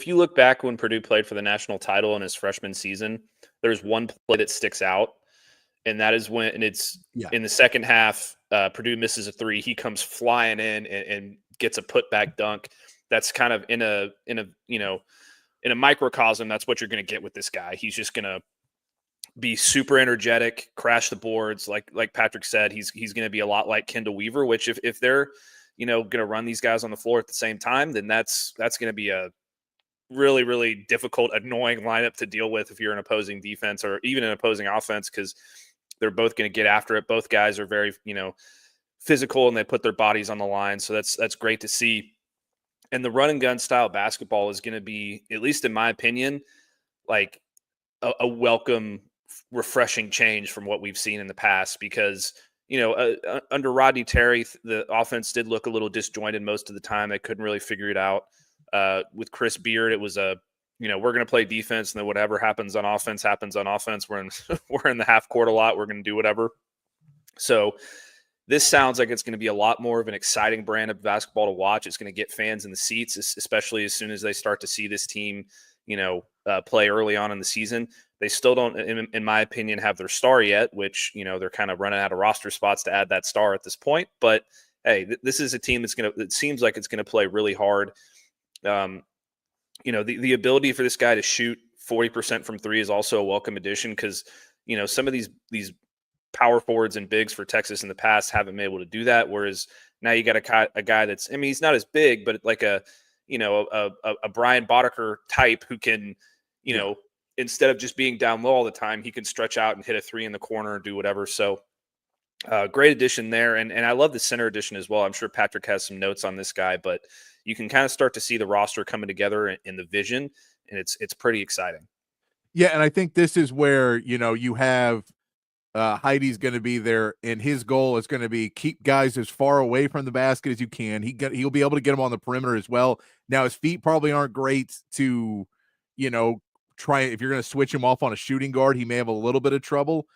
look back when Purdue played for the national title in his freshman season, there's one play that sticks out, and that is when it's in the second half. Purdue misses a 3. He comes flying in and gets a putback dunk. That's kind of in a microcosm. That's what you're going to get with this guy. He's just going to be super energetic, crash the boards. Like Patrick said, he's going to be a lot like Kendall Weaver. Which if they're going to run these guys on the floor at the same time, then that's going to be a really, really difficult, annoying lineup to deal with if you're an opposing defense or even an opposing offense, because they're both going to get after it. Both guys are very, physical, and they put their bodies on the line. So that's great to see. And the run and gun style basketball is going to be, at least in my opinion, like a welcome, refreshing change from what we've seen in the past, because under Rodney Terry, the offense did look a little disjointed most of the time. They couldn't really figure it out. With Chris Beard, it was we're going to play defense, and then whatever happens on offense happens on offense. We're in the half court a lot. We're going to do whatever. So this sounds like it's going to be a lot more of an exciting brand of basketball to watch. It's going to get fans in the seats, especially as soon as they start to see this team, play early on in the season. They still don't, in my opinion, have their star yet, which, they're kind of running out of roster spots to add that star at this point. But hey, this is a team it seems like it's going to play really hard. The ability for this guy to shoot 40% from 3 is also a welcome addition, because, some of these power forwards and bigs for Texas in the past haven't been able to do that. Whereas now you got a guy that's, he's not as big, but like a Brian Boddicker type who can, you know, instead of just being down low all the time, he can stretch out and hit a three in the corner and do whatever. So great addition there. And I love the center addition as well. I'm sure Patrick has some notes on this guy, but you can kind of start to see the roster coming together in the vision, and it's pretty exciting. Yeah, and I think this is where, you know, you have Heidi's going to be there, and his goal is going to be keep guys as far away from the basket as you can. He'll be able to get them on the perimeter as well. Now, his feet probably aren't great to, you know, try. If you're going to switch him off on a shooting guard, he may have a little bit of trouble.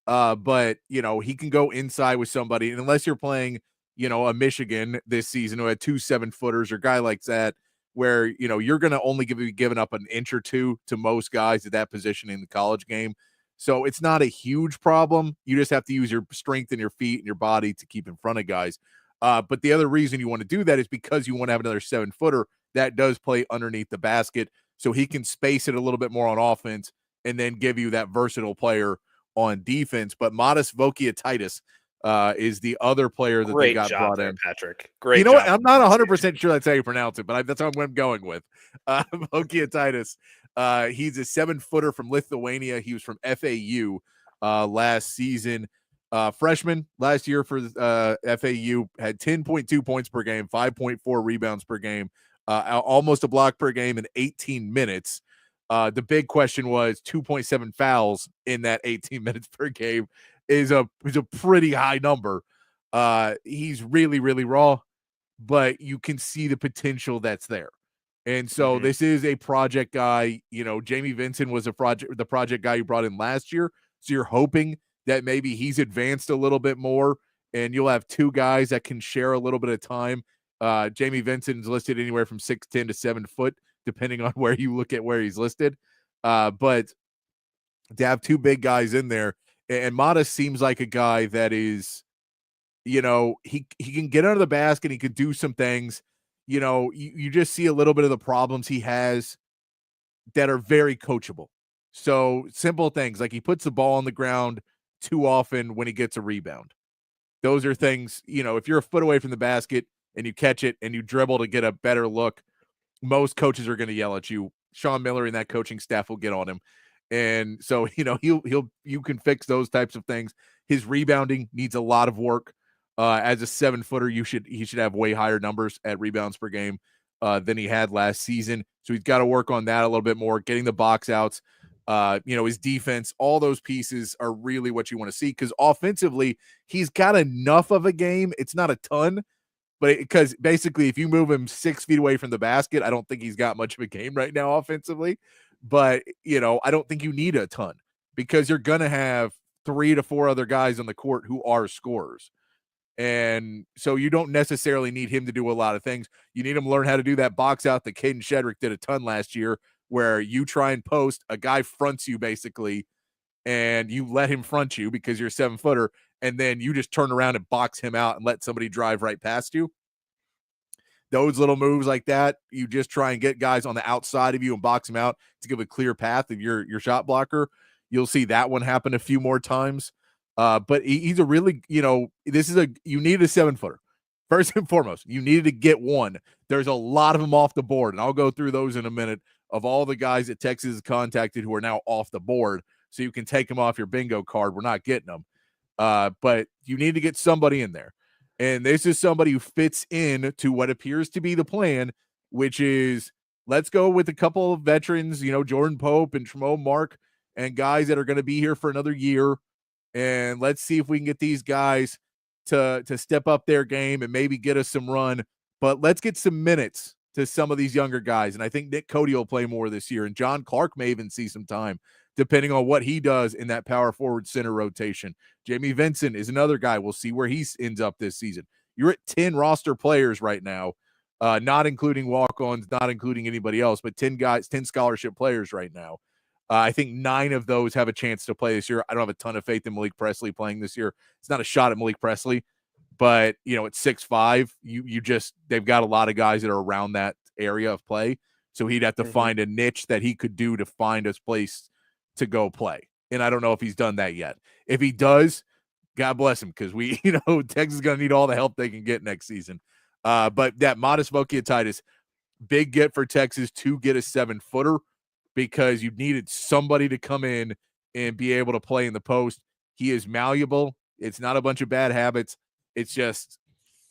But, you know, he can go inside with somebody. And unless you're playing, you know, a Michigan this season who had 2 7-footers or guy like that, where, you know, you're going to only be giving up an inch or two to most guys at that position in the college game. So it's not a huge problem. You just have to use your strength and your feet and your body to keep in front of guys. But the other reason you want to do that is because you want to have another 7-footer that does play underneath the basket, so he can space it a little bit more on offense and then give you that versatile player on defense. But Modest Vokietitis is the other player that they got brought in. Patrick. Great. You know what? I'm not 100% sure that's how you pronounce it, but that's what I'm going with. Vokietitis. He's a 7-footer from Lithuania. He was from FAU last season. Freshman last year for FAU, had 10.2 points per game, 5.4 rebounds per game, almost a block per game in 18 minutes. The big question was 2.7 fouls in that 18 minutes per game is a pretty high number. He's really, really raw, but you can see the potential that's there. And so this is a project guy. You know, Jamie Vincent was the project guy you brought in last year. So you're hoping that maybe he's advanced a little bit more and you'll have 2 guys that can share a little bit of time. Jamie Vincent's listed anywhere from 6'10" to 7 foot, depending on where you look at where he's listed. But to have 2 big guys in there, and Modest seems like a guy that is, you know, he can get under the basket. He could do some things. You know, you just see a little bit of the problems he has that are very coachable. So simple things like he puts the ball on the ground too often when he gets a rebound. Those are things, you know, if you're a foot away from the basket and you catch it and you dribble to get a better look, most coaches are going to yell at you. Sean Miller and that coaching staff will get on him. And so, you know, you can fix those types of things. His rebounding needs a lot of work. As a 7-footer, he should have way higher numbers at rebounds per game than he had last season. So he's got to work on that a little bit more, getting the box outs. You know, his defense, all those pieces are really what you want to see, because offensively, he's got enough of a game. It's not a ton, but because basically if you move him 6 feet away from the basket, I don't think he's got much of a game right now offensively. But, you know, I don't think you need a ton, because you're going to have 3 to 4 other guys on the court who are scorers. And so you don't necessarily need him to do a lot of things. You need him to learn how to do that box out that Caden Shedrick did a ton last year, where you try and post, a guy fronts you basically, and you let him front you because you're a 7-footer, and then you just turn around and box him out and let somebody drive right past you. Those little moves like that, you just try and get guys on the outside of you and box them out to give a clear path of your shot blocker. You'll see that one happen a few more times. But he's a really, you know, you need a 7-footer. First and foremost, you needed to get one. There's a lot of them off the board, and I'll go through those in a minute, of all the guys that Texas has contacted who are now off the board, so you can take them off your bingo card. We're not getting them. But you need to get somebody in there. And this is somebody who fits in to what appears to be the plan, which is, let's go with a couple of veterans, you know, Jordan Pope and Tremont Mark, and guys that are going to be here for another year. And let's see if we can get these guys to step up their game and maybe get us some run. But let's get some minutes to some of these younger guys. And I think Nick Cody will play more this year. And John Clark may even see some time, depending on what he does in that power forward center rotation. Jamie Vincent is another guy. We'll see where he ends up this season. You're at 10 roster players right now, not including walk-ons, not including anybody else, but 10 guys, 10 scholarship players right now. I think 9 of those have a chance to play this year. I don't have a ton of faith in Malik Presley playing this year. It's not a shot at Malik Presley, but, you know, at 6'5", they've got a lot of guys that are around that area of play. So he'd have to find a niche that he could do to find a place to go play. And I don't know if he's done that yet. If he does, God bless him, because Texas is going to need all the help they can get next season. But that Modest Vokietitis, big get for Texas to get a 7-footer. because you needed somebody to come in and be able to play in the post. He is malleable. It's not a bunch of bad habits. It's just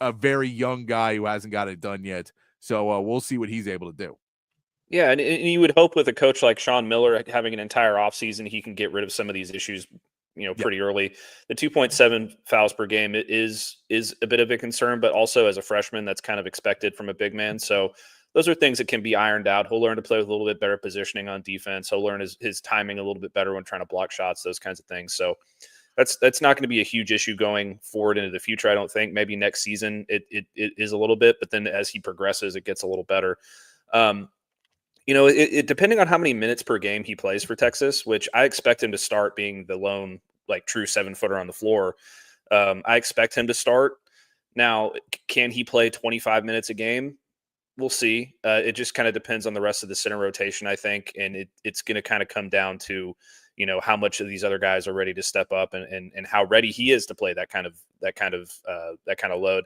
a very young guy who hasn't got it done yet. So we'll see what he's able to do. Yeah, and you would hope with a coach like Sean Miller having an entire offseason, he can get rid of some of these issues, pretty early. The 2.7 fouls per game is a bit of a concern, but also as a freshman, that's kind of expected from a big man. So those are things that can be ironed out. He'll learn to play with a little bit better positioning on defense. He'll learn his timing a little bit better when trying to block shots, those kinds of things. So that's not going to be a huge issue going forward into the future. I don't think. Maybe next season it is a little bit, but then as he progresses, it gets a little better. Depending on how many minutes per game he plays for Texas, which I expect him to start being the lone, true 7-footer on the floor. I expect him to start. Now, can he play 25 minutes a game? We'll see. It just kind of depends on the rest of the center rotation, I think. And it's going to kind of come down to, how much of these other guys are ready to step up and how ready he is to play that kind of load.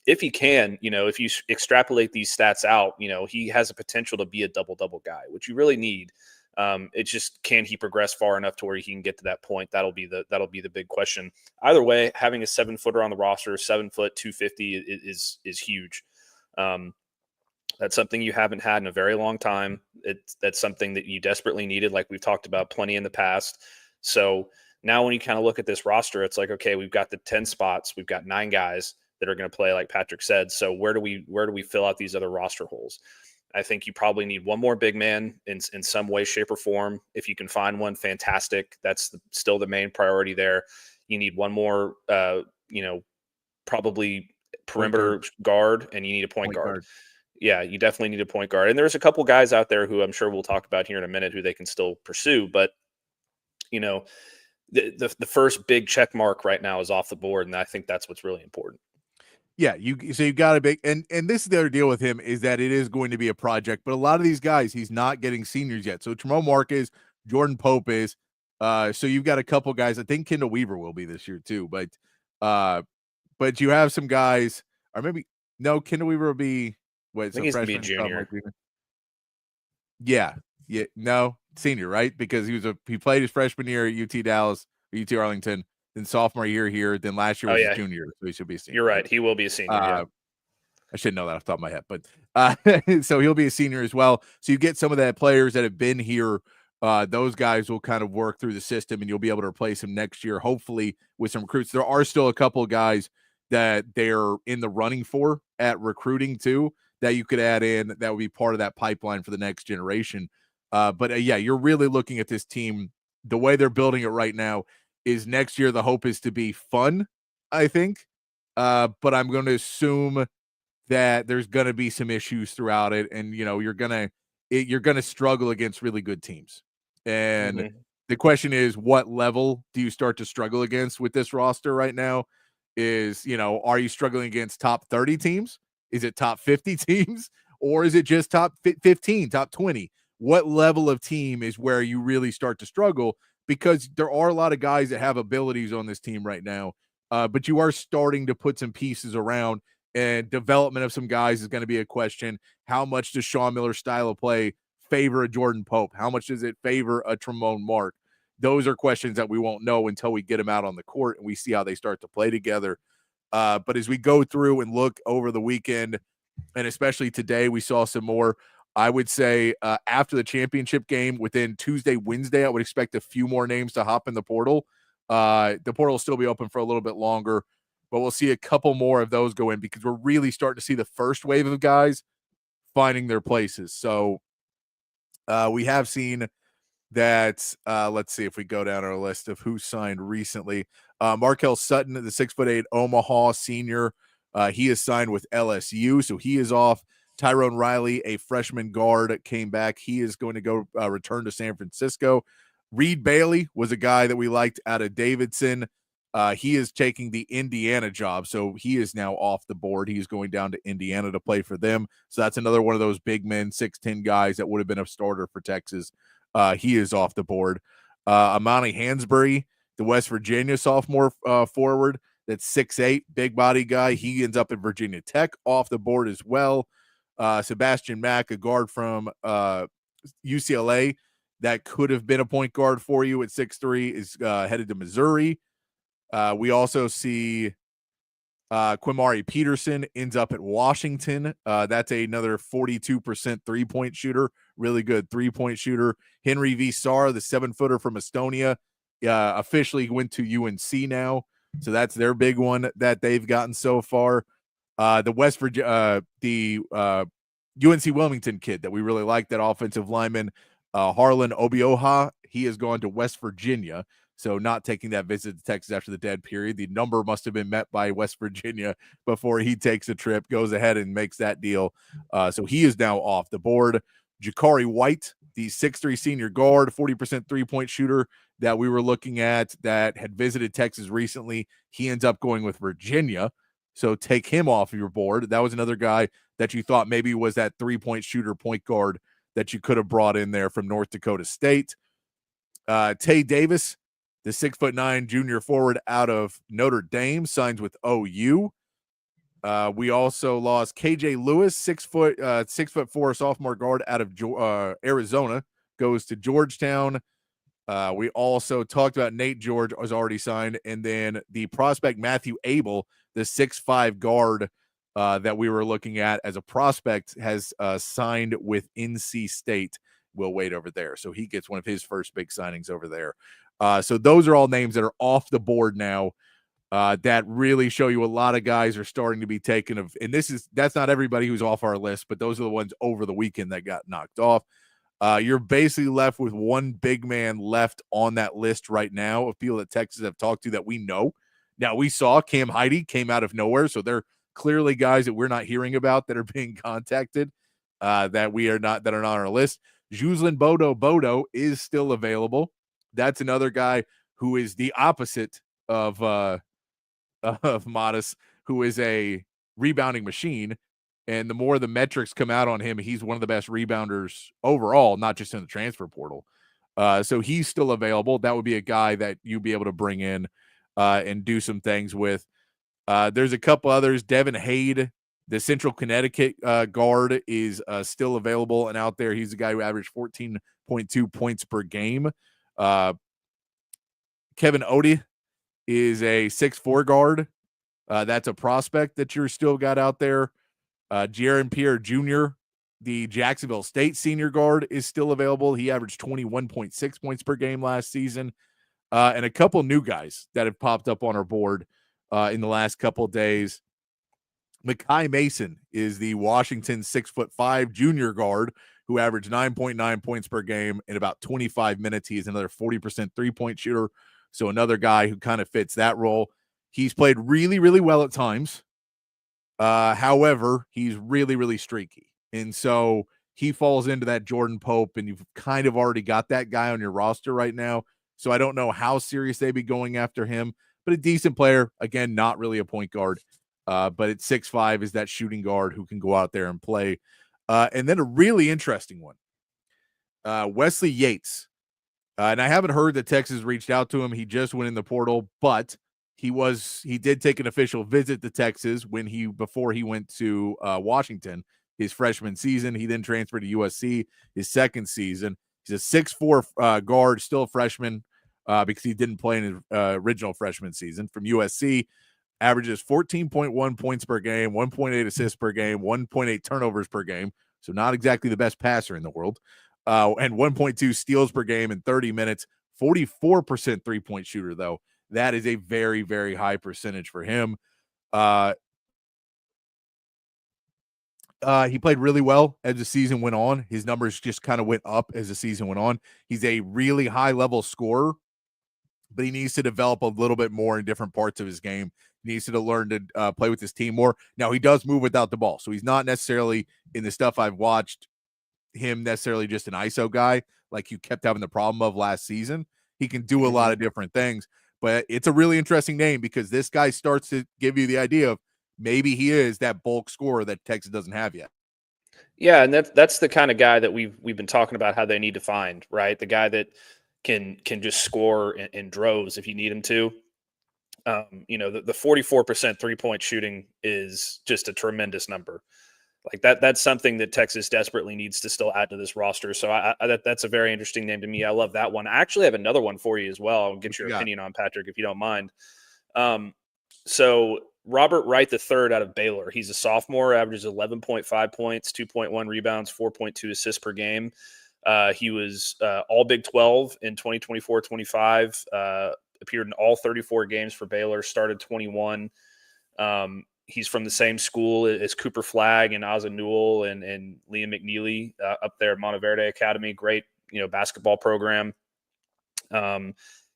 If he can, if you extrapolate these stats out, he has a potential to be a double-double guy, which you really need. It's just, can he progress far enough to where he can get to that point? That'll be the big question. Either way, having a 7-footer on the roster, 7 foot, 250 is huge. That's something you haven't had in a very long time. That's something that you desperately needed, like we've talked about plenty in the past. So now when you kind of look at this roster, it's like, okay, we've got the 10 spots. We've got 9 guys that are going to play, like Patrick said. So where do we fill out these other roster holes? I think you probably need one more big man in some way, shape, or form. If you can find one, fantastic. That's still the main priority there. You need one more, probably perimeter guard, and you need a point guard. Yeah, you definitely need a point guard. And there's a couple guys out there who I'm sure we'll talk about here in a minute who they can still pursue. But, the first big check mark right now is off the board, and I think that's what's really important. Yeah, you've got to be, and this is the other deal with him is that it is going to be a project, but a lot of these guys, he's not getting seniors yet. So Tremont Mark is, Jordan Pope is, so you've got a couple guys. I think Kendall Weaver will be this year too, but you have some guys, or maybe no, Kendall Weaver will be. Wait, I think he's going to be a junior. No, senior, right? Because he played his freshman year at UT Dallas, UT Arlington. Then sophomore year here, then last year was his junior, so he should be a senior. You're right. He will be a senior. I should know that off the top of my head, but so he'll be a senior as well. So you get some of that players that have been here. Those guys will kind of work through the system, and you'll be able to replace them next year, hopefully with some recruits. There are still a couple of guys that they're in the running for at recruiting too, that you could add in that would be part of that pipeline for the next generation. But you're really looking at this team, the way they're building it right now is next year. The hope is to be fun, I think. But I'm going to assume that there's going to be some issues throughout it. And, you're going to struggle against really good teams. And the question is, what level do you start to struggle against with this roster right now? Is, are you struggling against top 30 teams? Is it top 50 teams? Or is it just top 15, top 20? What level of team is where you really start to struggle? Because there are a lot of guys that have abilities on this team right now, but you are starting to put some pieces around, and development of some guys is going to be a question. How much does Sean Miller's style of play favor a Jordan Pope? How much does it favor a Tremont Mark? Those are questions that we won't know until we get them out on the court and we see how they start to play together. But as we go through and look over the weekend, and especially today, we saw some more. I would say after the championship game, within Tuesday, Wednesday, I would expect a few more names to hop in the portal. The portal will still be open for a little bit longer, but we'll see a couple more of those go in because we're really starting to see the first wave of guys finding their places. So we have seen that. Let's see if we go down our list of who signed recently. Markel Sutton, the 6'8" Omaha senior, he is signed with LSU, so he is off. Tyrone Riley, a freshman guard, came back. He is going to go return to San Francisco. Reed Bailey was a guy that we liked out of Davidson. He is taking the Indiana job, so he is now off the board. He's going down to Indiana to play for them. So that's another one of those big men, 6'10" guys that would have been a starter for Texas. He is off the board. Amani Hansberry, the West Virginia sophomore forward, that's 6'8", big body guy. He ends up at Virginia Tech, off the board as well. Sebastian Mack, a guard from UCLA, that could have been a point guard for you at 6'3" is headed to Missouri. We also see Quimari Peterson ends up at Washington. That's another 42% three-point shooter, really good three-point shooter. Henry V. Sarr, the 7-footer from Estonia, officially went to UNC now. So that's their big one that they've gotten so far. The UNC Wilmington kid that we really like, that offensive lineman, Harlan Obioha, he has gone to West Virginia. So not taking that visit to Texas after the dead period. The number must have been met by West Virginia before he takes a trip, goes ahead and makes that deal. So he is now off the board. Jakari White, the 6'3" senior guard, 40% three-point shooter that we were looking at that had visited Texas recently. He ends up going with Virginia. So take him off of your board. That was another guy that you thought maybe was that three-point shooter point guard that you could have brought in there from North Dakota State. Tay Davis, the 6'9" junior forward out of Notre Dame, signs with OU. We also lost KJ Lewis, 6'4" sophomore guard out of Arizona, goes to Georgetown. We also talked about Nate George was already signed, and then the prospect Matthew Abel, the 6'5" guard that we were looking at as a prospect, has signed with NC State. We'll wait over there. So he gets one of his first big signings over there. So those are all names that are off the board now that really show you a lot of guys are starting to be taken of. And that's not everybody who's off our list, but those are the ones over the weekend that got knocked off. You're basically left with one big man left on that list right now of people that Texas have talked to that we know. Now, we saw Cam Heidi came out of nowhere, so they're clearly guys that we're not hearing about that are being contacted that are not on our list. Juslin Bodo is still available. That's another guy who is the opposite of Modest, who is a rebounding machine. And the more the metrics come out on him, he's one of the best rebounders overall, not just in the transfer portal. So he's still available. That would be a guy that you'd be able to bring in and do some things with. There's a couple others. Devin Hade, the Central Connecticut guard, is still available and out there. He's a guy who averaged 14.2 points per game. Kevin Odie is a 6'4" guard. That's a prospect that you're still got out there. Jaron Pierre Jr., the Jacksonville State senior guard, is still available. He averaged 21.6 points per game last season. And a couple new guys that have popped up on our board in the last couple of days. Makai Mason is the Washington 6'5" junior guard who averaged 9.9 points per game in about 25 minutes. He is another 40% three-point shooter. So another guy who kind of fits that role. He's played really, really well at times. However, he's really, really streaky. And so he falls into that Jordan Pope, and you've kind of already got that guy on your roster right now. So I don't know how serious they'd be going after him, but a decent player. Again, not really a point guard, but at 6'5" is that shooting guard who can go out there and play. And then a really interesting one, Wesley Yates. And I haven't heard that Texas reached out to him. He just went in the portal, but he did take an official visit to Texas before he went to Washington his freshman season. He then transferred to USC his second season. He's a 6'4" guard, still a freshman because he didn't play in his original freshman season. From USC, averages 14.1 points per game, 1.8 assists per game, 1.8 turnovers per game. So not exactly the best passer in the world. And 1.2 steals per game in 30 minutes, 44% three-point shooter, though. That is a very, very high percentage for him. He played really well as the season went on. His numbers just kind of went up as the season went on. He's a really high-level scorer, but he needs to develop a little bit more in different parts of his game. He needs to learn to play with his team more. Now, he does move without the ball, so he's not necessarily, in the stuff I've watched, him necessarily just an ISO guy like you kept having the problem of last season. He can do a lot of different things, but it's a really interesting name because this guy starts to give you the idea of maybe he is that bulk scorer that Texas doesn't have yet. Yeah, and that's the kind of guy that we've been talking about how they need to find, right? The guy that can just score in droves if you need him to. The 44% three-point shooting is just a tremendous number. Like that's something that Texas desperately needs to still add to this roster. So that's a very interesting name to me. I love that one. I actually have another one for you as well. I'll get your opinion on, Patrick, if you don't mind. So Robert Wright III out of Baylor. He's a sophomore, averages 11.5 points, 2.1 rebounds, 4.2 assists per game. He was all Big 12 in 2024-25, appeared in all 34 games for Baylor, started 21. He's from the same school as Cooper Flagg and Ozzie Newell and Liam McNeely up there at Monteverde Academy. Great, basketball program.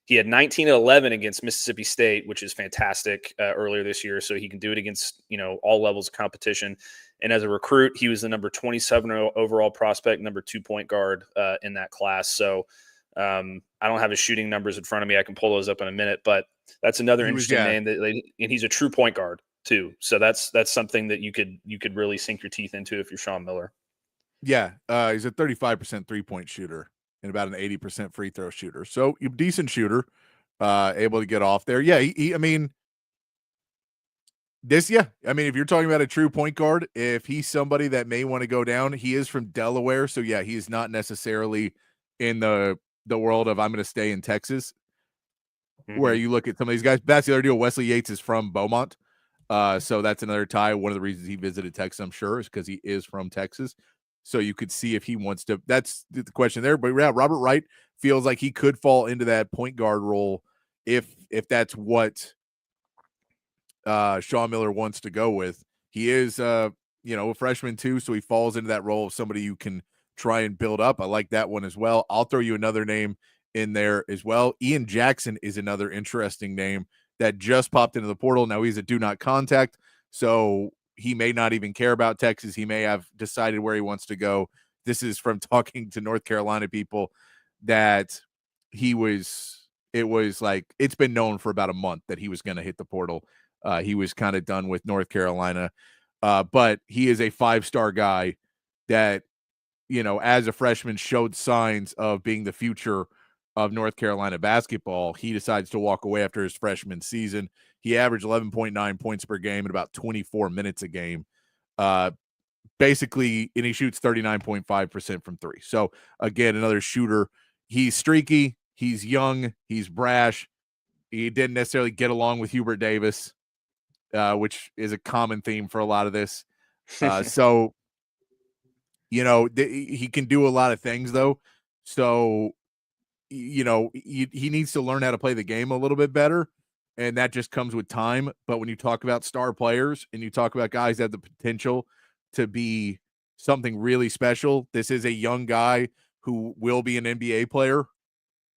He had 19 and 11 against Mississippi State, which is fantastic earlier this year. So he can do it against, all levels of competition. And as a recruit, he was the number 27 overall prospect, number 2 point guard in that class. So I don't have his shooting numbers in front of me. I can pull those up in a minute, but that's another interesting name and he's a true point guard too. So that's something that you could really sink your teeth into if you're Shawn Miller. Yeah. He's a 35% 3-point shooter and about an 80% free throw shooter. So decent shooter, able to get off there. Yeah. If you're talking about a true point guard, if he's somebody that may want to go down, he is from Delaware. So yeah, he is not necessarily in the world of I'm going to stay in Texas, where you look at some of these guys. That's the other deal. Wesley Yates is from Beaumont. So that's another tie. One of the reasons he visited Texas, I'm sure, is because he is from Texas. So you could see if he wants to. That's the question there. But yeah, Robert Wright feels like he could fall into that point guard role if that's what Shawn Miller wants to go with. He is a freshman too, so he falls into that role of somebody you can try and build up. I like that one as well. I'll throw you another name in there as well. Ian Jackson is another interesting name that just popped into the portal. Now he's a do not contact, so he may not even care about Texas. He may have decided where he wants to go. This is from talking to North Carolina people that it was like, it's been known for about a month that he was going to hit the portal. He was kind of done with North Carolina, but he is a 5-star guy that, as a freshman showed signs of being the future of North Carolina basketball. He decides to walk away after his freshman season. He averaged 11.9 points per game in about 24 minutes a game. Basically, and he shoots 39.5% from three. So again, another shooter. He's streaky. He's young. He's brash. He didn't necessarily get along with Hubert Davis, which is a common theme for a lot of this. So, he can do a lot of things though. So, he needs to learn how to play the game a little bit better. And that just comes with time. But when you talk about star players and you talk about guys that have the potential to be something really special, this is a young guy who will be an NBA player.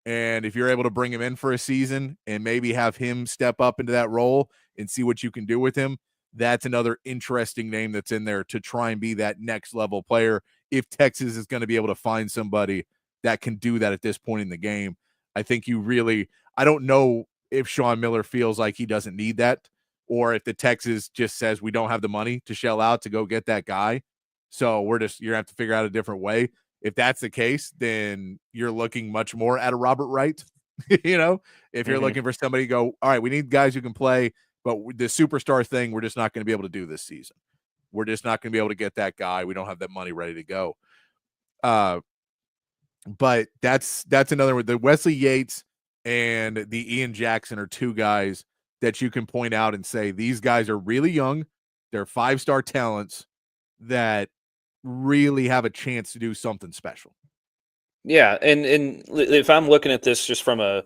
And if you're able to bring him in for a season and maybe have him step up into that role and see what you can do with him, that's another interesting name that's in there to try and be that next level player. If Texas is going to be able to find somebody that can do that at this point in the game, I think I don't know if Shawn Miller feels like he doesn't need that, or if the Texas just says we don't have the money to shell out to go get that guy. So you're going to have to figure out a different way. If that's the case, then you're looking much more at a Robert Wright. If you're looking for somebody to go, all right, we need guys who can play, but the superstar thing, we're just not going to be able to do this season. We're just not going to be able to get that guy. We don't have that money ready to go. But that's another one. The Wesley Yates and the Ian Jackson are two guys that you can point out and say, these guys are really young. They're 5-star talents that really have a chance to do something special. Yeah. And if I'm looking at this just from a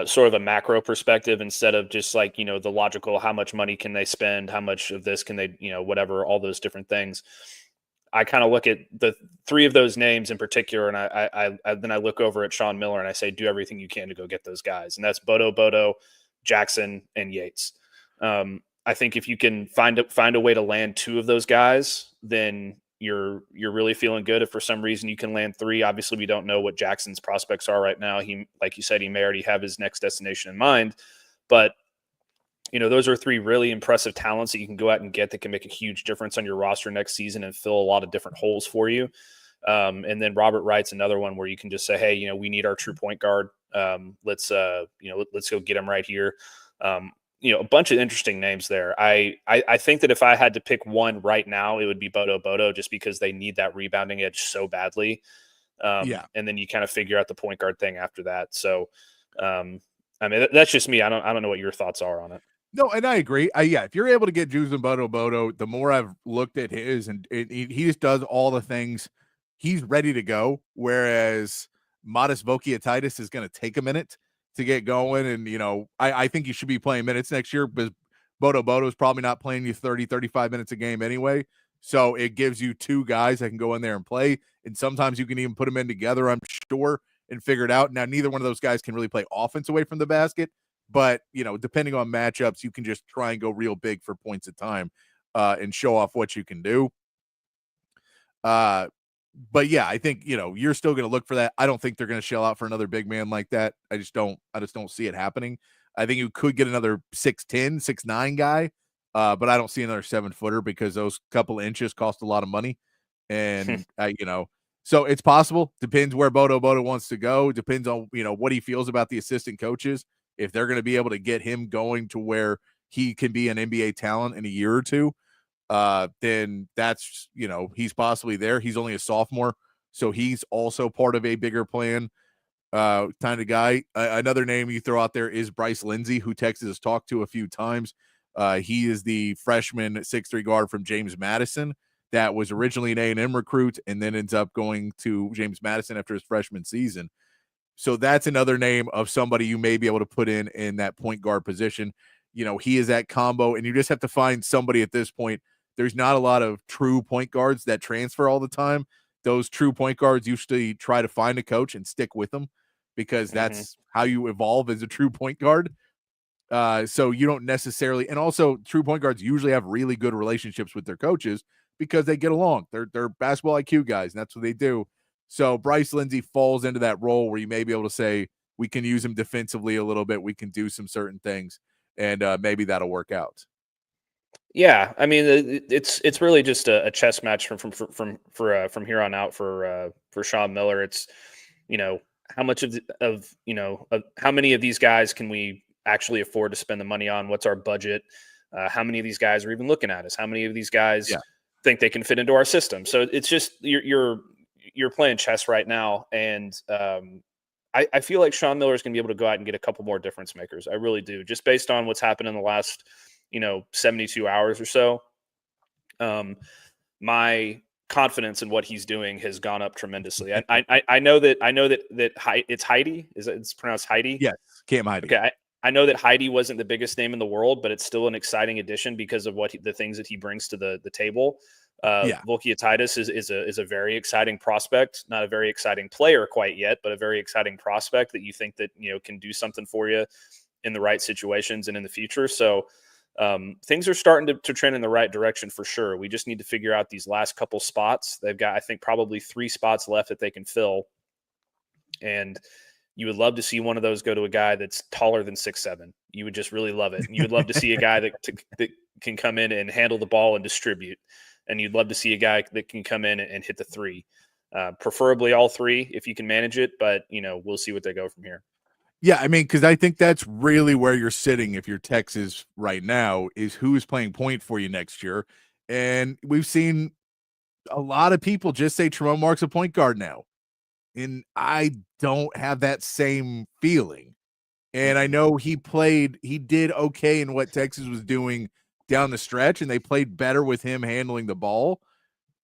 sort of a macro perspective, instead of just like, the logical, how much money can they spend? How much of this can they, whatever, all those different things. I kind of look at the three of those names in particular, and then I look over at Shawn Miller and I say, do everything you can to go get those guys. And that's Bodo, Jackson, and Yates. I think if you can find a way to land 2 of those guys, then you're really feeling good. If for some reason you can land 3, obviously we don't know what Jackson's prospects are right now. He, like you said, he may already have his next destination in mind, but those are 3 really impressive talents that you can go out and get that can make a huge difference on your roster next season and fill a lot of different holes for you. And then Robert Wright's another one where you can just say, hey, we need our true point guard. Let's go get him right here. a bunch of interesting names there. I think that if I had to pick one right now, it would be Bodo, just because they need that rebounding edge so badly. And then you kind of figure out the point guard thing after that. So, I mean, that's just me. I don't know what your thoughts are on it. No, and I agree. If you're able to get Juice and Bodo, the more I've looked at his, and he just does all the things. He's ready to go, whereas Modest Vokiatitis is going to take a minute to get going. And, I think he should be playing minutes next year, because Bodo is probably not playing you 30, 35 minutes a game anyway. So it gives you two guys that can go in there and play. And sometimes you can even put them in together, I'm sure, and figure it out. Now, neither one of those guys can really play offense away from the basket. But, depending on matchups, you can just try and go real big for points at time and show off what you can do. But, yeah, I think, you're still going to look for that. I don't think they're going to shell out for another big man like that. I just don't see it happening. I think you could get another 6'10", 6'9" guy, but I don't see another 7-footer, because those couple inches cost a lot of money. And, so it's possible. Depends where Bodo wants to go. Depends on, what he feels about the assistant coaches. If they're going to be able to get him going to where he can be an NBA talent in a year or two, then that's, he's possibly there. He's only a sophomore, so he's also part of a bigger plan kind of guy. Another name you throw out there is Bryce Lindsey, who Texas has talked to a few times. He is the freshman 6'3" guard from James Madison that was originally an A&M recruit and then ends up going to James Madison after his freshman season. So that's another name of somebody you may be able to put in that point guard position. He is that combo, and you just have to find somebody at this point. There's not a lot of true point guards that transfer all the time. Those true point guards usually try to find a coach and stick with them, because that's how you evolve as a true point guard. So you don't necessarily, and also true point guards usually have really good relationships with their coaches because they get along. They're basketball IQ guys, and that's what they do. So Bryce Lindsey falls into that role where you may be able to say, we can use him defensively a little bit. We can do some certain things, and maybe that'll work out. Yeah, I mean, it's really just a chess match from here on out for Sean Miller. It's, how much of how many of these guys can we actually afford to spend the money on? What's our budget? How many of these guys are even looking at us? How many of these guys think they can fit into our system? So it's just you're playing chess right now, and I feel like Sean Miller is going to be able to go out and get a couple more difference makers. I really do, just based on what's happened in the last 72 hours or so. My confidence in what he's doing has gone up tremendously. I know that it's Heidi. It's pronounced Heidi? Yes, Cam Heidi. Okay, I know that Heidi wasn't the biggest name in the world, but it's still an exciting addition because of the things that he brings to the table. Vokiatitis is a very exciting prospect, not a very exciting player quite yet, but a very exciting prospect that you think that can do something for you in the right situations and in the future. So things are starting to trend in the right direction for sure. We just need to figure out these last couple spots. They've got, I think, probably 3 spots left that they can fill, and you would love to see one of those go to a guy that's taller than 6'7". You would just really love it. And you would love to see a guy that can come in and handle the ball and distribute. And you'd love to see a guy that can come in and hit the 3. Preferably all 3 if you can manage it, but we'll see what they go from here. Yeah, I mean, because I think that's really where you're sitting if you're Texas right now, is who is playing point for you next year. And we've seen a lot of people just say Tremont Mark's a point guard now. And I don't have that same feeling. And I know he did okay in what Texas was doing down the stretch, and they played better with him handling the ball.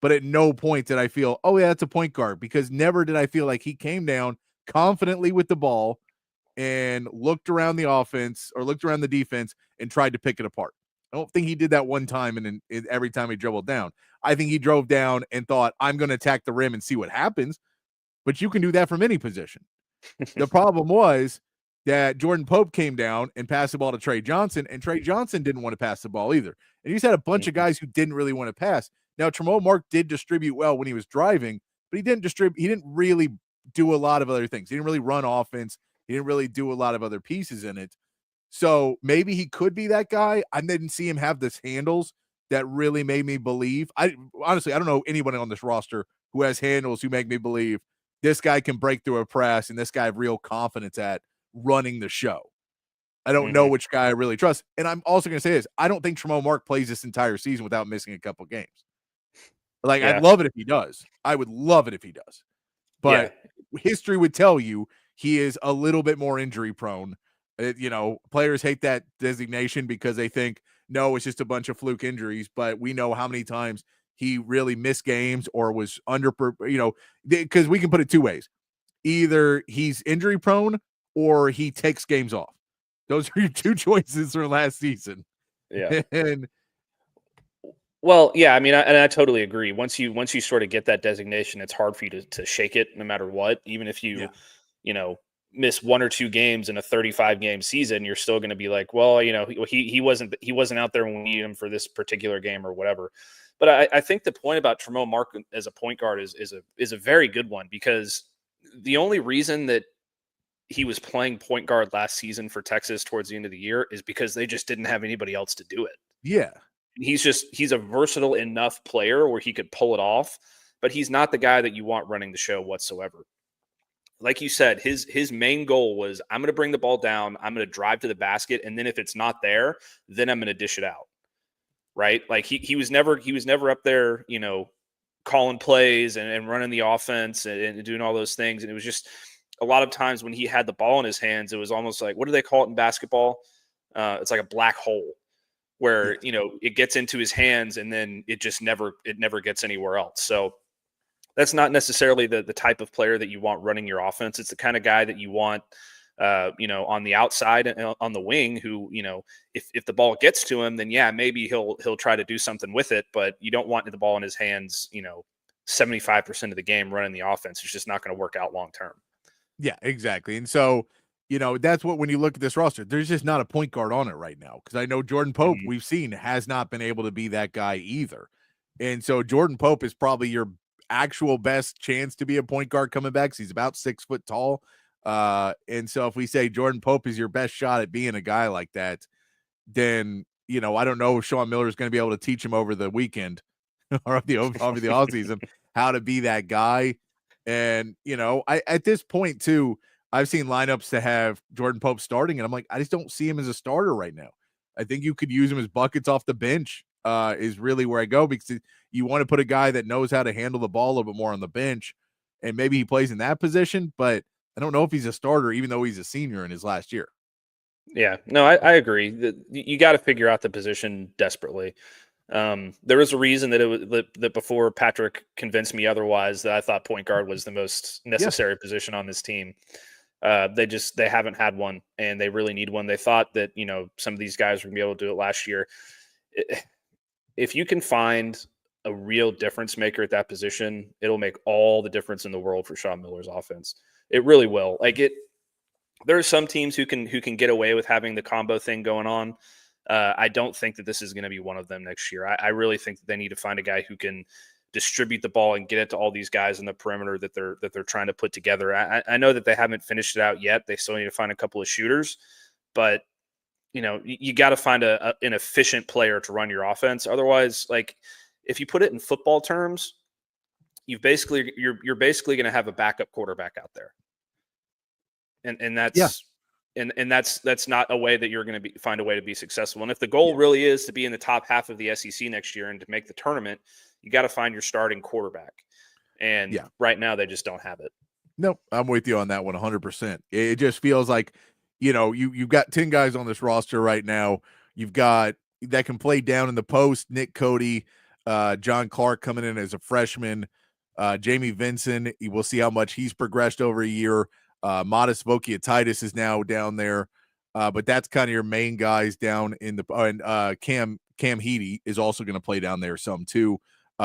But at no point did I feel, oh, yeah, that's a point guard, because never did I feel like he came down confidently with the ball and looked around the offense or looked around the defense and tried to pick it apart. I don't think he did that one time and every time he dribbled down. I think he drove down and thought, I'm going to attack the rim and see what happens. But you can do that from any position. The problem was that Jordan Pope came down and passed the ball to Trey Johnson, and Trey Johnson didn't want to pass the ball either. And you just had a bunch of guys who didn't really want to pass. Now, Tremont Mark did distribute well when he was driving, but he didn't really do a lot of other things. He didn't really run offense. He didn't really do a lot of other pieces in it. So maybe he could be that guy. I didn't see him have this handles that really made me believe. Honestly, I don't know anyone on this roster who has handles who make me believe this guy can break through a press and this guy have real confidence at running the show. I don't know which guy I really trust. And I'm also going to say this. I don't think Tremont Mark plays this entire season without missing a couple games. Like, I'd love it if he does. I would love it if he does. But history would tell you he is a little bit more injury prone. Players hate that designation because they think, no, it's just a bunch of fluke injuries. But we know how many times he really missed games or was because we can put it two ways. Either he's injury prone or he takes games off. Those are your two choices from last season. Yeah. And well, yeah, I mean, I totally agree. Once you sort of get that designation, it's hard for you to shake it no matter what. Even if you miss 1 or 2 games in a 35-game season, you're still going to be like, well, he wasn't out there when we need him for this particular game or whatever. But I think the point about Tremont Mark as a point guard is a very good one, because the only reason that he was playing point guard last season for Texas towards the end of the year is because they just didn't have anybody else to do it. Yeah. He's a versatile enough player where he could pull it off, but he's not the guy that you want running the show whatsoever. Like you said, his main goal was, I'm going to bring the ball down, I'm going to drive to the basket, and then if it's not there, then I'm going to dish it out. Right? Like he was never up there, calling plays and running the offense and doing all those things. And it was just a lot of times when he had the ball in his hands, it was almost like, what do they call it in basketball? It's like a black hole where, it gets into his hands and then it never gets anywhere else. So that's not necessarily the type of player that you want running your offense. It's the kind of guy that you want, on the outside and on the wing who, if the ball gets to him, then maybe he'll try to do something with it, but you don't want the ball in his hands, 75% of the game running the offense. It's just not going to work out long term. Yeah, exactly. And so, that's what, when you look at this roster, there's just not a point guard on it right now. Because I know Jordan Pope, we've seen, has not been able to be that guy either. And so Jordan Pope is probably your actual best chance to be a point guard coming back. He's about 6 foot tall. And so if we say Jordan Pope is your best shot at being a guy like that, then, I don't know if Sean Miller is going to be able to teach him over the weekend or over the offseason how to be that guy. And, at this point too, I've seen lineups to have Jordan Pope starting, and I'm like, I just don't see him as a starter right now. I think you could use him as buckets off the bench, is really where I go, because you want to put a guy that knows how to handle the ball a little bit more on the bench, and maybe he plays in that position, but I don't know if he's a starter, even though he's a senior in his last year. Yeah, no, I agree. You got to figure out the position desperately. There was a reason that before Patrick convinced me otherwise, that I thought point guard was the most necessary position on this team. They haven't had one, and they really need one. They thought that, some of these guys were going to be able to do it last year. If you can find a real difference maker at that position, it'll make all the difference in the world for Sean Miller's offense. It really will. There are some teams who can get away with having the combo thing going on. I don't think that this is going to be one of them next year. I really think that they need to find a guy who can distribute the ball and get it to all these guys in the perimeter that they're trying to put together. I know that they haven't finished it out yet. They still need to find a couple of shooters, but you got to find an efficient player to run your offense. Otherwise, if you put it in football terms, you're basically going to have a backup quarterback out there. And that's and that's not a way that you're going to find a way to be successful. And if the goal really is to be in the top half of the SEC next year and to make the tournament, you got to find your starting quarterback. And right now they just don't have it. Nope, I'm with you on that 100%. It just feels like, you've got 10 guys on this roster right now. You've got that can play down in the post. Nick Cody, John Clark coming in as a freshman, Jamie Vinson. We'll see how much he's progressed over a year. Modest Vokiatitis is now down there, but that's kind of your main guys down in the and Cam Heedy is also going to play down there some too,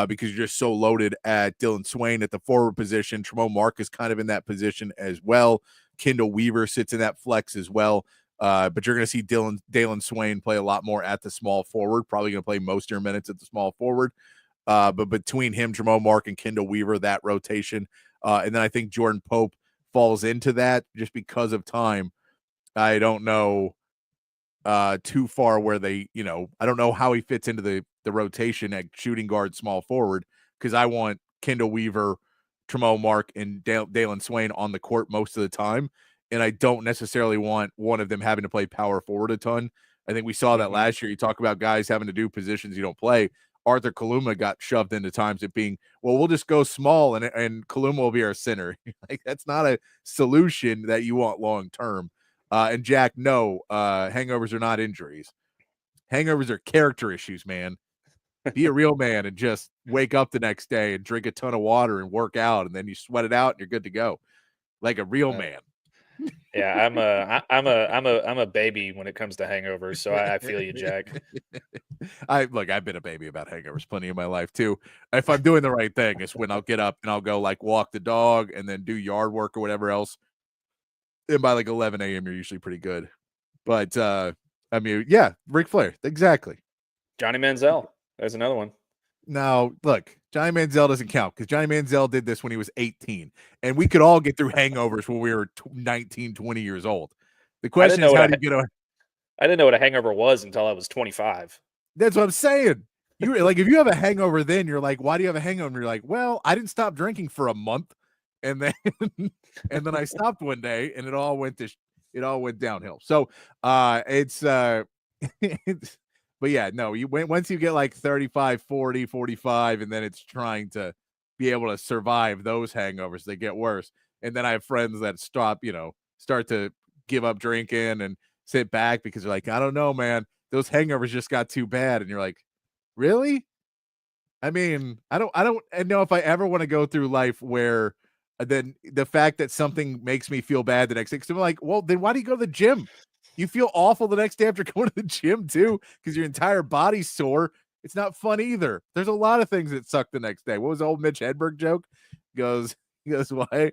because you're just so loaded at Dylan Swain at the forward position. Tremont Mark is kind of in that position as well. Kendall Weaver sits in that flex as well, but you're going to see Dalen Swain play a lot more at the small forward, probably going to play most of your minutes at the small forward, but between him, Tremont Mark, and Kendall Weaver, that rotation, and then I think Jordan Pope falls into that just because of time. I don't know too far where they, I don't know how he fits into the rotation at shooting guard, small forward, because I want Kendall Weaver, Tremont Mark, and Dalen Swain on the court most of the time. and I don't necessarily want one of them having to play power forward a ton. I think we saw that last year. You talk about guys having to do positions you don't play. Arthur Kaluma got shoved into times of being, well, we'll just go small and Kaluma will be our center. Like, that's not a solution that you want long term. And Jack, no, hangovers are not injuries. Hangovers are character issues, man. Be a real man and just wake up the next day and drink a ton of water and work out, and then you sweat it out and you're good to go, like a real man. Yeah, I'm a baby when it comes to hangovers, so I feel you, Jack. I've been a baby about hangovers plenty of my life too. If I'm doing the right thing, it's when I'll get up and I'll go like walk the dog and then do yard work or whatever else. And by like 11 a.m., you're usually pretty good. But I mean, yeah, Ric Flair, exactly. Johnny Manziel, there's another one. Now, look, Johnny Manziel doesn't count because Johnny Manziel did this when he was 18. And we could all get through hangovers when we were 19, 20 years old. The question is, how do you get a... I didn't know what a hangover was until I was 25. That's what I'm saying. You like, if you have a hangover, then you're like, why do you have a hangover? And you're like, well, I didn't stop drinking for a month. And then, and then I stopped one day and it all went downhill. So it's but yeah, no, once you get like 35, 40, 45, and then it's trying to be able to survive those hangovers, they get worse. And then I have friends that start to give up drinking and sit back because they're like, I don't know, man, those hangovers just got too bad. And you're like, really? I mean, I don't know if I ever want to go through life where then the fact that something makes me feel bad the next day. Because I'm like, well, then why do you go to the gym? You feel awful the next day after going to the gym too, because your entire body's sore. It's not fun either. There's a lot of things that suck the next day. What was old Mitch Hedberg joke? He goes, why?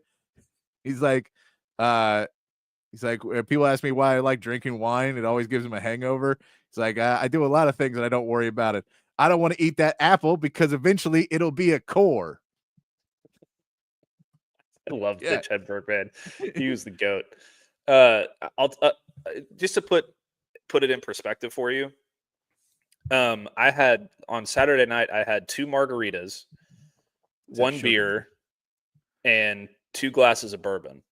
He's like, when people ask me why I like drinking wine, it always gives him a hangover. He's like, I do a lot of things and I don't worry about it. I don't want to eat that apple because eventually it'll be a core. I love Mitch Hedberg, man. He was the GOAT. I'll just to put it in perspective for you. I had on Saturday night, I had 2 margaritas, 1 beer, and 2 glasses of bourbon.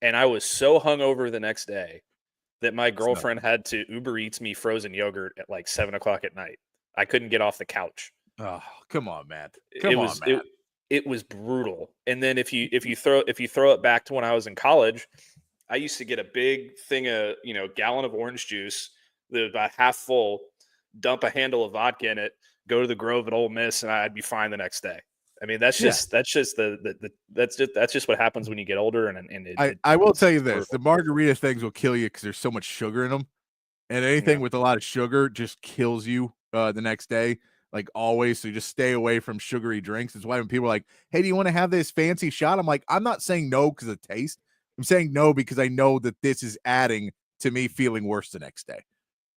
And I was so hungover the next day that my girlfriend had to Uber Eats me frozen yogurt at like 7:00 at night. I couldn't get off the couch. Oh, come on, Matt. It was brutal. And then if you throw it back to when I was in college, I used to get a big thing of, gallon of orange juice, about half full, dump a handle of vodka in it, go to the Grove at Ole Miss, and I'd be fine the next day. I mean, that's just what happens when you get older. I will tell you this: the margarita things will kill you because there's so much sugar in them, and anything with a lot of sugar just kills you the next day, like always. So just stay away from sugary drinks. That's why when people are like, "Hey, do you want to have this fancy shot?" I'm like, I'm not saying no because of taste. I'm saying no because I know that this is adding to me feeling worse the next day.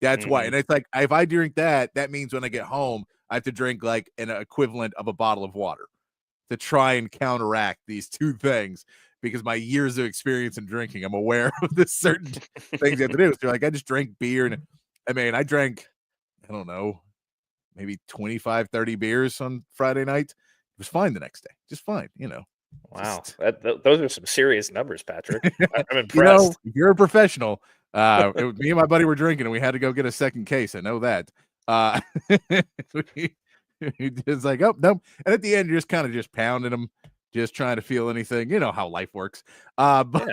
That's why. And it's like, if I drink that, that means when I get home, I have to drink like an equivalent of a bottle of water to try and counteract these two things, because my years of experience in drinking, I'm aware of the certain things you have to do. So like, I just drank beer. And I mean, I drank, I don't know, maybe 25, 30 beers on Friday night. It was fine the next day. Just fine, Wow, those are some serious numbers, Patrick. I'm impressed. If you're a professional, me and my buddy were drinking, and we had to go get a second case. I know that. It's like, oh no, and at the end, you're just kind of just pounding them, just trying to feel anything. You know how life works. But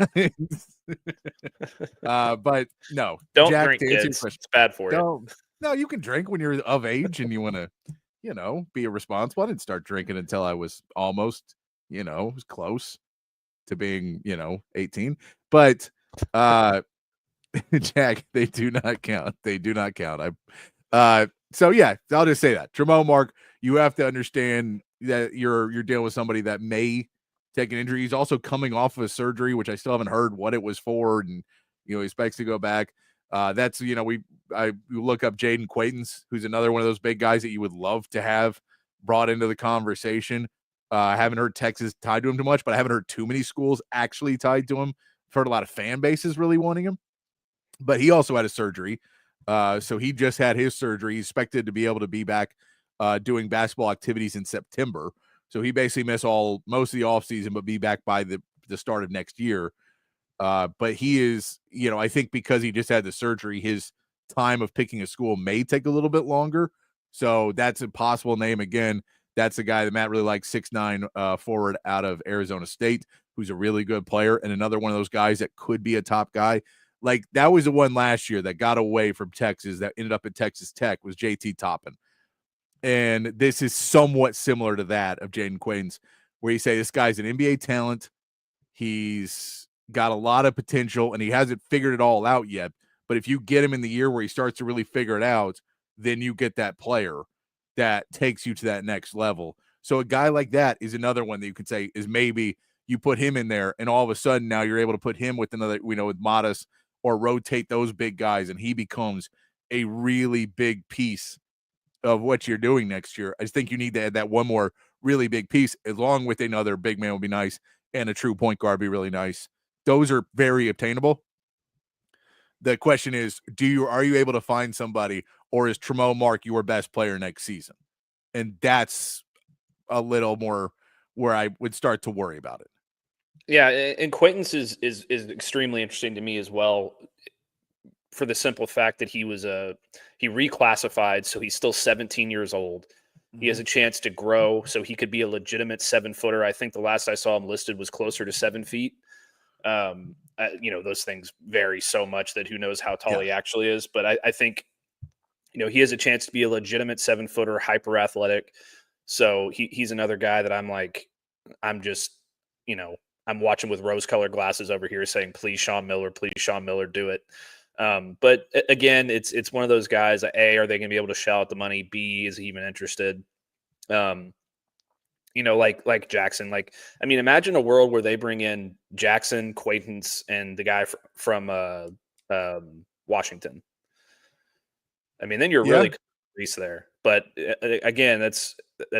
but no, don't Jack, drink, kids. It's bad for you. No, you can drink when you're of age and you want to, be irresponsible. I didn't start drinking until I was almost. It was close to being, 18, but, Jack, they do not count. They do not count. So yeah, I'll just say that. Tremont Mark, you have to understand that you're dealing with somebody that may take an injury. He's also coming off of a surgery, which I still haven't heard what it was for. And, he expects to go back. That's, you look up Jaden Quaitons, who's another one of those big guys that you would love to have brought into the conversation. I haven't heard Texas tied to him too much, but I haven't heard too many schools actually tied to him. I've heard a lot of fan bases really wanting him, but he also had a surgery. So he just had his surgery. He's expected to be able to be back doing basketball activities in September. So he basically missed most of the offseason, but be back by the start of next year. But he is, I think because he just had the surgery, his time of picking a school may take a little bit longer. So that's a possible name. Again, that's the guy that Matt really likes, 6'9" forward out of Arizona State, who's a really good player, and another one of those guys that could be a top guy. Like, that was the one last year that got away from Texas that ended up at Texas Tech, was JT Toppin. And this is somewhat similar to that of Jaden Quaid's, where you say this guy's an NBA talent. He's got a lot of potential, and he hasn't figured it all out yet. But if you get him in the year where he starts to really figure it out, then you get that player that takes you to that next level. So a guy like that is another one that you could say is maybe you put him in there, and all of a sudden now you're able to put him with another, with Modest, or rotate those big guys, and he becomes a really big piece of what you're doing next year. I just think you need to add that one more really big piece, along with another big man would be nice, and a true point guard be really nice. Those are very obtainable. The question is, are you able to find somebody, or is Tremo Mark your best player next season? And that's a little more where I would start to worry about it. Yeah, and Quaintance is extremely interesting to me as well, for the simple fact that he reclassified, so he's still 17 years old. Mm-hmm. He has a chance to grow, so he could be a legitimate 7-footer. I think the last I saw him listed was closer to 7 feet. Those things vary so much that who knows how tall he actually is. But I think, he has a chance to be a legitimate 7-footer, hyper athletic. So he's another guy that I'm watching with rose-colored glasses over here saying, please, Sean Miller, do it. But again, it's one of those guys. A, are they going to be able to shell out the money? B, is he even interested? Like Jackson. Imagine a world where they bring in Jackson, Quaintance, and the guy from Washington. Then you're really Reese there. But again, that's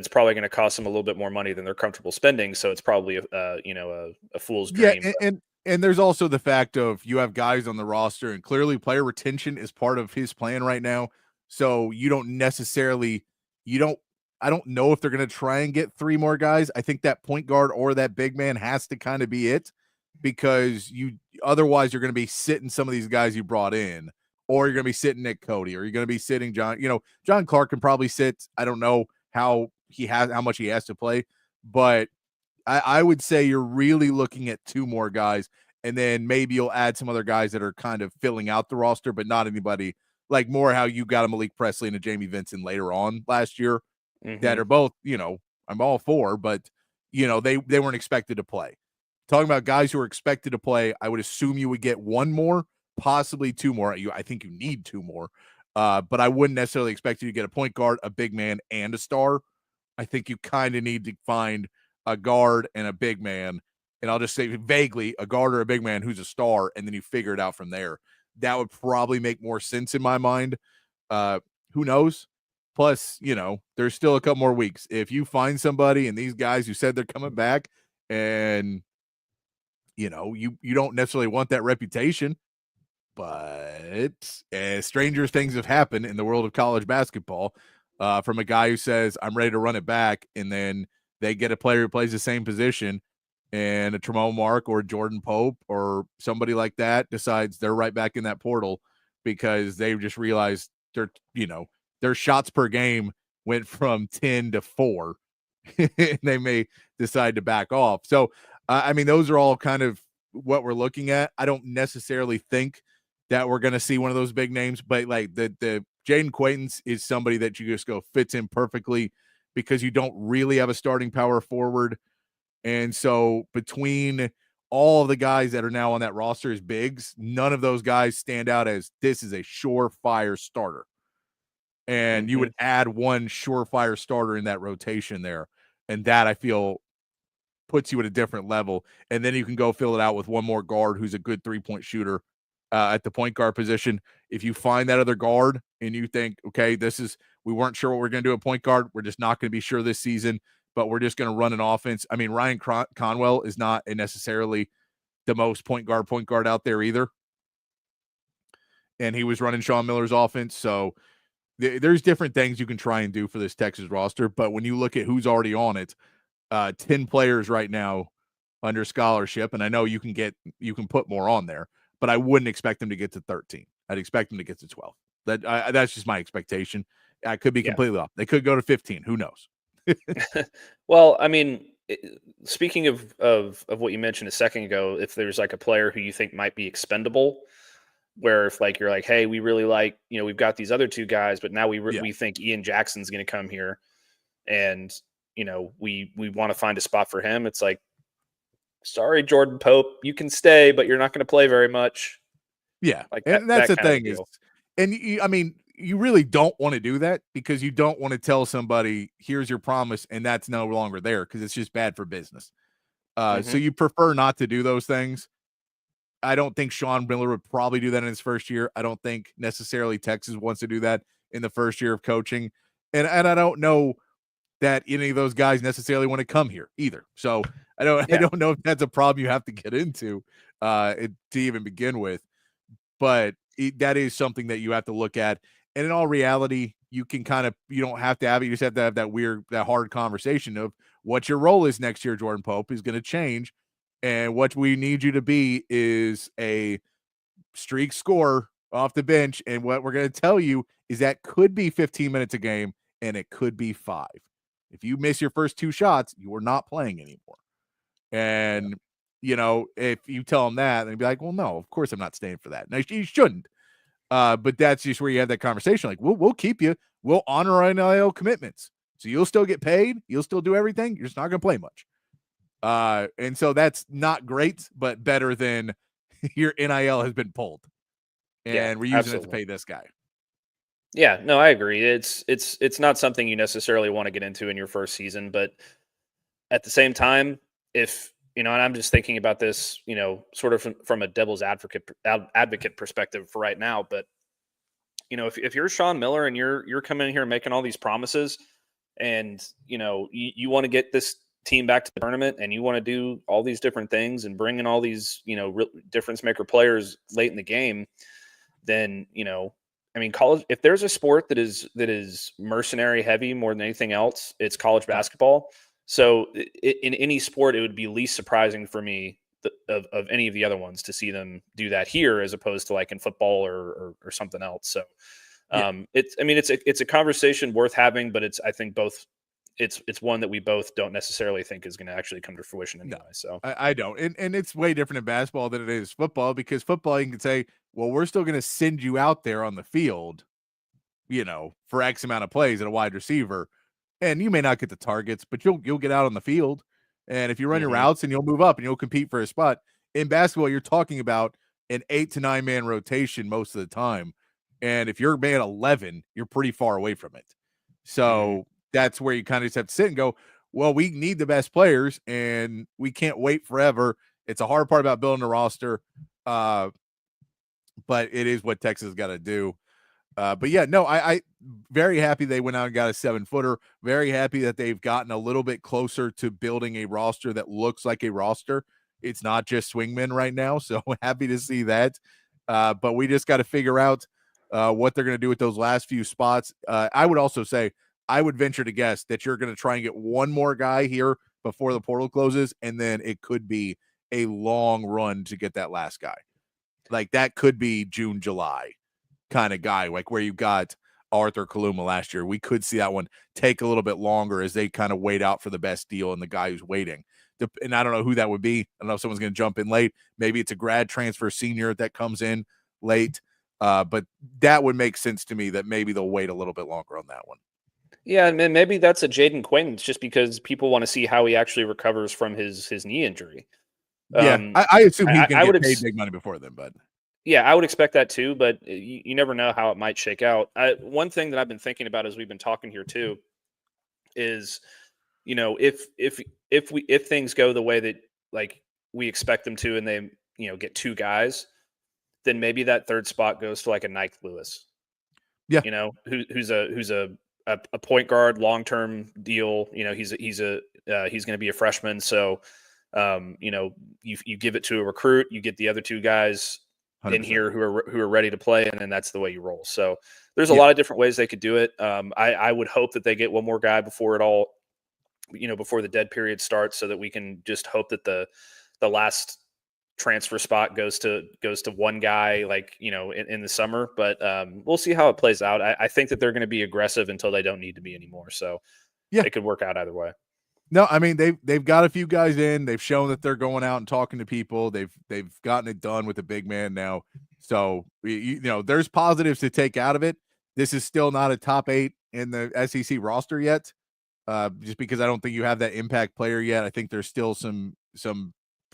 probably going to cost them a little bit more money than they're comfortable spending. So it's probably a fool's dream. Yeah, and there's also the fact of you have guys on the roster, and clearly player retention is part of his plan right now. So you don't necessarily I don't know if they're going to try and get 3 more guys. I think that point guard or that big man has to kind of be it, because otherwise you're going to be sitting some of these guys you brought in, or you're going to be sitting Nick Cody, or you're going to be sitting John. John Clark can probably sit. I don't know how much he has to play, but I would say you're really looking at 2 more guys, and then maybe you'll add some other guys that are kind of filling out the roster, but not anybody like more how you got a Malik Presley and a Jamie Vincent later on last year. Mm-hmm. That are both, I'm all for, but they weren't expected to play. Talking about guys who are expected to play, I would assume you would get 1 more, possibly 2 more. I think you need 2 more, but I wouldn't necessarily expect you to get a point guard, a big man, and a star. I think you kind of need to find a guard and a big man, and I'll just say vaguely a guard or a big man who's a star, and then you figure it out from there. That would probably make more sense in my mind. Who knows? Plus, there's still a couple more weeks. If you find somebody, and these guys who said they're coming back, and you don't necessarily want that reputation, but stranger things have happened in the world of college basketball, from a guy who says, I'm ready to run it back, and then they get a player who plays the same position, and a Tremo Mark or Jordan Pope or somebody like that decides they're right back in that portal because they've just realized their shots per game went from 10 to 4. They may decide to back off. So, those are all kind of what we're looking at. I don't necessarily think that we're going to see one of those big names, but like the Jaden Quaintance is somebody that you just go fits in perfectly, because you don't really have a starting power forward. And so between all of the guys that are now on that roster as bigs, none of those guys stand out as this is a surefire starter. And you would add 1 surefire starter in that rotation there. And that, I feel, puts you at a different level. And then you can go fill it out with 1 more guard who's a good 3-point shooter at the point guard position. If you find that other guard and you think, okay, we weren't sure what we're going to do at point guard, we're just not going to be sure this season, but we're just going to run an offense. Ryan Conwell is not necessarily the most point guard out there either. And he was running Sean Miller's offense. So there's different things you can try and do for this Texas roster. But when you look at who's already on it, 10 players right now under scholarship, and I know you can put more on there, but I wouldn't expect him to get to 13. I'd expect him to get to 12. That's just my expectation. I could be completely off. They could go to 15. Who knows? Well, I mean, speaking of what you mentioned a second ago, if there's like a player who you think might be expendable, where if like you're like, hey, we really like, we've got these other two guys, but now we think Ian Jackson's going to come here, and we want to find a spot for him. It's like, sorry, Jordan Pope, you can stay, but you're not going to play very much. Yeah, like and that's the thing is, and I mean, you really don't want to do that because you don't want to tell somebody, here's your promise, and that's no longer there because it's just bad for business. So you prefer not to do those things. I don't think Sean Miller would probably do that in his first year. I don't think necessarily Texas wants to do that in the first year of coaching. And I don't know that any of those guys necessarily want to come here either. So I don't know if that's a problem you have to get into to even begin with. But that is something that you have to look at. And in all reality, you can you don't have to have it. You just have to have that hard conversation of what your role is next year. Jordan Pope is going to change. And what we need you to be is a streak scorer off the bench. And what we're going to tell you is that could be 15 minutes a game and it could be 5. If you miss your first 2 shots, you are not playing anymore. And, if you tell them that, they'd be like, well, no, of course I'm not staying for that. Now, you shouldn't. But that's just where you have that conversation. Like, we'll keep you. We'll honor our NIL commitments. So you'll still get paid. You'll still do everything. You're just not going to play much. And so that's not great, but better than your NIL has been pulled and we're using it to pay this guy. Yeah, no, I agree. It's not something you necessarily want to get into in your first season, but at the same time, if and I'm just thinking about this, sort of from a devil's advocate perspective for right now, but if you're Sean Miller and you're coming in here and making all these promises, and you want to get this team back to the tournament, and you want to do all these different things and bring in all these difference maker players late in the game, then college, if there's a sport that is mercenary heavy more than anything else, it's college basketball. So in any sport, it would be least surprising for me of any of the other ones to see them do that here, as opposed to like in football or something else. So it's a conversation worth having, but I think it's one that we both don't necessarily think is going to actually come to fruition anyway. No, so I don't. And it's way different in basketball than it is football, because football, you can say, well, we're still going to send you out there on the field, for X amount of plays at a wide receiver. And you may not get the targets, but you'll get out on the field. And if you run your routes, and you'll move up and you'll compete for a spot. In basketball, you're talking about an 8 to 9 man rotation most of the time. And if you're man 11, you're pretty far away from it. So that's where you kind of just have to sit and go, well, we need the best players and we can't wait forever. It's a hard part about building a roster. But it is what Texas has got to do. But yeah, no, I very happy they went out and got a 7-footer. Very happy that they've gotten a little bit closer to building a roster that looks like a roster. It's not just swingmen right now. So happy to see that. But we just got to figure out what they're going to do with those last few spots. I would also say, I would venture to guess that you're going to try and get one more guy here before the portal closes. And then it could be a long run to get that last guy. Like that could be June, July kind of guy, like where you got Arthur Kaluma last year. We could see that one take a little bit longer as they kind of wait out for the best deal and the guy who's waiting. And I don't know who that would be. I don't know if someone's going to jump in late. Maybe it's a grad transfer senior that comes in late. But that would make sense to me that maybe they'll wait a little bit longer on that one. Yeah, and maybe that's a Jaden Quaintance, just because people want to see how he actually recovers from his knee injury. Yeah, I assume he's going to get paid big money before then, but yeah, I would expect that too, but you never know how it might shake out. One thing that I've been thinking about as we've been talking here too is, if things go the way that like we expect them to, and they get 2 guys, then maybe that third spot goes to like a Nike Lewis. Yeah, who's a point guard, long-term deal. He's going to be a freshman. So, you give it to a recruit, you get the other 2 guys 100%. In here who are ready to play, and then that's the way you roll. So there's a lot of different ways they could do it. I would hope that they get one more guy before it all before the dead period starts, so that we can just hope that the last transfer spot goes to one guy, like, in the summer. But we'll see how it plays out. I think that they're going to be aggressive until they don't need to be anymore. So yeah, it could work out either way. No, I mean they've got a few guys in. They've shown that they're going out and talking to people. They've gotten it done with a big man now. So there's positives to take out of it. This is still not a top 8 in the SEC roster yet, just because I don't think you have that impact player yet. I think there's still some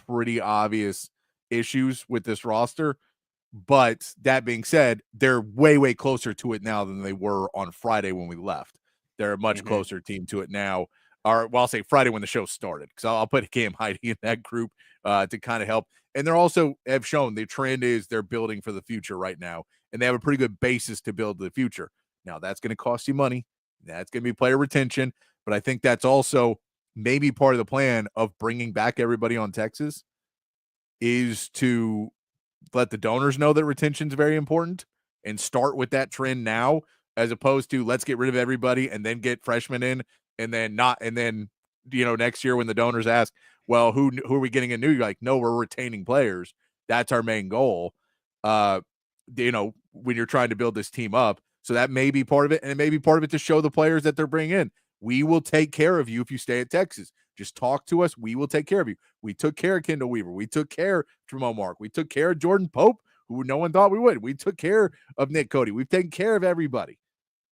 pretty obvious issues with this roster. But that being said, they're way closer to it now than they were on Friday when we left. They're a much closer team to it now. Or, well, I'll say Friday when the show started, because I'll put Cam Heidi in that group to kind of help. And they're also have shown the trend is they're building for the future right now, and they have a pretty good basis to build the future. Now, that's going to cost you money. That's going to be player retention. But I think that's also maybe part of the plan of bringing back everybody on Texas is to let the donors know that retention is very important and start with that trend now, as opposed to let's get rid of everybody and then get freshmen in. And then next year when the donors ask, well, who are we getting in new? You're like, no, we're retaining players. That's our main goal. When you're trying to build this team up. So that may be part of it. And it may be part of it to show the players that they're bringing in. We will take care of you if you stay at Texas. Just talk to us. We will take care of you. We took care of Kendall Weaver. We took care of Tremont Mark. We took care of Jordan Pope, who no one thought we would. We took care of Nick Cody. We've taken care of everybody.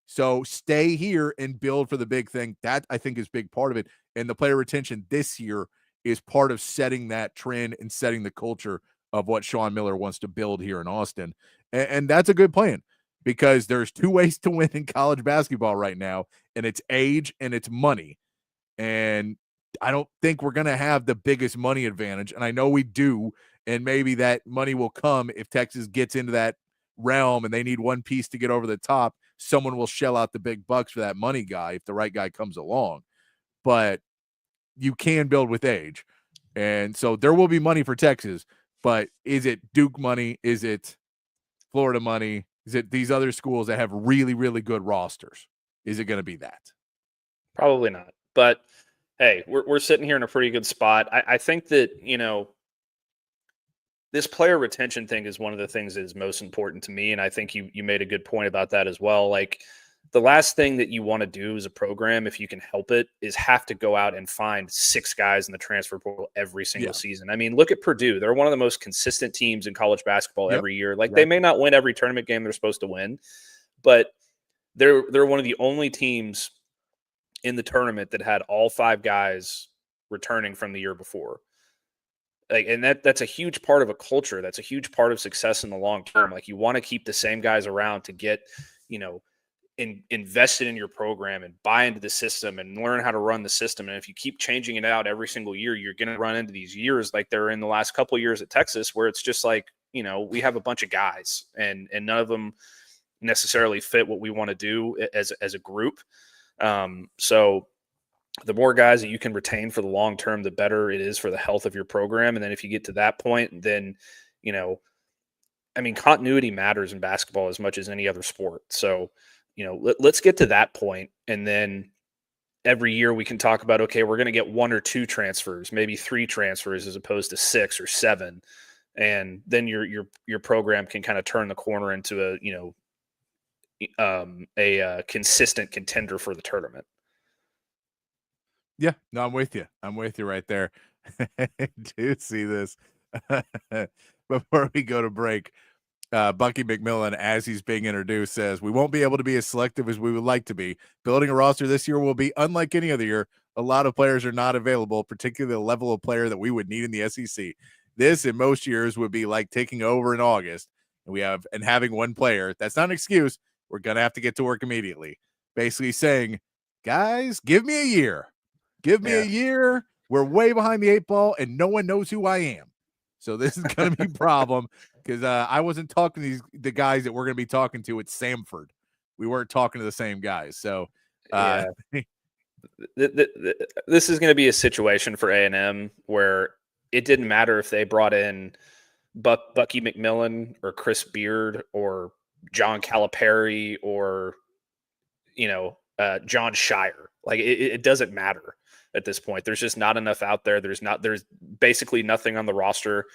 So stay here and build for the big thing. That, I think, is a big part of it. And the player retention this year is part of setting that trend and setting the culture of what Sean Miller wants to build here in Austin. And that's a good plan, because there's 2 ways to win in college basketball right now, and it's age and it's money. And I don't think we're going to have the biggest money advantage. And I know we do. And maybe that money will come if Texas gets into that realm and they need one piece to get over the top. Someone will shell out the big bucks for that money guy if the right guy comes along. But you can build with age. And so there will be money for Texas, but is it Duke money? Is it Florida money? Is it these other schools that have really, really good rosters? Is it going to be that? Probably not. But hey, we're sitting here in a pretty good spot. I think that, this player retention thing is one of the things that is most important to me. And I think you made a good point about that as well. Like, the last thing that you want to do as a program, if you can help it, is have to go out and find 6 guys in the transfer portal every single season. I mean, look at Purdue. They're one of the most consistent teams in college basketball every year. Like, they may not win every tournament game they're supposed to win, but they're one of the only teams in the tournament that had all 5 guys returning from the year before. Like, and that's a huge part of a culture. That's a huge part of success in the long term. Like, you want to keep the same guys around to get, invested in your program and buy into the system and learn how to run the system. And if you keep changing it out every single year, you're going to run into these years like they're in the last couple of years at Texas, where it's just like, we have a bunch of guys and none of them necessarily fit what we want to do as a group. So the more guys that you can retain for the long term, the better it is for the health of your program. And then if you get to that point, then, continuity matters in basketball as much as any other sport. So, let's get to that point. And then every year we can talk about, okay, we're going to get 1 or 2 transfers, maybe 3 transfers as opposed to 6 or 7. And then your program can kind of turn the corner into a consistent contender for the tournament. Yeah, no, I'm with you. I'm with you right there. I do see this. Before we go to break, Bucky McMillan, as he's being introduced, says, we won't be able to be as selective as we would like to be. Building a roster this year will be unlike any other year. A lot of players are not available, particularly the level of player that we would need in the SEC. This, in most years, would be like taking over in August and having one player. That's not an excuse. We're going to have to get to work immediately. Basically saying, guys, give me a year. Give me a year. We're way behind the 8 ball, and no one knows who I am. So this is going to be a problem, because I wasn't talking to the guys that we're going to be talking to at Samford. We weren't talking to the same guys. So this is going to be a situation for A&M where it didn't matter if they brought in Bucky McMillan or Chris Beard or John Calipari or, John Shire. Like, it doesn't matter. at this point. There's just not enough out there. There's basically nothing on the roster.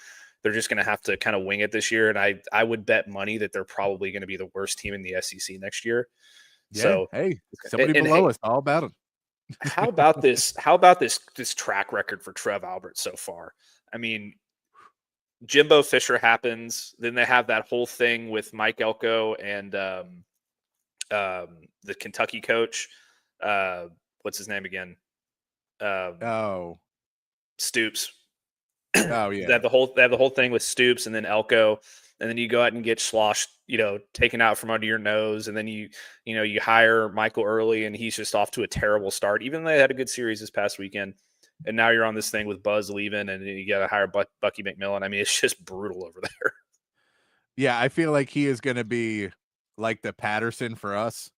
They're just going to have to kind of wing it this year. And I would bet money that they're probably going to be the worst team in the SEC next year. Yeah, so hey, somebody below us, all about them. How about this? How about this track record for Trev Albert so far? I mean, Jimbo Fisher happens. Then they have that whole thing with Mike Elko and the Kentucky coach. What's his name again? Stoops. Oh yeah. They have the whole thing with Stoops and then Elko, and then you go out and get sloshed, taken out from under your nose, and then you hire Michael Early, and he's just off to a terrible start. Even though they had a good series this past weekend, and now you're on this thing with Buzz leaving, and you got to hire Bucky McMillan. I mean, it's just brutal over there. Yeah, I feel like he is going to be like the Patterson for us,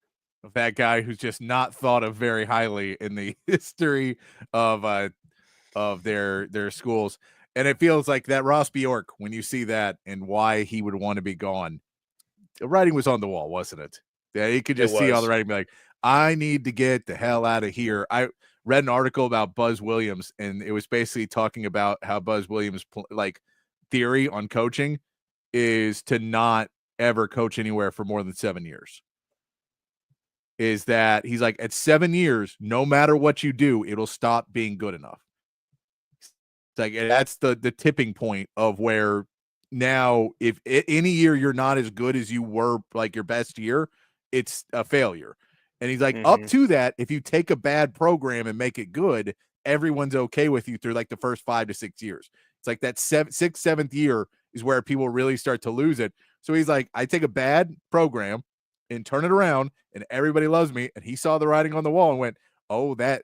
of that guy who's just not thought of very highly in the history of their schools. And it feels like that Ross Bjork, when you see that and why he would want to be gone, the writing was on the wall, wasn't it? Yeah, you could just see all the writing, be like, I need to get the hell out of here. I read an article about Buzz Williams, and it was basically talking about how Buzz Williams' theory on coaching is to not ever coach anywhere for more than 7 years. Is that he's like, at 7 years, no matter what you do, it'll stop being good enough. Like, that's the tipping point of where now, if any year you're not as good as you were like your best year, it's a failure. And he's like, up to that, if you take a bad program and make it good, everyone's okay with you through like the first 5 to 6 years. It's like that sixth, seventh year is where people really start to lose it. So he's like, I take a bad program and turn it around, and everybody loves me. And he saw the writing on the wall and went, oh, the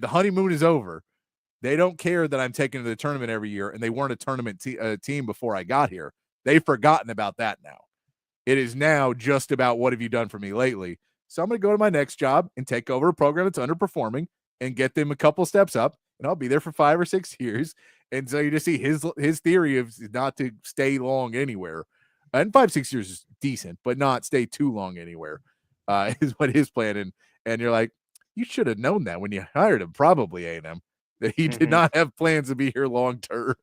honeymoon is over. They don't care that I'm taking to the tournament every year, and they weren't a tournament team before I got here. They've forgotten about that now. It is now just about what have you done for me lately. So I'm going to go to my next job and take over a program that's underperforming and get them a couple steps up, and I'll be there for 5 or 6 years. And so you just see his theory of not to stay long anywhere. And 5, 6 years is decent, but not stay too long anywhere is what his plan. And you're like, you should have known that when you hired him, probably A&M. That he did not have plans to be here long term.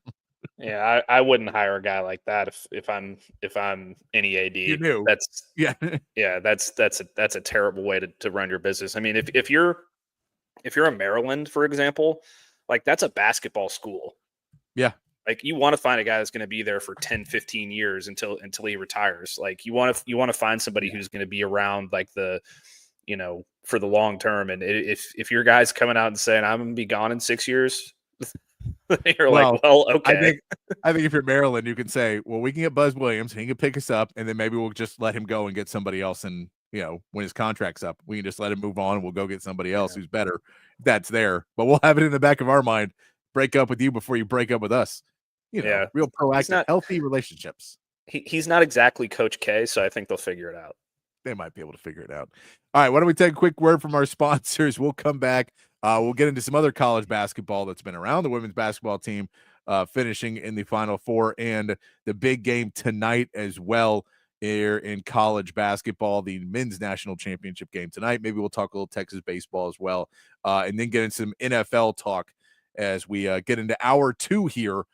Yeah, I wouldn't hire a guy like that if I'm any AD. You knew. That's a terrible way to run your business. I mean, if you're a Maryland, for example, like that's a basketball school. Yeah. Like you want to find a guy that's going to be there for 10, 15 years until he retires. Like you want to find somebody who's going to be around like for the long term. And if your guy's coming out and saying, I'm going to be gone in 6 years, you're like, well, okay. I think if you're Maryland, you can say, well, we can get Buzz Williams and he can pick us up. And then maybe we'll just let him go and get somebody else. And, when his contract's up, we can just let him move on. And we'll go get somebody else who's better. That's there. But we'll have it in the back of our mind. Break up with you before you break up with us. Real proactive, healthy relationships. He's not exactly Coach K, so I think they'll figure it out. They might be able to figure it out. All right, why don't we take a quick word from our sponsors? We'll come back. We'll get into some other college basketball that's been around. The women's basketball team finishing in the Final Four, and the big game tonight as well here in college basketball, the men's national championship game tonight. Maybe we'll talk a little Texas baseball as well, and then get into some NFL talk as we get into hour 2 here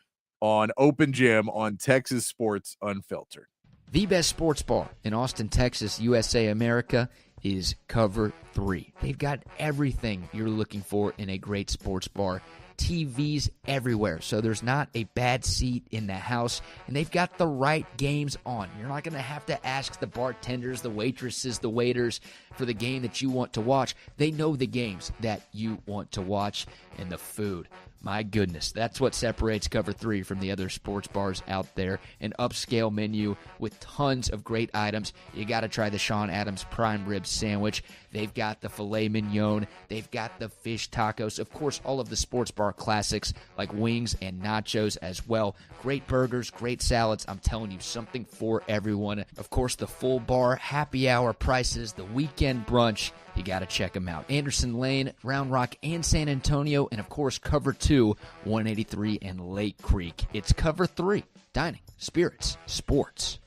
on Open Gym on Texas Sports Unfiltered. The best sports bar in Austin, Texas, USA, America is Cover 3. They've got everything you're looking for in a great sports bar. TVs everywhere, so there's not a bad seat in the house, and they've got the right games on. You're not going to have to ask the bartenders, the waitresses, the waiters for the game that you want to watch. They know the games that you want to watch, and the food. My goodness, that's what separates Cover 3 from the other sports bars out there. An upscale menu with tons of great items. You got to try the Sean Adams prime rib sandwich. They've got the filet mignon. They've got the fish tacos. Of course, all of the sports bar classics like wings and nachos as well. Great burgers, great salads. I'm telling you, something for everyone. Of course, the full bar happy hour prices, the weekend brunch. You got to check them out. Anderson Lane, Round Rock, and San Antonio. And, of course, Cover 2, 183 and Lake Creek. It's Cover 3, dining, spirits, sports.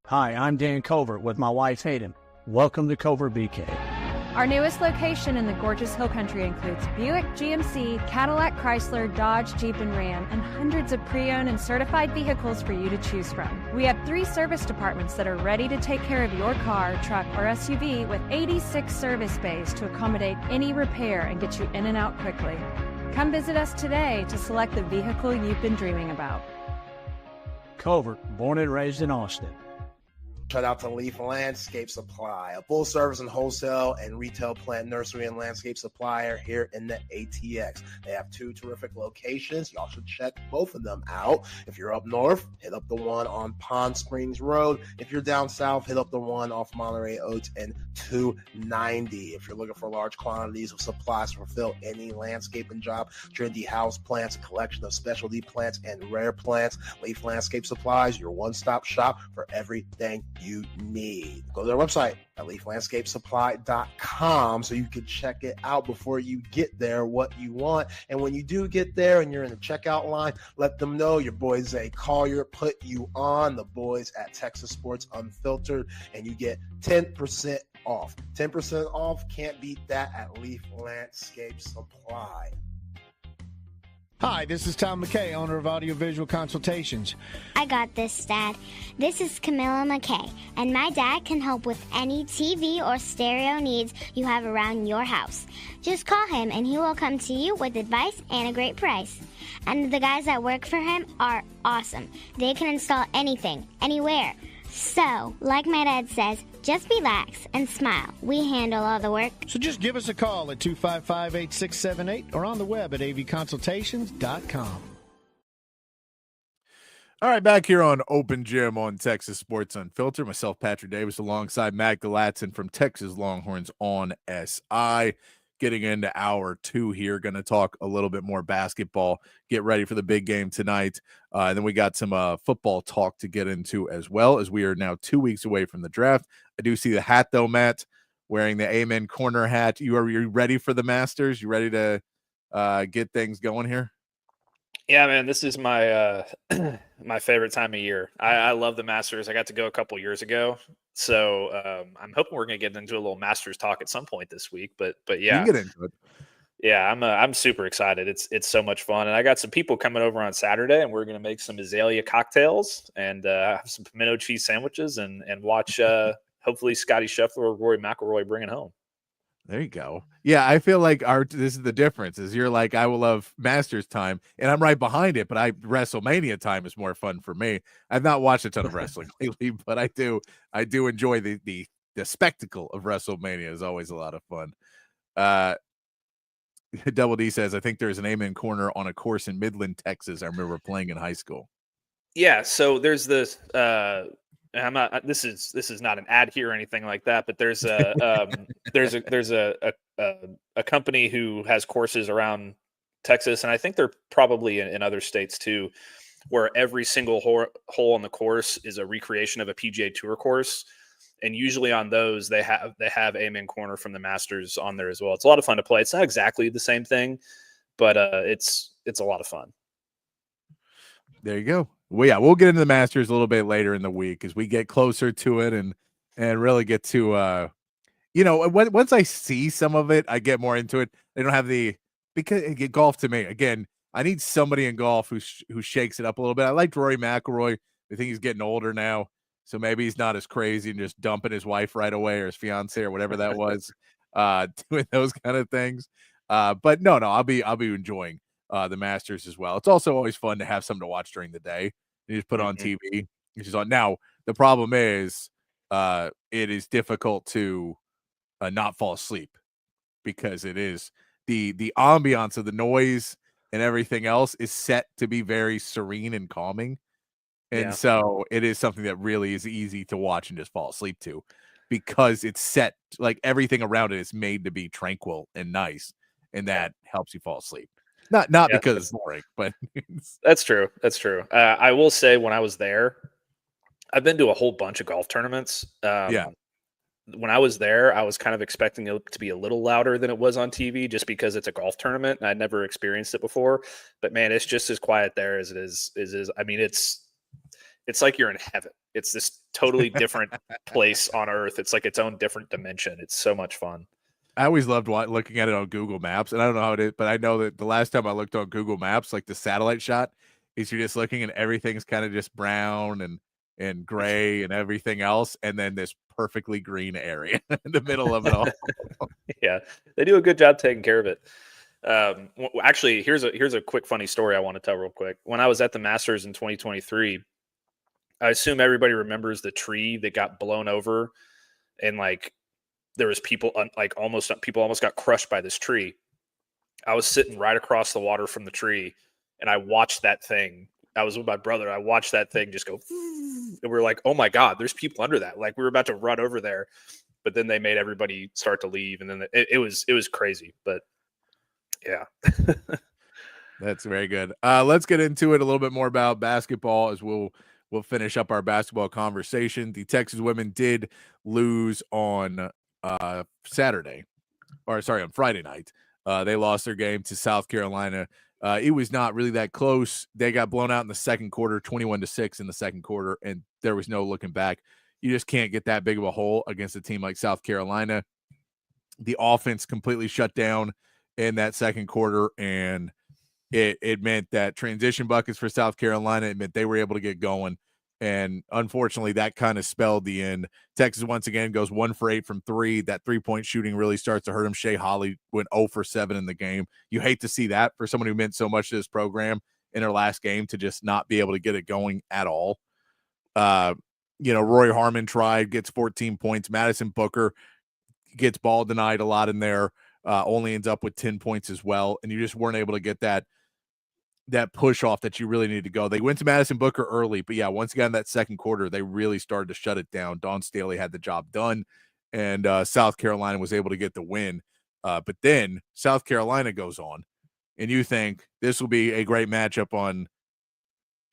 Hi, I'm Dan Covert with my wife Hayden. Welcome to Covert BK. Our newest location in the gorgeous Hill Country includes Buick, GMC, Cadillac, Chrysler, Dodge, Jeep, and Ram, and hundreds of pre-owned and certified vehicles for you to choose from. We have 3 service departments that are ready to take care of your car, truck, or SUV with 86 service bays to accommodate any repair and get you in and out quickly. Come visit us today to select the vehicle you've been dreaming about. Culver, born and raised in Austin. Shout out to Leaf Landscape Supply, a full service and wholesale and retail plant nursery and landscape supplier here in the ATX. They have 2 terrific locations. Y'all should check both of them out. If you're up north, hit up the one on Pond Springs Road. If you're down south, hit up the one off Monterey Oaks and 290. If you're looking for large quantities of supplies to fulfill any landscaping job, trendy house plants, a collection of specialty plants and rare plants, Leaf Landscape Supplies, your one-stop shop for everything you need. Go to their website at leaflandscapesupply.com so you can check it out before you get there what you want. And when you do get there and you're in the checkout line, let them know your boy Zay Collier put you on, the boys at Texas Sports Unfiltered, and you get 10% off. 10% off, can't beat that at Leaf Landscape Supply. Hi, this is Tom McKay, owner of Audiovisual Consultations. I got this, Dad. This is Camilla McKay, and my dad can help with any TV or stereo needs you have around your house. Just call him, and he will come to you with advice and a great price. And the guys that work for him are awesome. They can install anything, anywhere. So, like my dad says, just relax and smile. We handle all the work. So just give us a call at 255-8678 or on the web at avconsultations.com. All right, back here on Open Gym on Texas Sports Unfiltered. Myself, Patrick Davis, alongside Matt Galatzan from Texas Longhorns on SI. Getting into hour 2 here, going to talk a little bit more basketball, get ready for the big game tonight. And then we got some football talk to get into as well, as we are now 2 weeks away from the draft. I do see the hat, though, Matt, wearing the Amen Corner hat. You ready for the Masters? You ready to get things going here? Yeah, man, this is my my favorite time of year. I love the Masters. I got to go a couple years ago. So I'm hoping we're going to get into a little Masters talk at some point this week. But yeah, you can get into it. Yeah, I'm super excited. It's so much fun, and I got some people coming over on Saturday, and we're going to make some azalea cocktails and have some pimento cheese sandwiches and watch hopefully Scotty Scheffler or Rory McIlroy bring it home. There you go. Yeah, I feel like this is the difference. Is you're like, I will love Masters time, and I'm right behind it. But WrestleMania time is more fun for me. I've not watched a ton of wrestling lately, but I do enjoy the spectacle of WrestleMania. Is always a lot of fun. Double D says, I think there's an Amen Corner on a course in Midland, Texas. I remember playing in high school. Yeah, so there's this. I'm not. This is not an ad here or anything like that. But there's a a company who has courses around Texas, and I think they're probably in other states too, where every single hole on the course is a recreation of a PGA Tour course. And usually on those, they have Amen Corner from the Masters on there as well. It's a lot of fun to play. It's not exactly the same thing, but it's a lot of fun. There you go. Well, yeah, we'll get into the Masters a little bit later in the week as we get closer to it and really get to once I see some of it, I get more into it. They don't have because golf to me again. I need somebody in golf who shakes it up a little bit. I liked Rory McIlroy. I think he's getting older now. So maybe he's not as crazy and just dumping his wife right away or his fiance or whatever that was, doing those kind of things. But no, I'll be enjoying the Masters as well. It's also always fun to have something to watch during the day. You just put on TV, which is on. Now the problem is, it is difficult to not fall asleep because it is the ambiance of the noise and everything else is set to be very serene and calming. And so it is something that really is easy to watch and just fall asleep to because it's set, like everything around it is made to be tranquil and nice. And that helps you fall asleep. Not because it's boring, but that's true. That's true. I will say when I was there, I've been to a whole bunch of golf tournaments. When I was there, I was kind of expecting it to be a little louder than it was on TV just because it's a golf tournament and I'd never experienced it before. But man, it's just as quiet there as it is. I mean, it's like you're in heaven. It's this totally different place on earth. It's like its own different dimension. It's so much fun. I always loved looking at it on Google Maps, and I don't know how it is, but I know that the last time I looked on Google Maps, like the satellite shot, is you're just looking and everything's kind of just brown and gray and everything else, and then this perfectly green area in the middle of it all. Yeah, they do a good job taking care of it. Actually, here's a quick funny story I want to tell real quick. When I was at the Masters in 2023, I assume everybody remembers the tree that got blown over, and like there was people almost got crushed by this tree. I was sitting right across the water from the tree, and I watched that thing. I was with my brother. I watched that thing just go, and we were like, "Oh my God, there's people under that!" Like we were about to run over there, but then they made everybody start to leave, and then it was crazy. But yeah, That's very good. Let's get into it a little bit more about basketball as we'll finish up our basketball conversation. The Texas women did lose on Friday night. They lost their game to South Carolina. It was not really that close. They got blown out in the second quarter, 21-6 in the second quarter, and there was no looking back. You just can't get that big of a hole against a team like South Carolina. The offense completely shut down in that second quarter, and it meant that transition buckets for South Carolina. It meant they were able to get going. And unfortunately, that kind of spelled the end. Texas once again goes 1 for 8 from 3. That 3-point shooting really starts to hurt him. Shea Holly went 0 for 7 in the game. You hate to see that for someone who meant so much to this program in her last game to just not be able to get it going at all. Roy Harmon tried, gets 14 points. Madison Booker gets ball denied a lot in there, only ends up with 10 points as well. And you just weren't able to get that push off that you really need to go. They went to Madison Booker early, but yeah, once again, that second quarter, they really started to shut it down. Dawn Staley had the job done, and South Carolina was able to get the win. But then South Carolina goes on, and you think this will be a great matchup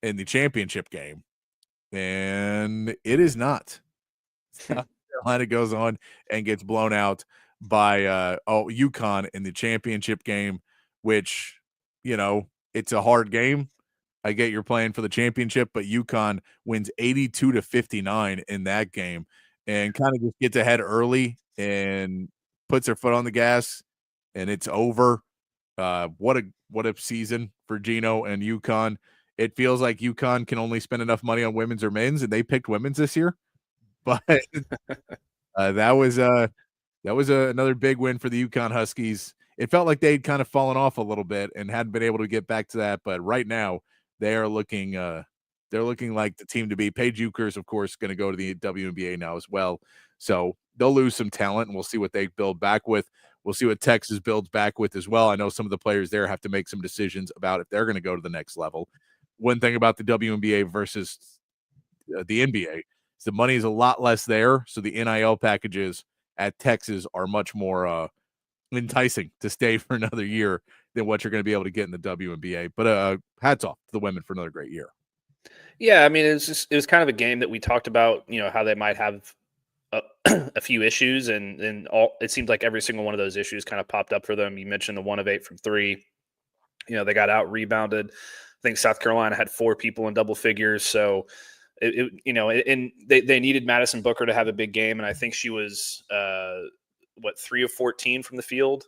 in the championship game, and it is not. South Carolina goes on and gets blown out by UConn in the championship game, which, it's a hard game. I get you're playing for the championship, but UConn wins 82-59 in that game and kind of just gets ahead early and puts their foot on the gas, and it's over. What a season for Gino and UConn. It feels like UConn can only spend enough money on women's or men's, and they picked women's this year. But that was another big win for the UConn Huskies. It felt like they'd kind of fallen off a little bit and hadn't been able to get back to that. But right now, they are looking like the team to beat. Paige Euchre's, of course, going to go to the WNBA now as well. So they'll lose some talent, and we'll see what they build back with. We'll see what Texas builds back with as well. I know some of the players there have to make some decisions about if they're going to go to the next level. One thing about the WNBA versus the NBA is the money is a lot less there, so the NIL packages at Texas are much more enticing to stay for another year than what you're going to be able to get in the WNBA. But hats off to the women for another great year. Yeah, I mean, it was kind of a game that we talked about, how they might have a few issues, and it seemed like every single one of those issues kind of popped up for them. You mentioned the 1 of 8 from 3. They got out rebounded. I think South Carolina had 4 people in double figures, so and they needed Madison Booker to have a big game, and I think she was 3 of 14 from the field,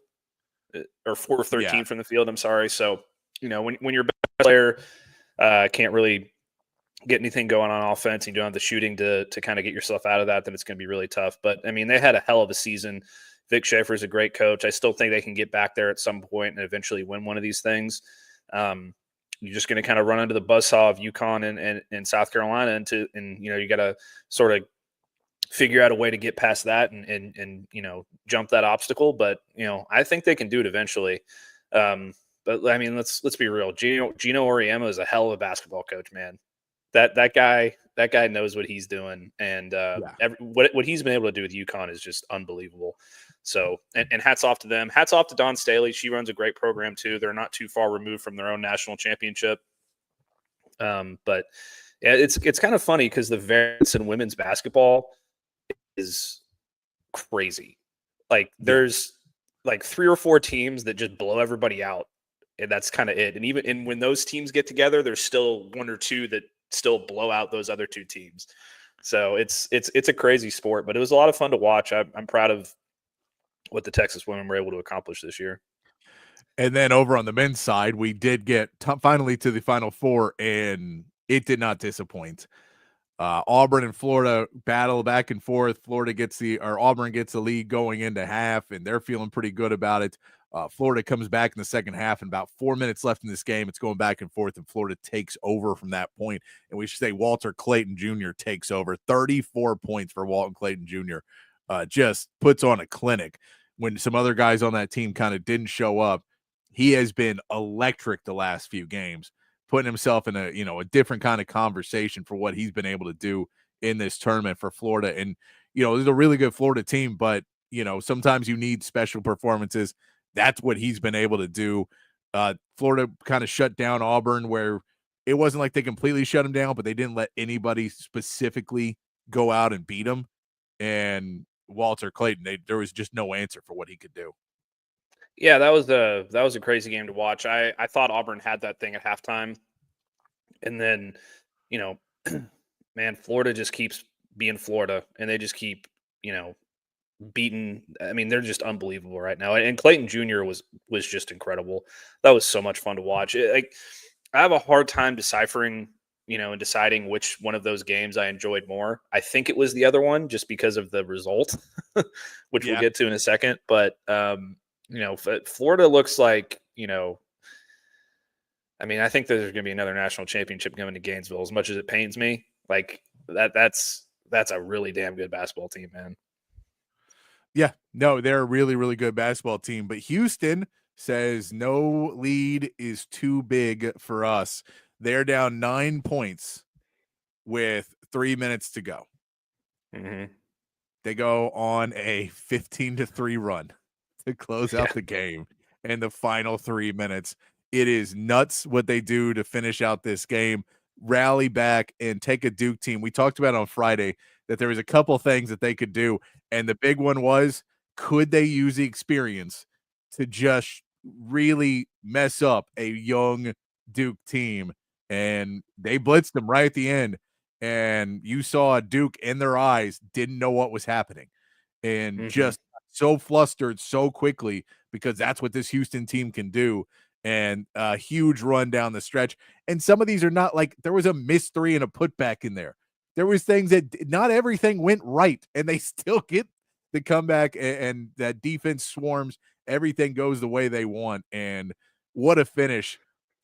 or 4 of 13 from the field. I'm sorry. So when you're a best player, can't really get anything going on offense, and you don't have the shooting to kind of get yourself out of that, then it's going to be really tough. But I mean, they had a hell of a season. Vic Schaefer's a great coach. I still think they can get back there at some point and eventually win one of these things. You're just going to kind of run into the buzzsaw of UConn and South Carolina, and you got to sort of figure out a way to get past that and jump that obstacle. But I think they can do it eventually. But I mean, let's be real. Gino Auriemma is a hell of a basketball coach, man. That guy knows what he's doing, and what he's been able to do with UConn is just unbelievable. So, and hats off to them. Hats off to Dawn Staley. She runs a great program too. They're not too far removed from their own national championship. But yeah, it's kind of funny because the variance in women's basketball is crazy. Like there's like 3 or 4 teams that just blow everybody out, and that's kind of it. And when those teams get together, there's still 1 or 2 that still blow out those other 2 teams. So it's a crazy sport, but it was a lot of fun to watch. I'm proud of what the Texas women were able to accomplish this year. And then over on the men's side, we did get finally to the Final Four, and it did not disappoint. Auburn and Florida battle back and forth. Auburn gets the lead going into half, and they're feeling pretty good about it. Florida comes back in the second half, and about 4 minutes left in this game. It's going back and forth, and Florida takes over from that point. And we should say Walter Clayton Jr. takes over. 34 points for Walter Clayton Jr. Just puts on a clinic. When some other guys on that team kind of didn't show up, he has been electric the last few games, putting himself in a different kind of conversation for what he's been able to do in this tournament for Florida. And, there's a really good Florida team, but, sometimes you need special performances. That's what he's been able to do. Florida kind of shut down Auburn, where it wasn't like they completely shut him down, but they didn't let anybody specifically go out and beat him. And Walter Clayton, there was just no answer for what he could do. Yeah, that was a crazy game to watch. I thought Auburn had that thing at halftime. And then, man, Florida just keeps being Florida, and they just keep, beaten. I mean, they're just unbelievable right now. And Clayton Jr. was just incredible. That was so much fun to watch. I have a hard time deciphering, and deciding which one of those games I enjoyed more. I think it was the other one just because of the result, which we'll get to in a second. But, Florida looks like, I mean, I think there's going to be another national championship coming to Gainesville. As much as it pains me, like that's a really damn good basketball team, man. Yeah, no, they're a really, really good basketball team. But Houston says no lead is too big for us. They're down 9 points with 3 minutes to go. Mm-hmm. They go on a 15-3 run to close out the game in the final 3 minutes. It is nuts what they do to finish out this game, rally back and take a Duke team. We talked about on Friday that there was a couple things that they could do. And the big one was, could they use the experience to just really mess up a young Duke team? And they blitzed them right at the end. And you saw Duke in their eyes didn't know what was happening. And just so flustered so quickly, because that's what this Houston team can do. And a huge run down the stretch. And some of these are not like, there was a missed three and a putback in there. There was things that not everything went right, and they still get the comeback, and that defense swarms. Everything goes the way they want. And what a finish,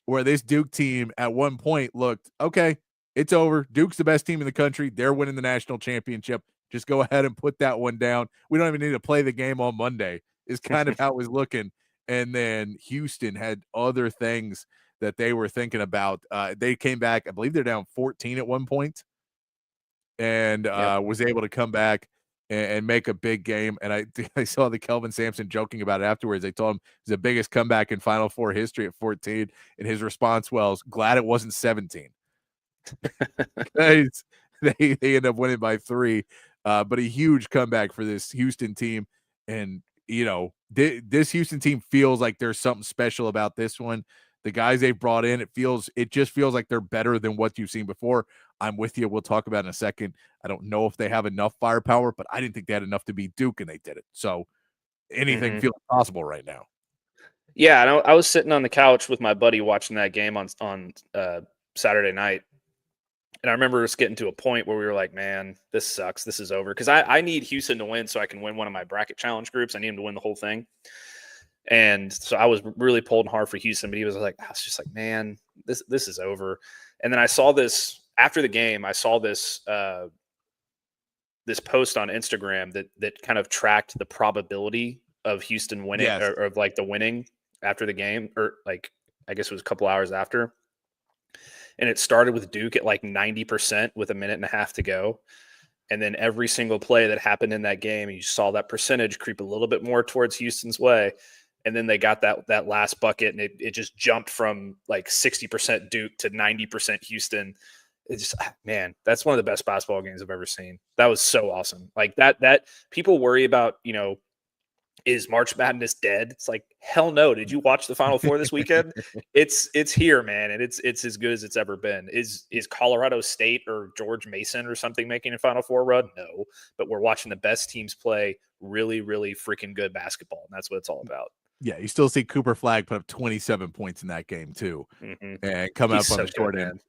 where this Duke team at one point looked, okay, it's over. Duke's the best team in the country. They're winning the national championship. Just go ahead and put that one down. We don't even need to play the game on Monday, is kind of how it was looking. And then Houston had other things that they were thinking about. They came back, I believe they're down 14 at one point, and was able to come back and make a big game. And I saw the Kelvin Sampson joking about it afterwards. They told him it's the biggest comeback in Final Four history at 14. And his response was, glad it wasn't 17. Because they end up winning by 3. But a huge comeback for this Houston team. And, this Houston team feels like there's something special about this one. The guys they've brought in, it just feels like they're better than what you've seen before. I'm with you. We'll talk about it in a second. I don't know if they have enough firepower, but I didn't think they had enough to beat Duke, and they did it. So anything feels possible right now. Yeah, and I was sitting on the couch with my buddy watching that game on Saturday night. And I remember us getting to a point where we were like, man, this sucks. This is over. Because I need Houston to win so I can win one of my bracket challenge groups. I need him to win the whole thing. And so I was really pulling hard for Houston, but I was just like, man, this is over. And then I saw this after the game. I saw this this post on Instagram that kind of tracked the probability of Houston winning, or of like the winning after the game, or like I guess it was a couple hours after. And it started with Duke at like 90% with a minute and a half to go. And then every single play that happened in that game, you saw that percentage creep a little bit more towards Houston's way. And then they got that last bucket, and it just jumped from like 60% Duke to 90% Houston. It's just, man, that's one of the best basketball games I've ever seen. That was so awesome. Like that people worry about, is March Madness dead? It's like, hell no. Did you watch the Final Four this weekend? It's here, man, and it's as good as it's ever been. Is Colorado State or George Mason or something making a Final Four run? No, but we're watching the best teams play really, really freaking good basketball. And that's what it's all about. Yeah, you still see Cooper Flagg put up 27 points in that game too, and come up on the short end.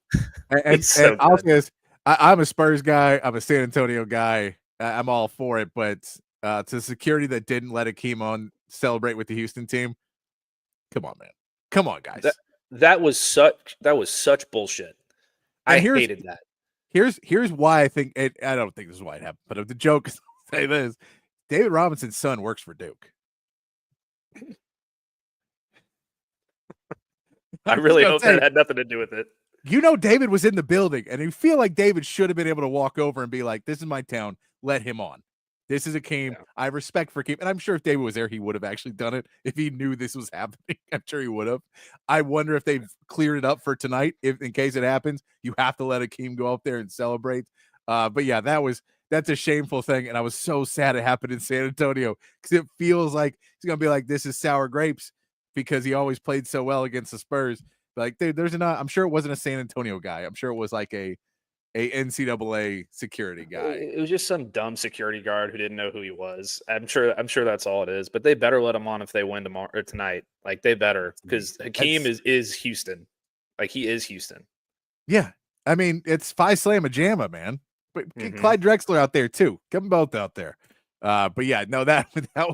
And I'll say this: I'm a Spurs guy. I'm a San Antonio guy. I'm all for it, but to security that didn't let Akeem on celebrate with the Houston team, come on, man, come on, guys. That was such bullshit. I hated that. Here's why I think it. I don't think this is why it happened, but the joke is say this: David Robinson's son works for Duke. I really hope that had nothing to do with it. You know, David was in the building, and you feel like David should have been able to walk over and be like, "This is my town. Let him on. This is Akeem. Yeah. I have respect for Akeem." And I'm sure if David was there, he would have actually done it if he knew this was happening. I'm sure he would have. I wonder if they've cleared it up for tonight. If in case it happens, you have to let Akeem go up there and celebrate. But yeah, that's a shameful thing, and I was so sad it happened in San Antonio because it feels like he's gonna be like, "This is sour grapes," because he always played so well against the Spurs. Like I'm sure it wasn't a San Antonio guy. I'm sure it was like a NCAA security guy. It was just some dumb security guard who didn't know who he was. I'm sure that's all it is. But they better let him on if they win tomorrow or tonight. Like they better, because Hakeem is Houston. Like he is Houston. Yeah, I mean it's Phi Slamma Jamma, man. But get Clyde Drexler out there too. Get them both out there. But yeah, no, that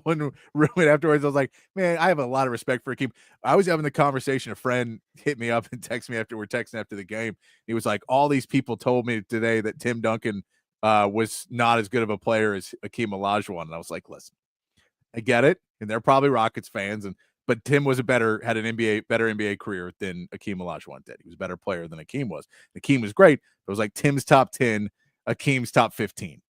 one ruined afterwards. I was like, man, I have a lot of respect for Akeem. I was having the conversation. A friend hit me up and texted me after we're texting after the game. He was like, all these people told me today that Tim Duncan was not as good of a player as Akeem Olajuwon. And I was like, listen, I get it. And they're probably Rockets fans. But Tim had better NBA career than Akeem Olajuwon did. He was a better player than Akeem was. Akeem was great. It was like Tim's top 10, Akeem's top 15.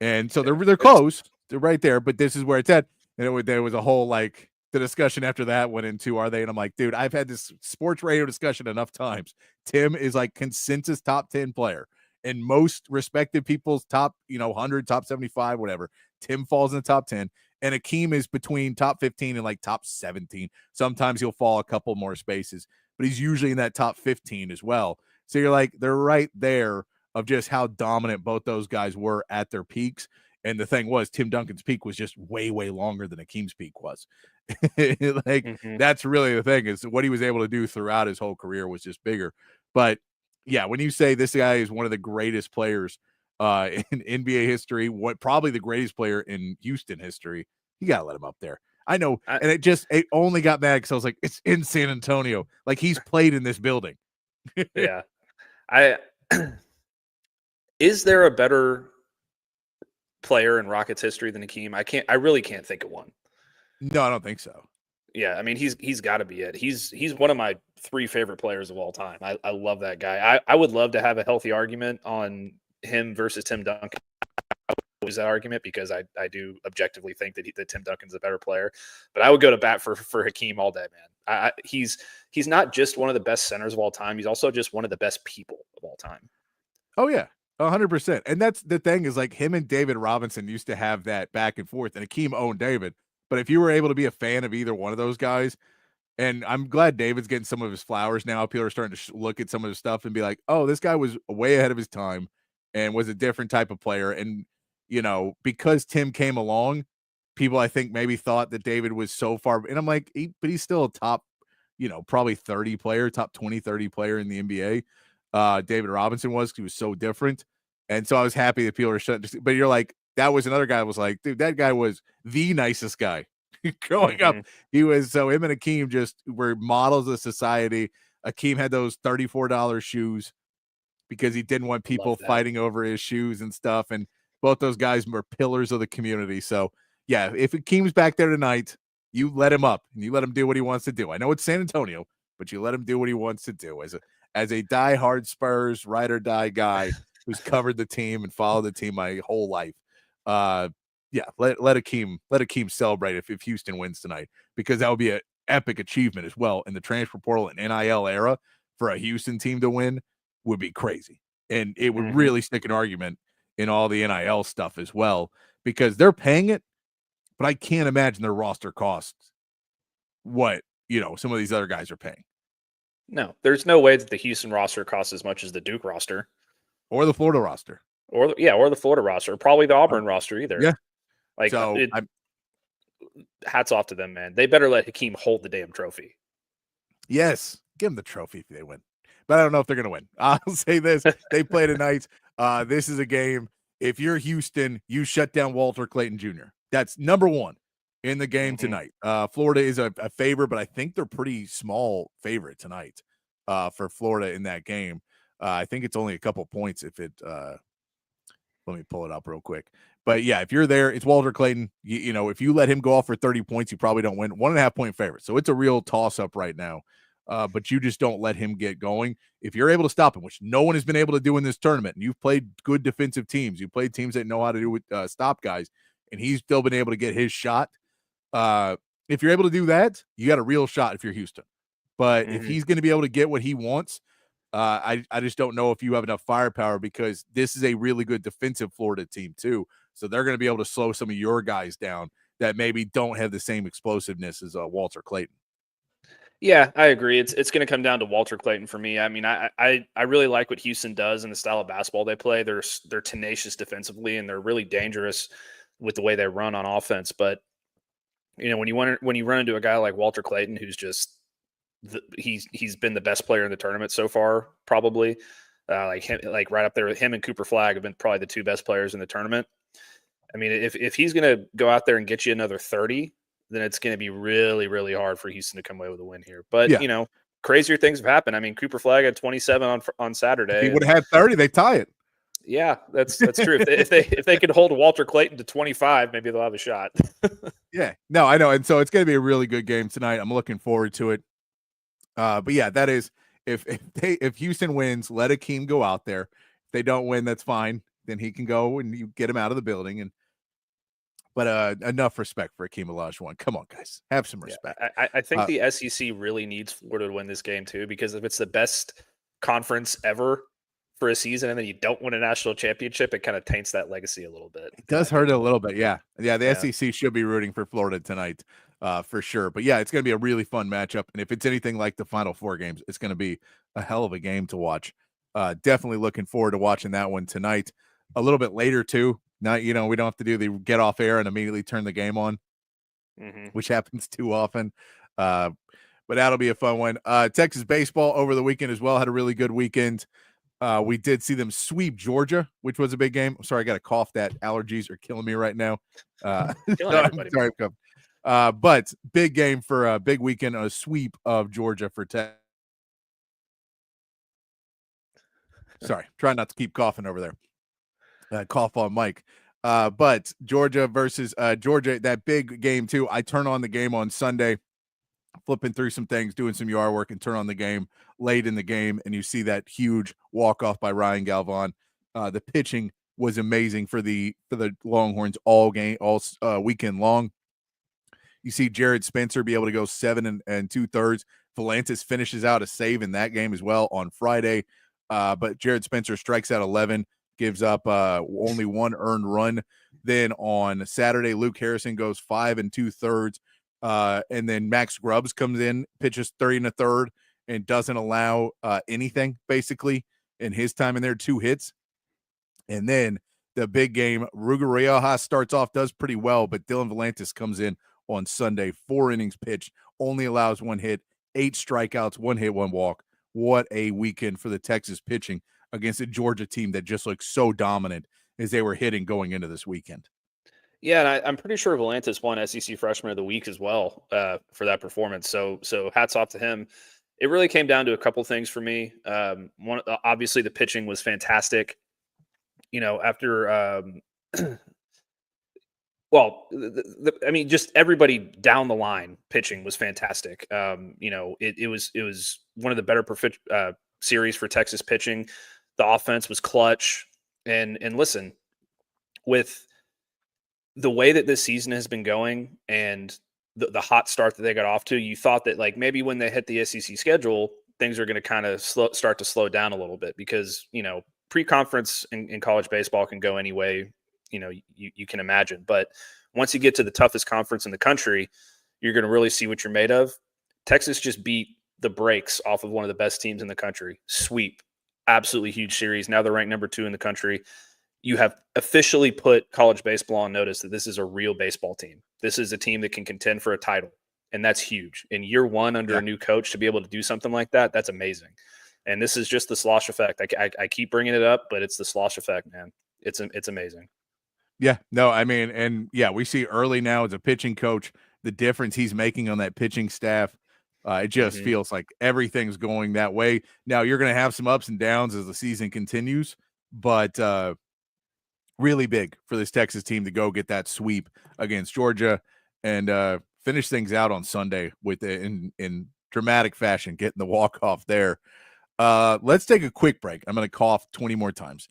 And so they're close. They're right there, but this is where it's at. And there was a whole like the discussion after that went into are they? And I'm like, dude, I've had this sports radio discussion enough times. Tim is like consensus top 10 player in most respected people's top, 100, top 75, whatever. Tim falls in the top 10, and Akeem is between top 15 and like top 17. Sometimes he'll fall a couple more spaces, but he's usually in that top 15 as well. So you're like, they're right there of just how dominant both those guys were at their peaks. And the thing was, Tim Duncan's peak was just way, way longer than Akeem's peak was. That's really the thing, is what he was able to do throughout his whole career was just bigger. But yeah, when you say this guy is one of the greatest players in NBA history, probably the greatest player in Houston history, you got to let him up there. I know. And it only got mad because I was like, it's in San Antonio. Like he's played in this building. Yeah. Is there a better player in Rockets history than Akeem? I really can't think of one. No, I don't think so. Yeah, I mean he's got to be it. He's one of my 3 favorite players of all time. I love that guy. I would love to have a healthy argument on him versus Tim Duncan. I would lose that argument because I do objectively think that Tim Duncan's a better player. But I would go to bat for Hakeem all day, man. He's not just one of the best centers of all time. He's also just one of the best people of all time. Oh yeah. 100%. And that's the thing, is like him and David Robinson used to have that back and forth, and Akeem owned David. But if you were able to be a fan of either one of those guys, and I'm glad David's getting some of his flowers now. People are starting to look at some of his stuff and be like, oh, this guy was way ahead of his time and was a different type of player. And, because Tim came along, people I think maybe thought that David was so far. And I'm like, but he's still a top, probably 30 player, top 20, 30 player in the NBA. David Robinson was, because he was so different. And so I was happy that people were shutting. But you're like, that was another guy was like, dude, that guy was the nicest guy growing up. He was, so him and Akeem just were models of society. Akeem had those $34 shoes because he didn't want people fighting over his shoes and stuff. And both those guys were pillars of the community. So yeah, if Akeem's back there tonight, you let him up and you let him do what he wants to do. I know it's San Antonio, but you let him do what he wants to do as a diehard Spurs ride or die guy who's covered the team and followed the team my whole life. Yeah, let Akeem celebrate if Houston wins tonight, because that would be an epic achievement as well in the transfer portal and NIL era. For a Houston team to win would be crazy, and it would really stick an argument in all the NIL stuff as well, because they're paying it, but I can't imagine their roster costs what some of these other guys are paying. No, there's no way that the Houston roster costs as much as the Duke roster or the Florida roster or the Florida roster, probably the Auburn roster either. Yeah. Like, So hats off to them, man. They better let Hakeem hold the damn trophy. Yes, give them the trophy if they win. But I don't know if they're going to win. I'll say this. They play tonight. This is a game. If you're Houston, you shut down Walter Clayton Jr. That's number one in the game tonight. Florida is a favorite, but I think they're pretty small favorite tonight for Florida in that game. I think it's only a couple points if it let me pull it up real quick. But yeah, if you're there, it's Walter Clayton. You know, if you let him go off for 30 points, you probably don't win. 1.5 point favorite. So it's a real toss up right now. But you just don't let him get going. If you're able to stop him, which no one has been able to do in this tournament, and you've played good defensive teams, you played teams that know how to do with stop guys, and he's still been able to get his shot. If you're able to do that, you got a real shot if you're Houston. But if he's going to be able to get what he wants, I just don't know if you have enough firepower, because this is a really good defensive Florida team too. So they're going to be able to slow some of your guys down that maybe don't have the same explosiveness as Walter Clayton. Yeah, I agree. It's going to come down to Walter Clayton for me. I mean, I really like what Houston does and the style of basketball they play. They're tenacious defensively, and they're really dangerous with the way they run on offense. But you know, when you run into a guy like Walter Clayton, who's just he's been the best player in the tournament so far, probably like right up there with him and Cooper Flagg have been probably the two best players in the tournament. I mean, if he's going to go out there and get you another 30, then it's going to be really, really hard for Houston to come away with a win here. But, you know, crazier things have happened. I mean, Cooper Flagg had 27 on Saturday. If he would have had 30, they tie it. Yeah, that's true. if they could hold Walter Clayton to 25, maybe they'll have a shot. Yeah, no, I know. And so it's going to be a really good game tonight. I'm looking forward to it. But yeah, that is, if Houston wins, let Hakeem go out there. If they don't win, that's fine. Then he can go and you get him out of the building. But enough respect for Hakeem Olajuwon. Come on, guys, have some respect. Yeah, I think the SEC really needs Florida to win this game too, because if it's the best conference ever for a season and then you don't win a national championship, it kind of taints that legacy a little bit. It does hurt it a little bit. Yeah. The SEC should be rooting for Florida tonight for sure. But yeah, it's going to be a really fun matchup. And if it's anything like the Final Four games, it's going to be a hell of a game to watch. Definitely looking forward to watching that one tonight. A little bit later too. Now, you know, we don't have to do the get off air and immediately turn the game on, which happens too often. But that'll be a fun one. Texas baseball over the weekend as well had a really good weekend. We did see them sweep Georgia, which was a big game. Sorry, I got a cough. That allergies are killing me right now. Sorry, but big game for a big weekend, a sweep of Georgia for Texas. Sorry, try not to keep coughing over there. Cough on Mike. But Georgia versus Georgia, that big game too. I turn on the game on Sunday, flipping through some things, doing some yard work, and turn on the game late in the game, and you see that huge walk-off by Ryan Galvan. The pitching was amazing for the Longhorns all weekend long. You see Jared Spencer be able to go 7 2/3. Volantis finishes out a save in that game as well on Friday. But Jared Spencer strikes out 11, gives up only one earned run. Then on Saturday, Luke Harrison goes 5 2/3. And then Max Grubbs comes in, pitches 30 1/3, and doesn't allow anything basically in his time in there, 2 hits. And then the big game, Ruger Riojas starts off, does pretty well, but Dylan Volantis comes in on Sunday, 4 innings pitched, only allows 1 hit, 8 strikeouts, 1 hit, 1 walk. What a weekend for the Texas pitching against a Georgia team that just looked so dominant as they were hitting going into this weekend. Yeah, and I'm pretty sure Volantis won SEC Freshman of the Week as well for that performance. So hats off to him. It really came down to a couple things for me. One, obviously, the pitching was fantastic. You know, after I mean, just everybody down the line pitching was fantastic. You know, it was one of the better series for Texas pitching. The offense was clutch, and listen, with the way that this season has been going and the hot start that they got off to, you thought that like maybe when they hit the SEC schedule, things are going to kind of start to slow down a little bit, because, you know, pre-conference in college baseball can go any way, you know, you can imagine. But once you get to the toughest conference in the country, you're going to really see what you're made of. Texas just beat the brakes off of one of the best teams in the country. Sweep. Absolutely huge series. Now they're ranked number 2 in the country. you have officially put college baseball on notice that this is a real baseball team. This is a team that can contend for a title, and that's huge. In year one under a new coach to be able to do something like that, that's amazing. And this is just the slosh effect. I keep bringing it up, but it's the slosh effect, man. It's amazing. Yeah, no, I mean, and yeah, we see early now as a pitching coach, the difference he's making on that pitching staff. It just feels like everything's going that way. Now you're going to have some ups and downs as the season continues, but really big for this Texas team to go get that sweep against Georgia and finish things out on Sunday with in dramatic fashion, getting the walk-off there. Let's take a quick break. I'm going to cough 20 more times.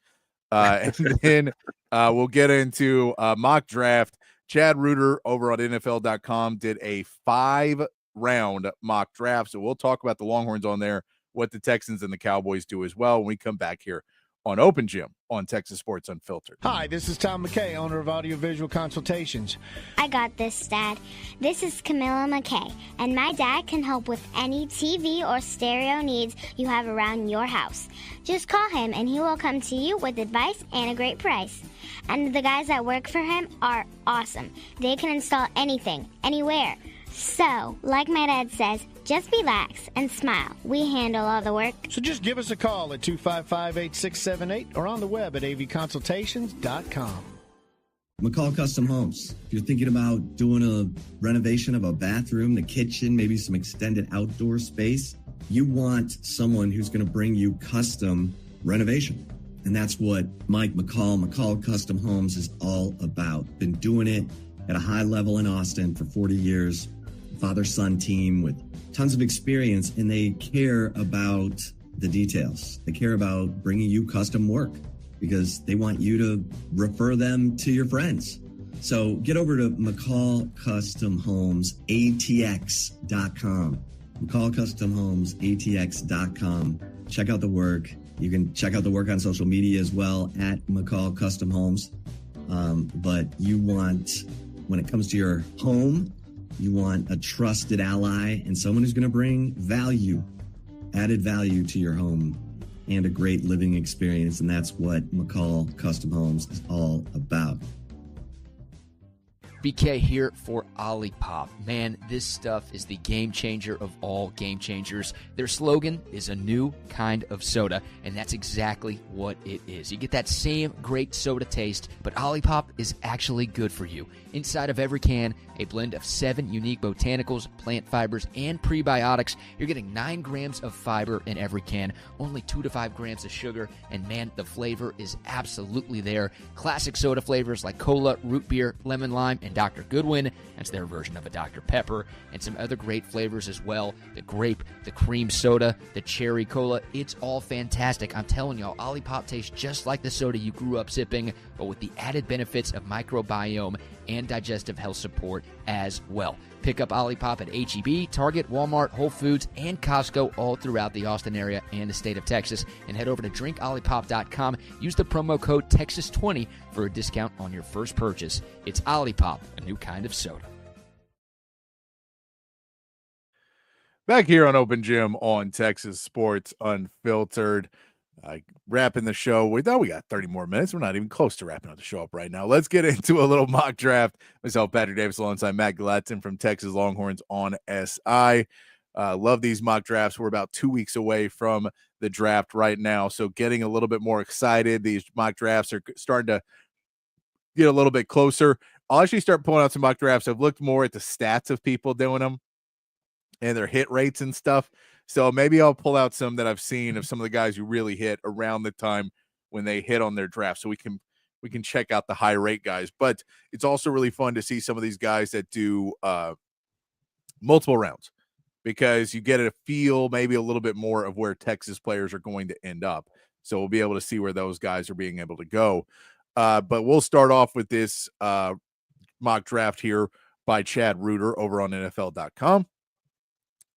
And then we'll get into mock draft. Chad Reuter over on NFL.com did a 5-round mock draft. So we'll talk about the Longhorns on there, what the Texans and the Cowboys do as well when we come back here on Open Gym on Texas Sports Unfiltered. Hi, this is Tom McKay, owner of Audiovisual Consultations. I got this, Dad. This is Camilla McKay, and my dad can help with any TV or stereo needs you have around your house. Just call him, and he will come to you with advice and a great price. And the guys that work for him are awesome. They can install anything, anywhere. So, like my dad says, just relax and smile. We handle all the work. So just give us a call at 255-8678 or on the web at avconsultations.com. McCall Custom Homes. If you're thinking about doing a renovation of a bathroom, the kitchen, maybe some extended outdoor space, you want someone who's going to bring you custom renovation. And that's what Mike McCall Custom Homes is all about. Been doing it at a high level in Austin for 40 years. Father-son team with tons of experience, and they care about the details. They care about bringing you custom work because they want you to refer them to your friends. So get over to McCall Custom Homes, ATX.com. McCall Custom Homes, ATX.com. Check out the work. You can check out the work on social media as well at McCall Custom Homes. But you want, when it comes to your home, you want a trusted ally and someone who's going to bring value, added value to your home and a great living experience. And that's what McCall Custom Homes is all about. BK here for OLIPOP. Man, this stuff is the game changer of all game changers. Their slogan is a new kind of soda, and that's exactly what it is. You get that same great soda taste, but OLIPOP is actually good for you. Inside of every can, a blend of 7 unique botanicals, plant fibers, and prebiotics. You're getting 9 grams of fiber in every can, only 2 to 5 grams of sugar, and man, the flavor is absolutely there. Classic soda flavors like cola, root beer, lemon lime, and Dr. Goodwin. That's their version of a Dr. Pepper, and some other great flavors as well. The grape, the cream soda, the cherry cola. It's all fantastic. I'm telling y'all, OLIPOP tastes just like the soda you grew up sipping, but with the added benefits of microbiome and digestive health support as well. Pick up OLIPOP at H-E-B, Target, Walmart, Whole Foods, and Costco all throughout the Austin area and the state of Texas. And head over to drinkolipop.com. Use the promo code Texas20 for a discount on your first purchase. It's OLIPOP, a new kind of soda. Back here on Open Gym on Texas Sports Unfiltered. Wrapping the show. We thought we got 30 more minutes. We're not even close to wrapping up the show up right now. Let's get into a little mock draft. Myself, Patrick Davis, alongside Matt Galatzan from Texas Longhorns on SI. Love these mock drafts. We're about 2 weeks away from the draft right now, so getting a little bit more excited. These mock drafts are starting to get a little bit closer. I'll actually start pulling out some mock drafts. I've looked more at the stats of people doing them and their hit rates and stuff. So maybe I'll pull out some that I've seen of some of the guys who really hit around the time when they hit on their draft, so we can check out the high rate guys. But it's also really fun to see some of these guys that do multiple rounds, because you get a feel maybe a little bit more of where Texas players are going to end up. So we'll be able to see where those guys are being able to go. But we'll start off with this mock draft here by Chad Reuter over on NFL.com.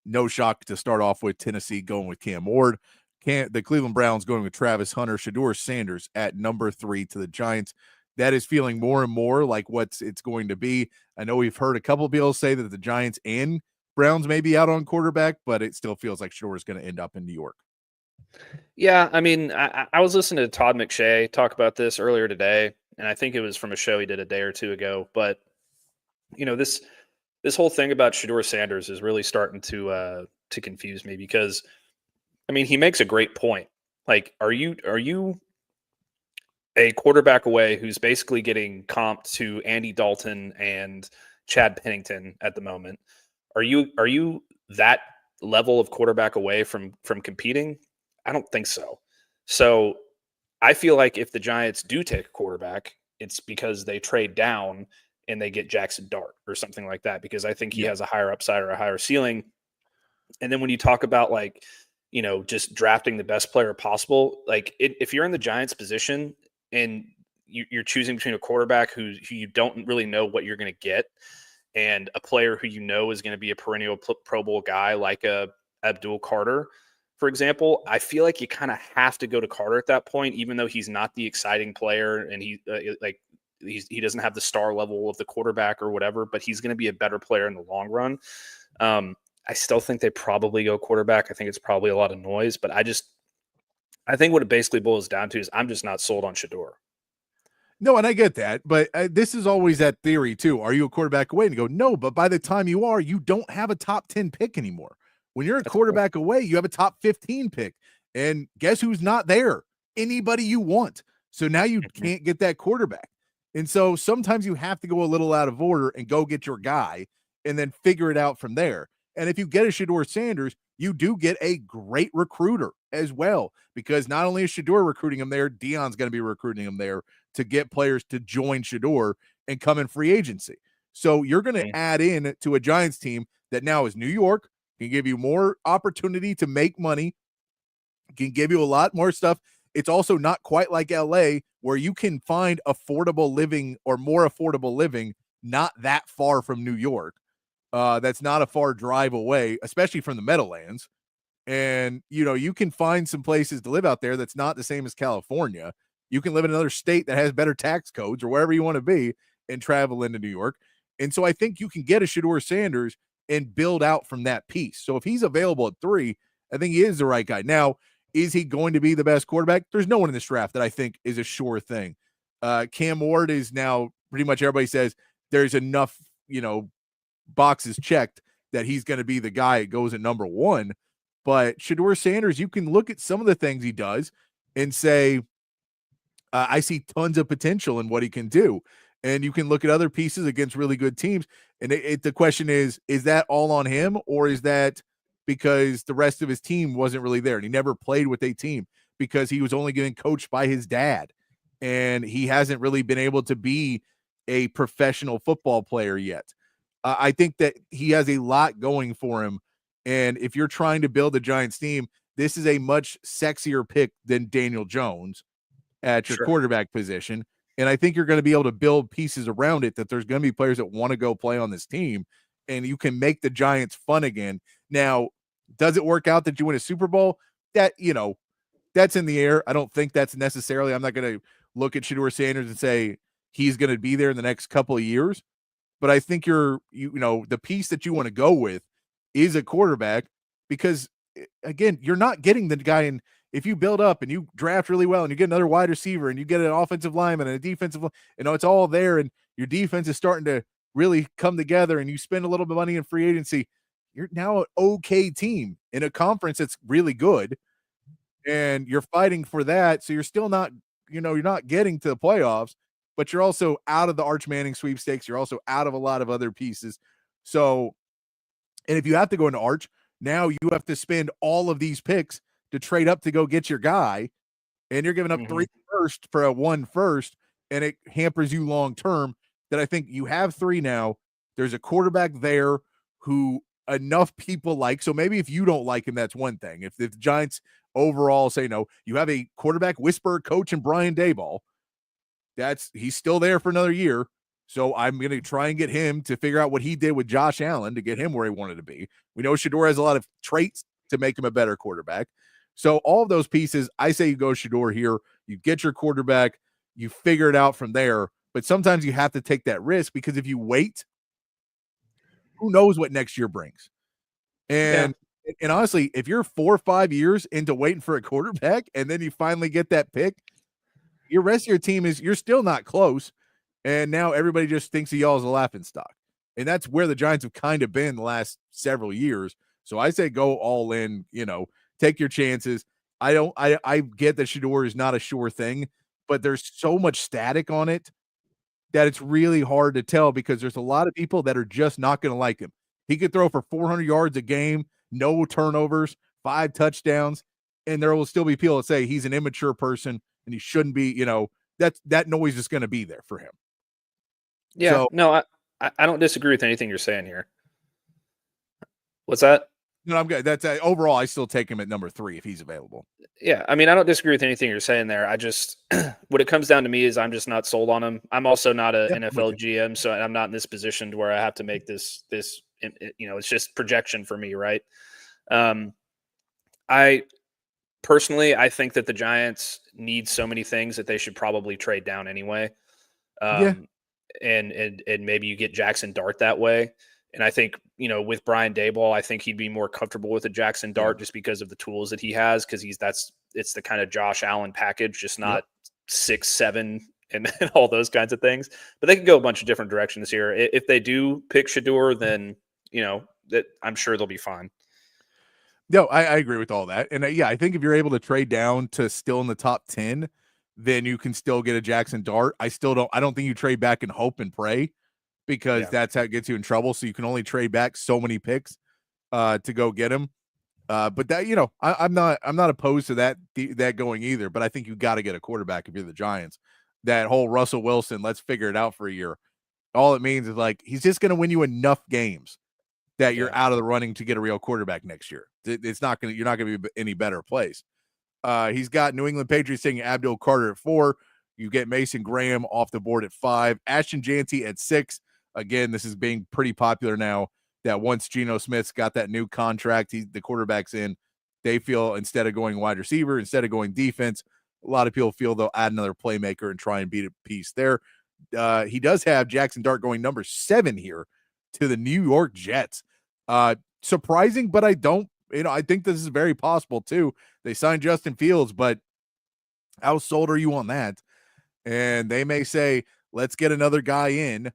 No shock to start off with Tennessee going with Cam Ward. The Cleveland Browns going with Travis Hunter. Shedeur Sanders at number 3 to the Giants. That is feeling more and more like what it's going to be. I know we've heard a couple of people say that the Giants and Browns may be out on quarterback, but it still feels like Shedeur is going to end up in New York. Yeah, I mean, I was listening to Todd McShay talk about this earlier today, and I think it was from a show he did a day or two ago. But this whole thing about Shedeur Sanders is really starting to confuse me because, I mean, he makes a great point. Like, are you a quarterback away who's basically getting comped to Andy Dalton and Chad Pennington at the moment? Are you that level of quarterback away from competing? I don't think so. So I feel like if the Giants do take a quarterback, it's because they trade down and they get Jackson Dart or something like that, because I think he has a higher upside or a higher ceiling. And then when you talk about like, just drafting the best player possible, like if you're in the Giants position and you're choosing between a quarterback who you don't really know what you're going to get and a player who is going to be a perennial Pro Bowl guy like Abdul Carter, for example, I feel like you kind of have to go to Carter at that point, even though he's not the exciting player and he doesn't have the star level of the quarterback or whatever, but he's going to be a better player in the long run. I still think they probably go quarterback. I think it's probably a lot of noise, but I think what it basically boils down to is I'm just not sold on Shedeur. No, and I get that, but this is always that theory too. Are you a quarterback away? And you go, no, but by the time you are, you don't have a top 10 pick anymore. When you're a quarterback away, you have a top 15 pick. And guess who's not there? Anybody you want. So now you can't get that quarterback. And so sometimes you have to go a little out of order and go get your guy and then figure it out from there. And if you get a Shedeur Sanders, you do get a great recruiter as well, because not only is Shedeur recruiting him there, Deion's going to be recruiting him there to get players to join Shedeur and come in free agency. So you're going to add in to a Giants team that now is New York, can give you more opportunity to make money, can give you a lot more stuff. It's also not quite like LA, where you can find affordable living or more affordable living not that far from New York. That's not a far drive away, especially from the Meadowlands. And, you can find some places to live out there that's not the same as California. You can live in another state that has better tax codes or wherever you want to be and travel into New York. And so I think you can get a Shedeur Sanders and build out from that piece. So if he's available at 3, I think he is the right guy. Now, is he going to be the best quarterback? There's no one in this draft that I think is a sure thing. Cam Ward is now pretty much everybody says there's enough, boxes checked that he's going to be the guy that goes at number 1. But Shedeur Sanders, you can look at some of the things he does and say, I see tons of potential in what he can do. And you can look at other pieces against really good teams. And the question is that all on him, or is that because the rest of his team wasn't really there and he never played with a team because he was only getting coached by his dad and he hasn't really been able to be a professional football player yet? I think that he has a lot going for him. And if you're trying to build a Giants team, this is a much sexier pick than Daniel Jones at your quarterback position. And I think you're going to be able to build pieces around it, that there's going to be players that want to go play on this team, and you can make the Giants fun again. Now, does it work out that you win a Super Bowl? That, that's in the air. I don't think that's necessarily, I'm not going to look at Shedeur Sanders and say he's going to be there in the next couple of years. But I think the piece that you want to go with is a quarterback, because again, you're not getting the guy in. If you build up and you draft really well and you get another wide receiver and you get an offensive lineman and a defensive, it's all there, and your defense is starting to really come together and you spend a little bit of money in free agency, you're now an okay team in a conference that's really good, and you're fighting for that. So you're still not, you're not getting to the playoffs, but you're also out of the Arch Manning sweepstakes. You're also out of a lot of other pieces. So, and if you have to go into Arch, now you have to spend all of these picks to trade up to go get your guy, and you're giving up 3 first for a 1 first, and it hampers you long term. That I think you have 3 now. There's a quarterback there who enough people like. So maybe if you don't like him, that's one thing. If the Giants overall say no, you have a quarterback whisperer coach in Brian Daboll. He's still there for another year. So I'm going to try and get him to figure out what he did with Josh Allen to get him where he wanted to be. We know Shedeur has a lot of traits to make him a better quarterback. So all of those pieces, I say you go Shedeur here. You get your quarterback. You figure it out from there. But sometimes you have to take that risk, because if you wait, who knows what next year brings. And And honestly, if you're 4 or 5 years into waiting for a quarterback and then you finally get that pick, your rest of your team you're still not close. And now everybody just thinks of y'all as a laughing stock. And that's where the Giants have kind of been the last several years. So I say go all in, take your chances. I get that Shedeur is not a sure thing, but there's so much static on it that it's really hard to tell because there's a lot of people that are just not going to like him. He could throw for 400 yards a game, no turnovers, 5 touchdowns, and there will still be people that say he's an immature person and he shouldn't be, that noise is going to be there for him. Yeah, So, no, I don't disagree with anything you're saying here. What's that? No, I'm good. That's overall, I still take him at number 3 if he's available. Yeah, I mean, I don't disagree with anything you're saying there. I just, what it comes down to me is I'm just not sold on him. I'm also not an NFL GM, so I'm not in this position to where I have to make this, it's just projection for me, right? I think that the Giants need so many things that they should probably trade down anyway. And maybe you get Jackson Dart that way. And I think, with Brian Daboll, I think he'd be more comfortable with a Jackson Dart just because of the tools that he has. Cause it's the kind of Josh Allen package, just not 6'7" and all those kinds of things, but they can go a bunch of different directions here. If they do pick Shedeur, then, that I'm sure they'll be fine. No, I agree with all that. And I think if you're able to trade down to still in the top 10, then you can still get a Jackson Dart. I don't think you trade back and hope and pray because that's how it gets you in trouble. So you can only trade back so many picks to go get him. But that, I'm not opposed to that going either, but I think you got to get a quarterback if you're the Giants. That whole Russell Wilson, let's figure it out for a year. All it means is he's just going to win you enough games that you're out of the running to get a real quarterback next year. You're not going to be any better place. He's got New England Patriots taking Abdul Carter at 4. You get Mason Graham off the board at 5. Ashton Janty at 6. Again, this is being pretty popular now that once Geno Smith's got that new contract, the quarterback's in, they feel instead of going wide receiver, instead of going defense, a lot of people feel they'll add another playmaker and try and beat a piece there. He does have Jackson Dart going number 7 here to the New York Jets. Surprising, but I think this is very possible too. They signed Justin Fields, but how sold are you on that? And they may say, let's get another guy in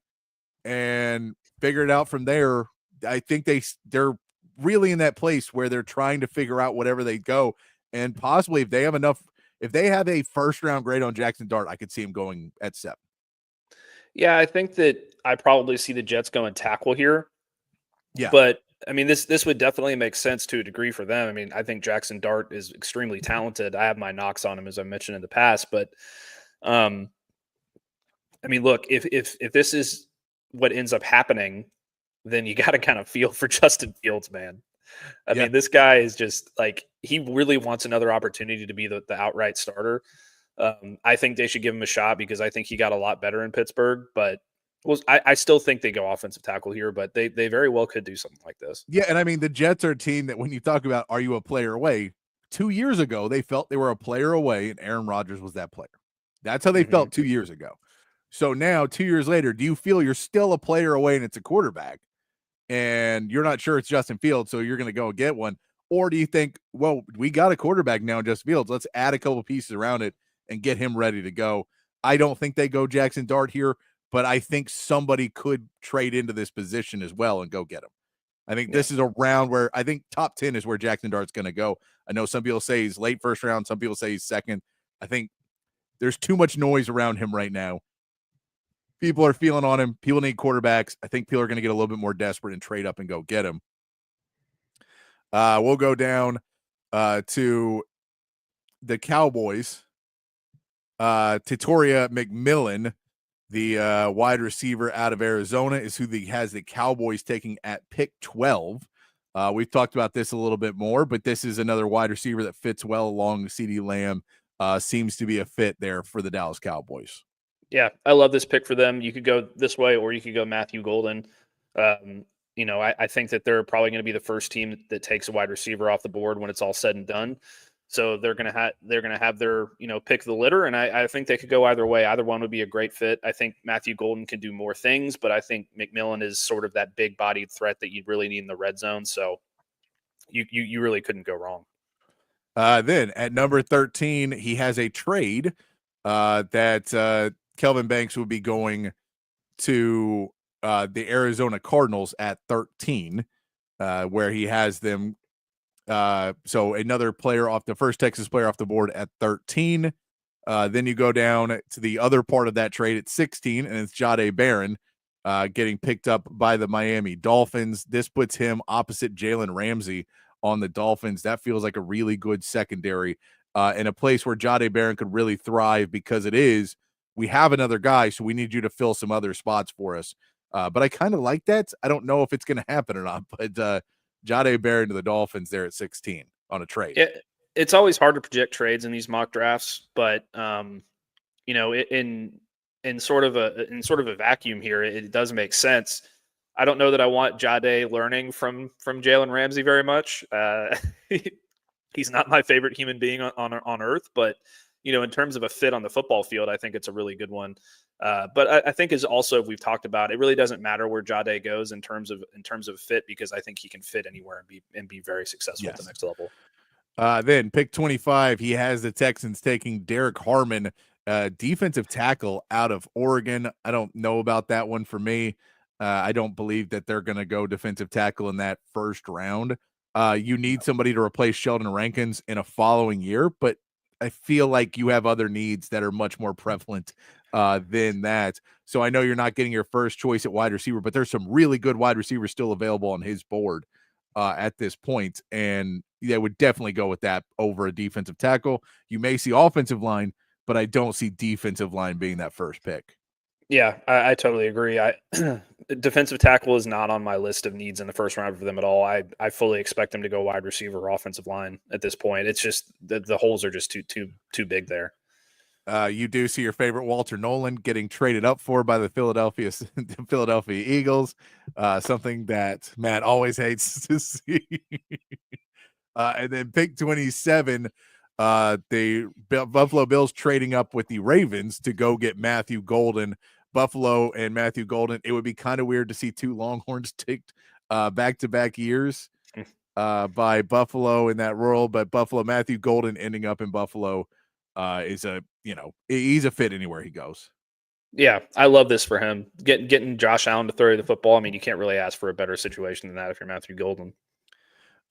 and figure it out from there. I think they're really in that place where they're trying to figure out whatever they go. And possibly if they have a first round grade on Jackson Dart, I could see him going at 7. Yeah, I think that I probably see the Jets going tackle here. Yeah. But I mean, this would definitely make sense to a degree for them. I mean, I think Jackson Dart is extremely talented. I have my knocks on him, as I mentioned in the past, but I mean, look, if this is what ends up happening, then you got to kind of feel for Justin Fields, man. I mean, this guy is just he really wants another opportunity to be the outright starter. I think they should give him a shot because I think he got a lot better in Pittsburgh, but I still think they go offensive tackle here, but they very well could do something like this. Yeah, and I mean, the Jets are a team that when you talk about are you a player away, 2 years ago, they felt they were a player away, and Aaron Rodgers was that player. That's how they felt 2 years ago. So now, 2 years later, do you feel you're still a player away and it's a quarterback, and you're not sure it's Justin Fields, so you're going to go get one? Or do you think, well, we got a quarterback now in Justin Fields. Let's add a couple pieces around it and get him ready to go. I don't think they go Jackson Dart here, but I think somebody could trade into this position as well and go get him. I think this is a round where I think top 10 is where Jackson Dart's going to go. I know some people say he's late first round. Some people say he's second. I think there's too much noise around him right now. People are feeling on him. People need quarterbacks. I think people are going to get a little bit more desperate and trade up and go get him. We'll go down to the Cowboys. Tatoria McMillan, the wide receiver out of Arizona, is who has the Cowboys taking at pick 12. We've talked about this a little bit more, but this is another wide receiver that fits well along CeeDee Lamb. Seems to be a fit there for the Dallas Cowboys. Yeah, I love this pick for them. You could go this way, or you could go Matthew Golden. I think that they're probably going to be the first team that takes a wide receiver off the board when it's all said and done. So they're going to have their pick of the litter, and I think they could go either way. Either one would be a great fit. I think Matthew Golden can do more things, but I think McMillan is sort of that big-bodied threat that you really need in the red zone. So, you really couldn't go wrong. Then at number 13, he has a trade that Kelvin Banks would be going to the Arizona Cardinals at 13, where he has them. So another player off the first Texas player off the board at 13. Then you go down to the other part of that trade at 16, and it's Jahdae Barron getting picked up by the Miami Dolphins. This puts him opposite Jalen Ramsey on the Dolphins. That feels like a really good secondary in a place where Jahdae Barron could really thrive, because we have another guy, so we need you to fill some other spots for us. But I kind of like that. I don't know if it's going to happen or not, but Jahdae Barron to the Dolphins there at 16 on a trade. It's always hard to project trades in these mock drafts, but in sort of a vacuum here, it does make sense. I don't know that I want Jahdae learning from Jalen Ramsey very much. He's not my favorite human being on earth, but in terms of a fit on the football field, I think it's a really good one. But I think, as also we've talked about, it really doesn't matter where Jahdae goes in terms of fit, because I think he can fit anywhere and be very successful at the next level. Then pick 25, he has the Texans taking Derek Harmon, defensive tackle out of Oregon. I don't know about that one for me. I don't believe that they're going to go defensive tackle in that first round. You need somebody to replace Sheldon Rankins in a following year, but I feel like you have other needs that are much more prevalent than that. So I know you're not getting your first choice at wide receiver, but there's some really good wide receivers still available on his board at this point, and they would definitely go with that over a defensive tackle. You may see offensive line, but I don't see defensive line being that first pick. Yeah, I totally agree. Defensive tackle is not on my list of needs in the first round for them at all. I fully expect them to go wide receiver or offensive line at this point. It's just the holes are just too big there. You do see your favorite Walter Nolan getting traded up for by the Philadelphia Eagles, something that Matt always hates to see. And then pick 27, the Buffalo Bills trading up with the Ravens to go get Matthew Golden. Buffalo and Matthew Golden. It would be kind of weird to see two Longhorns ticked back-to-back years by Buffalo in that role, but Matthew Golden ending up in Buffalo is he's a fit anywhere he goes. Yeah, I love this for him. Getting Josh Allen to throw the football. I mean, you can't really ask for a better situation than that if you're Matthew Golden.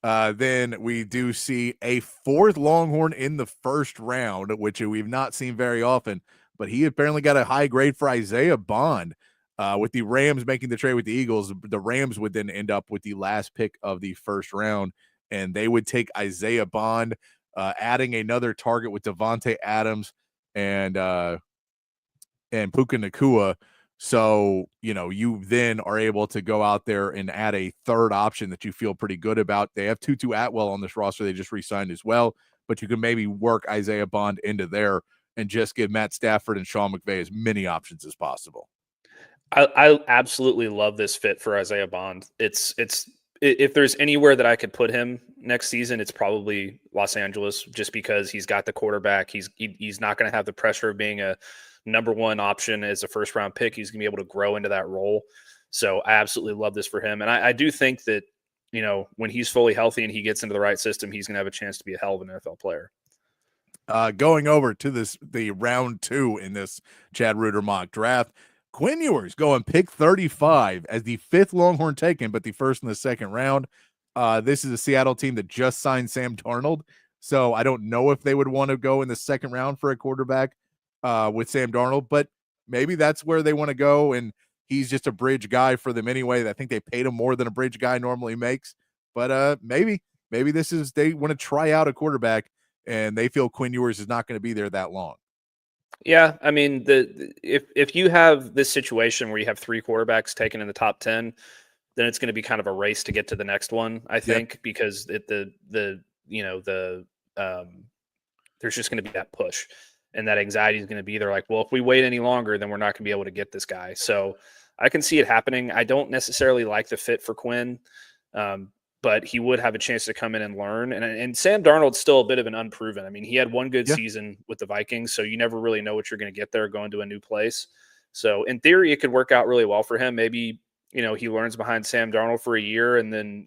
Then we do see a fourth Longhorn in the first round, which we've not seen very often, but he apparently got a high grade for Isaiah Bond. With the Rams making the trade with the Eagles, the Rams would then end up with the last pick of the first round, and they would take Isaiah Bond, adding another target with Devontae Adams and Puka Nacua. So, you then are able to go out there and add a third option that you feel pretty good about. They have Tutu Atwell on this roster. They just re-signed as well, but you can maybe work Isaiah Bond into there and just give Matt Stafford and Sean McVay as many options as possible. I absolutely love this fit for Isaiah Bond. It's if there's anywhere that I could put him next season, it's probably Los Angeles, just because he's got the quarterback. He's not going to have the pressure of being a number one option as a first round pick. He's gonna be able to grow into that role. So I absolutely love this for him. And I do think that, when he's fully healthy and he gets into the right system, he's gonna have a chance to be a hell of an NFL player. Going over to the round 2 in this Chad Reuter mock draft, Quinn Ewers going pick 35 as the fifth Longhorn taken, but the first in the second round. This is a Seattle team that just signed Sam Darnold. So I don't know if they would want to go in the second round for a quarterback with Sam Darnold, but maybe that's where they want to go, and he's just a bridge guy for them anyway. I think they paid him more than a bridge guy normally makes, but maybe this is, they want to try out a quarterback, and they feel Quinn Ewers is not going to be there that long. Yeah, I mean, if you have this situation where you have three quarterbacks taken in the top 10, then it's going to be kind of a race to get to the next one, I think, because there's just going to be that push. And that anxiety is going to be there, like, well, if we wait any longer, then we're not going to be able to get this guy. So I can see it happening. I don't necessarily like the fit for Quinn, but he would have a chance to come in and learn. And Sam Darnold's still a bit of an unproven. I mean, he had one good season with the Vikings, so you never really know what you're going to get there going to a new place. So in theory, it could work out really well for him. Maybe he learns behind Sam Darnold for a year, and then,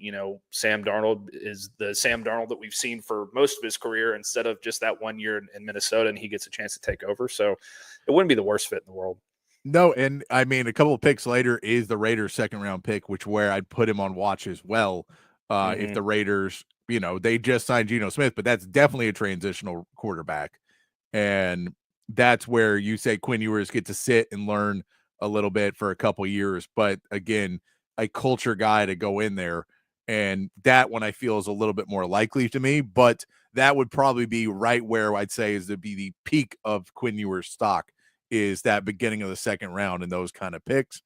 Sam Darnold is the Sam Darnold that we've seen for most of his career instead of just that 1 year in Minnesota, and he gets a chance to take over. So it wouldn't be the worst fit in the world. No, and I mean, a couple of picks later is the Raiders' second-round pick, where I'd put him on watch as well. If the Raiders, they just signed Geno Smith, but that's definitely a transitional quarterback. And that's where you say Quinn Ewers get to sit and learn a little bit for a couple years. But again, a culture guy to go in there. And that one I feel is a little bit more likely to me, but that would probably be right where I'd say is to be the peak of Quinn Ewers' stock, is that beginning of the second round and those kind of picks.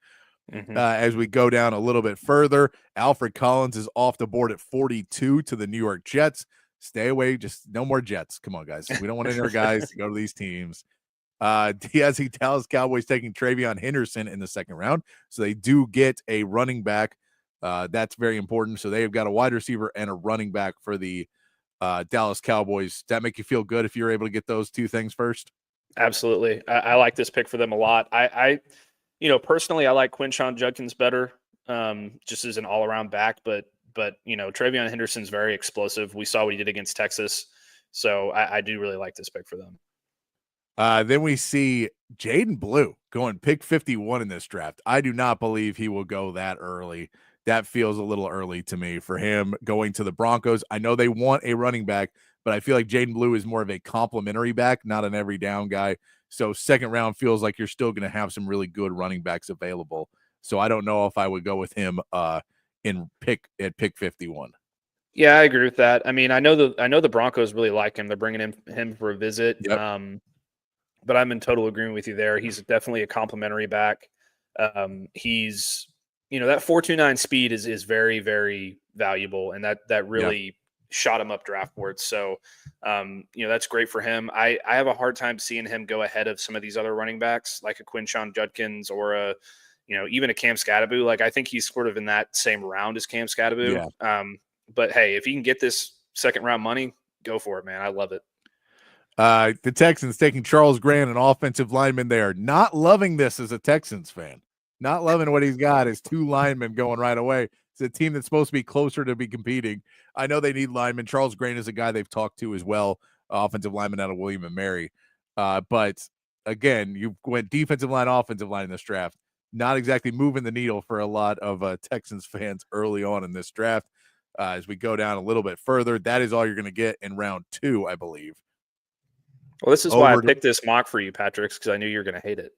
As we go down a little bit further, Alfred Collins is off the board at 42 to the New York Jets. Stay away. Just no more Jets. Come on, guys. We don't want any of our guys to go to these teams. The Dallas Cowboys taking Travion Henderson in the second round. So they do get a running back. That's very important. So they've got a wide receiver and a running back for the Dallas Cowboys. Does that make you feel good if you're able to get those two things first? Absolutely. I like this pick for them a lot. I personally, I like Quinshon Judkins better, just as an all-around back, but Travion Henderson's very explosive. We saw what he did against Texas. So I do really like this pick for them. Then we see Jaden Blue going pick 51 in this draft. I do not believe he will go that early. That feels a little early to me for him going to the Broncos. I know they want a running back, but I feel like Jaden Blue is more of a complimentary back, not an every down guy. So second round feels like you're still going to have some really good running backs available. So I don't know if I would go with him at pick 51. Yeah, I agree with that. I mean, I know the Broncos really like him. They're bringing him for a visit. Yep. But I'm in total agreement with you there. He's definitely a complimentary back. He's, that 4.29 speed is very, very valuable, and that really shot him up draft boards. So, that's great for him. I have a hard time seeing him go ahead of some of these other running backs, like a Quinshon Judkins or even a Cam Scatterbu. Like, I think he's sort of in that same round as Cam Scatterbu. Yeah. But hey, if you can get this second round money, go for it, man. I love it. The Texans taking Charles Grant, an offensive lineman there. Not loving this as a Texans fan. Not loving what he's got is two linemen going right away. It's a team that's supposed to be closer to be competing. I know they need linemen. Charles Grant is a guy they've talked to as well, offensive lineman out of William & Mary. But again, you went defensive line, offensive line in this draft. Not exactly moving the needle for a lot of Texans fans early on in this draft. As we go down a little bit further, that is all you're going to get in round 2, I believe. Well, this is why I picked this mock for you, Patrick, because I knew you were going to hate it.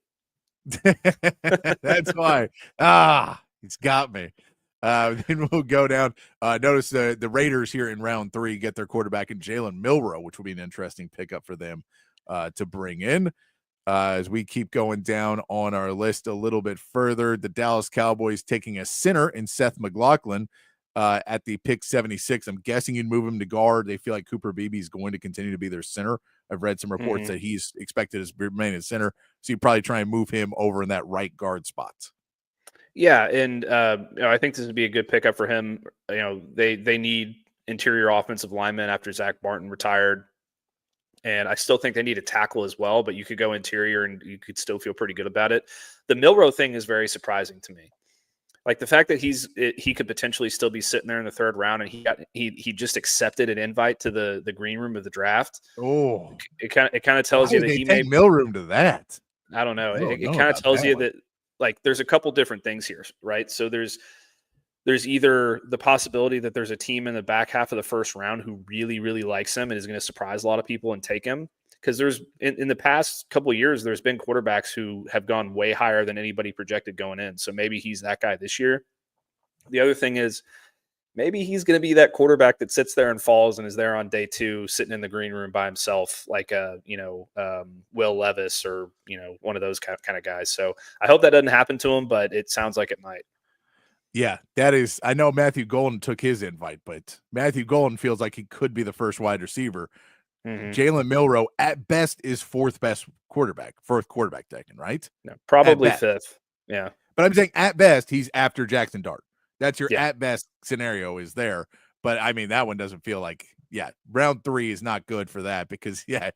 That's why. It's got me. Then we'll go down. Notice the Raiders here in round 3 get their quarterback in Jalen Milroe, which will be an interesting pickup for them to bring in. As we keep going down on our list a little bit further, the Dallas Cowboys taking a center in Seth McLaughlin at the pick 76. I'm guessing you'd move him to guard. They feel like Cooper Beebe is going to continue to be their center. I've read some reports that he's expected to remain in center, so you probably try and move him over in that right guard spot. Yeah, and I think this would be a good pickup for him. They need interior offensive linemen after Zach Martin retired, and I still think they need a tackle as well. But you could go interior, and you could still feel pretty good about it. The Milroe thing is very surprising to me. Like the fact that he could potentially still be sitting there in the third round, and he just accepted an invite to the green room of the draft. Oh, it kind of tells you that he made Milroom to that. I don't know. It kind of tells you that like there's a couple different things here, right? So there's either the possibility that there's a team in the back half of the first round who really, really likes him and is going to surprise a lot of people and take him. Because there's in the past couple of years, there's been quarterbacks who have gone way higher than anybody projected going in. So maybe he's that guy this year. The other thing is maybe he's going to be that quarterback that sits there and falls and is there on day 2, sitting in the green room by himself, like Will Levis or one of those kind of guys. So I hope that doesn't happen to him, but it sounds like it might. Yeah, that is. I know Matthew Golden took his invite, but Matthew Golden feels like he could be the first wide receiver. Jalen Milroe at best is fourth quarterback taken, right? No, probably fifth. Yeah. But I'm saying at best, he's after Jackson Dart. That's your at best scenario is there. But I mean, that one doesn't feel like, round 3 is not good for that because, I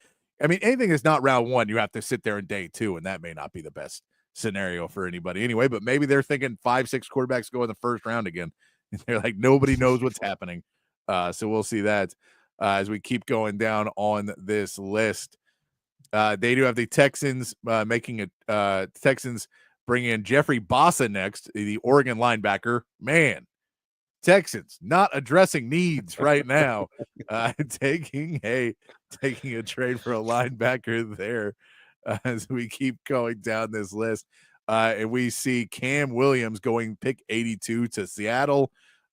mean, anything that's not round 1, you have to sit there in day 2, and that may not be the best scenario for anybody anyway, but maybe they're thinking 5-6 quarterbacks go in the first round again. They're like, nobody knows what's happening. So we'll see that as we keep going down on this list. They do have the Texans Texans bring in Jeffrey Bossa next, the Oregon linebacker. Man, Texans not addressing needs right now. Taking a trade for a linebacker there as we keep going down this list. And we see Cam Williams going pick 82 to Seattle.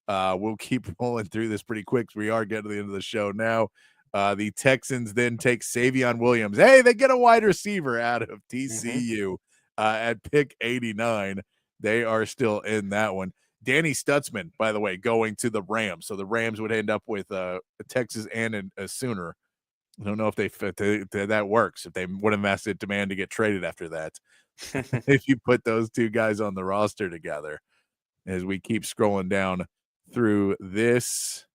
We'll keep rolling through this pretty quick. We are getting to the end of the show now. The Texans then take Savion Williams. Hey, they get a wide receiver out of TCU at pick 89. They are still in that one. Danny Stutzman, by the way, going to the Rams. So the Rams would end up with Texas and a Sooner. I don't know if that works, if they would have massive demand to get traded after that. If you put those two guys on the roster together, as we keep scrolling down through this.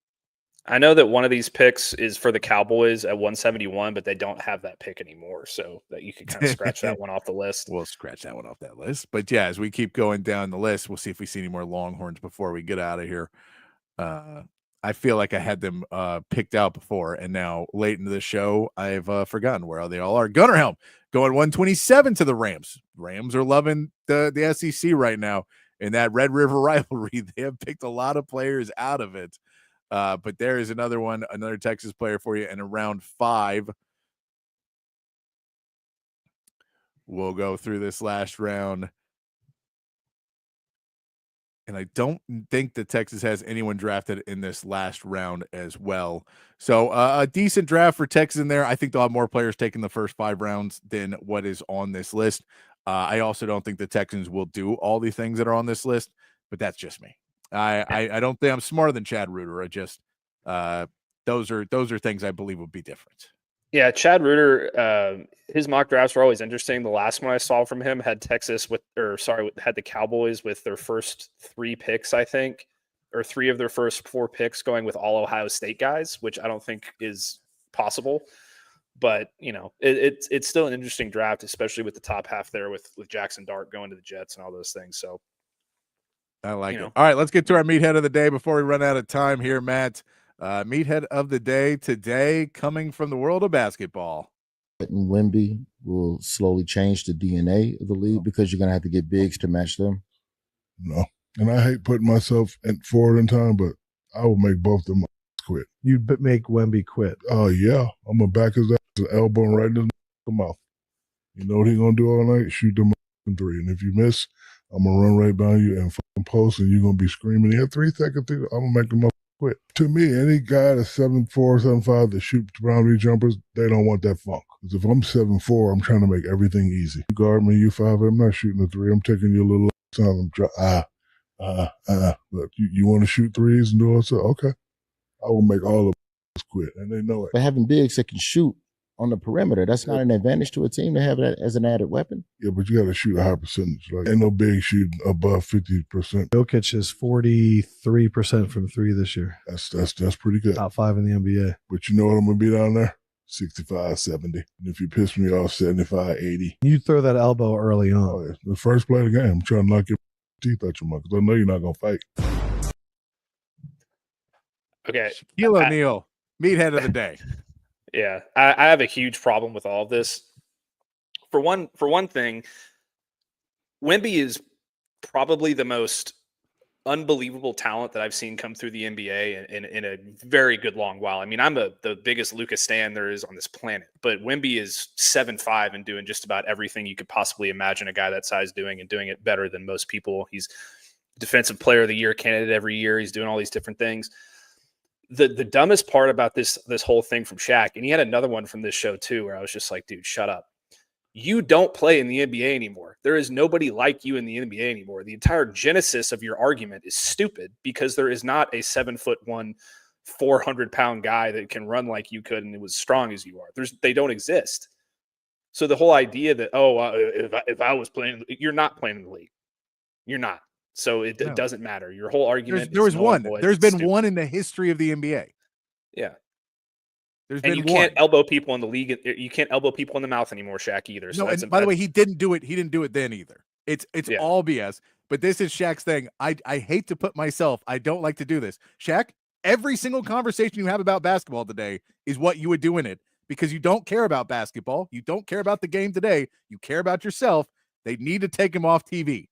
I know that one of these picks is for the Cowboys at 171, but they don't have that pick anymore, so that you can kind of scratch that one off the list. We'll scratch that one off that list. But yeah, as we keep going down the list, we'll see if we see any more Longhorns before we get out of here. I feel like I had them picked out before, and now late into the show, I've forgotten where they all are. Gunnar Helm going 127 to the Rams. Rams are loving the SEC right now in that Red River rivalry. They have picked a lot of players out of it. But there is another Texas player for you in round 5. We'll go through this last round. And I don't think that Texas has anyone drafted in this last round as well. So a decent draft for Texas in there. I think they'll have more players taking the first 5 rounds than what is on this list. I also don't think the Texans will do all the things that are on this list, but that's just me. I don't think I'm smarter than Chad Reuter. I just those are things I believe would be different. Yeah, Chad Reuter, his mock drafts were always interesting. The last one I saw from him had had the Cowboys with their first 3 picks, I think, or 3 of their first 4 picks going with all Ohio State guys, which I don't think is possible. But it's still an interesting draft, especially with the top half there with Jackson Dart going to the Jets and all those things. So I like it. All right, let's get to our meathead of the day before we run out of time here, Matt. Meathead of the day today coming from the world of basketball. Wemby will slowly change the DNA of the league because you're going to have to get bigs to match them. No. And I hate putting myself forward in time, but I will make both of them quit. You'd make Wemby quit? Oh, yeah. I'm going to back his ass, an elbow right in his mouth. You know what he's going to do all night? Shoot them 3. And if you miss, I'm going to run right by you and fucking post, and you're going to be screaming. You have 3 seconds. I'm going to make them quit. To me, any guy that's 7'4", 7'5" that shoots boundary jumpers, they don't want that funk. Because if I'm 7'4", I'm trying to make everything easy. You guard me, you 5, I'm not shooting a 3. I'm taking your little time. But you want to shoot 3s and do all that? Okay. I will make all of them quit, and they know it. But having bigs that can shoot on the perimeter, that's not an advantage to a team to have that as an added weapon. Yeah, but you got to shoot a high percentage. Like, ain't no big shooting above 50%. Jokic is 43% from 3 this year. That's pretty good. Top 5 in the NBA. But you know what I'm going to be down there? 65, 70. And if you piss me off, 75, 80. You throw that elbow early on. Oh, yeah. The first play of the game, I'm trying to knock your teeth out your mouth because I know you're not going to fight. Okay. Shaquille O'Neal, meathead of the day. Yeah, I have a huge problem with all of this. For one thing, Wemby is probably the most unbelievable talent that I've seen come through the NBA in a very good long while. I mean, I'm the biggest Lucas stan there is on this planet, but Wemby is 7'5" and doing just about everything you could possibly imagine a guy that size doing, and doing it better than most people. He's defensive player of the year candidate every year. He's doing all these different things. The dumbest part about this whole thing from Shaq, and he had another one from this show too, where I was just like, dude, shut up. You don't play in the NBA anymore. There is nobody like you in the NBA anymore. The entire genesis of your argument is stupid because there is not a 7'1", 400-pound guy that can run like you could and it was strong as you are. They don't exist. So the whole idea that, if I was playing, you're not playing in the league. You're not. So it doesn't matter. Your whole argument. There's been one in the history of the NBA. Yeah. You can't elbow people in the league. You can't elbow people in the mouth anymore, Shaq, either. So no, and by the way, he didn't do it. He didn't do it then either. It's all BS. But this is Shaq's thing. I hate to put myself. I don't like to do this. Shaq, every single conversation you have about basketball today is what you would do in it, because you don't care about basketball. You don't care about the game today. You care about yourself. They need to take him off TV.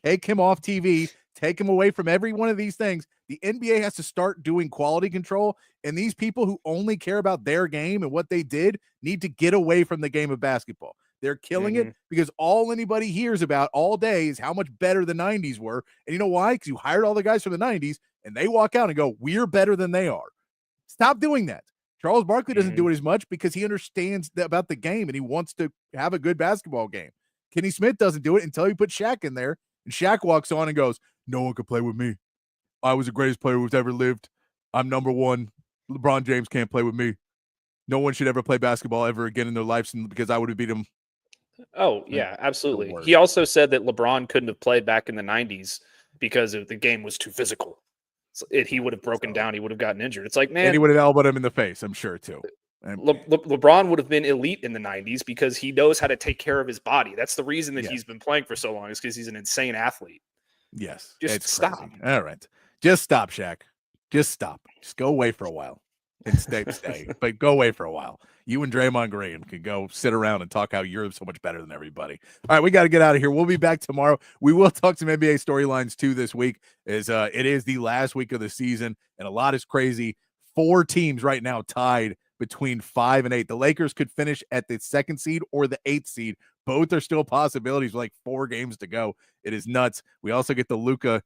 Take him off TV. Take him away from every one of these things. The NBA has to start doing quality control, and these people who only care about their game and what they did need to get away from the game of basketball. They're killing it because all anybody hears about all day is how much better the 90s were. And you know why? Because you hired all the guys from the 90s, and they walk out and go, we're better than they are. Stop doing that. Charles Barkley doesn't do it as much because he understands about the game and he wants to have a good basketball game. Kenny Smith doesn't do it until you put Shaq in there, and Shaq walks on and goes, no one could play with me. I was the greatest player who's ever lived. I'm number one. LeBron James can't play with me. No one should ever play basketball ever again in their lives because I would have beat him. Oh, yeah, absolutely. He also said that LeBron couldn't have played back in the 90s because the game was too physical. So he would have broken down. He would have gotten injured. It's like, man. And he would have elbowed him in the face, I'm sure, too. LeBron would have been elite in the 90s because he knows how to take care of his body. That's the reason that he's been playing for so long, is because he's an insane athlete. Yes. Just stop. Crazy. All right. Just stop, Shaq. Just stop. Just go away for a while and stay. But go away for a while. You and Draymond Green can go sit around and talk how you're so much better than everybody. All right, we got to get out of here. We'll be back tomorrow. We will talk some NBA storylines too this week, as it is the last week of the season, and a lot is crazy. 4 teams right now tied between 5 and 8. The Lakers could finish at the 2nd seed or the 8th seed. Both are still possibilities with like 4 games to go. It is nuts. We also get the Luka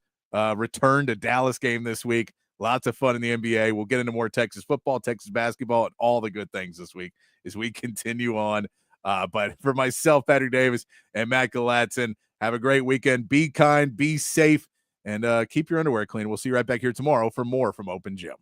return to Dallas game this week. Lots of fun in the NBA. We'll get into more Texas football, Texas basketball, and all the good things this week as we continue on. But for myself, Patrick Davis, and Matt Galatzan, have a great weekend. Be kind, be safe, and keep your underwear clean. We'll see you right back here tomorrow for more from Open Gym.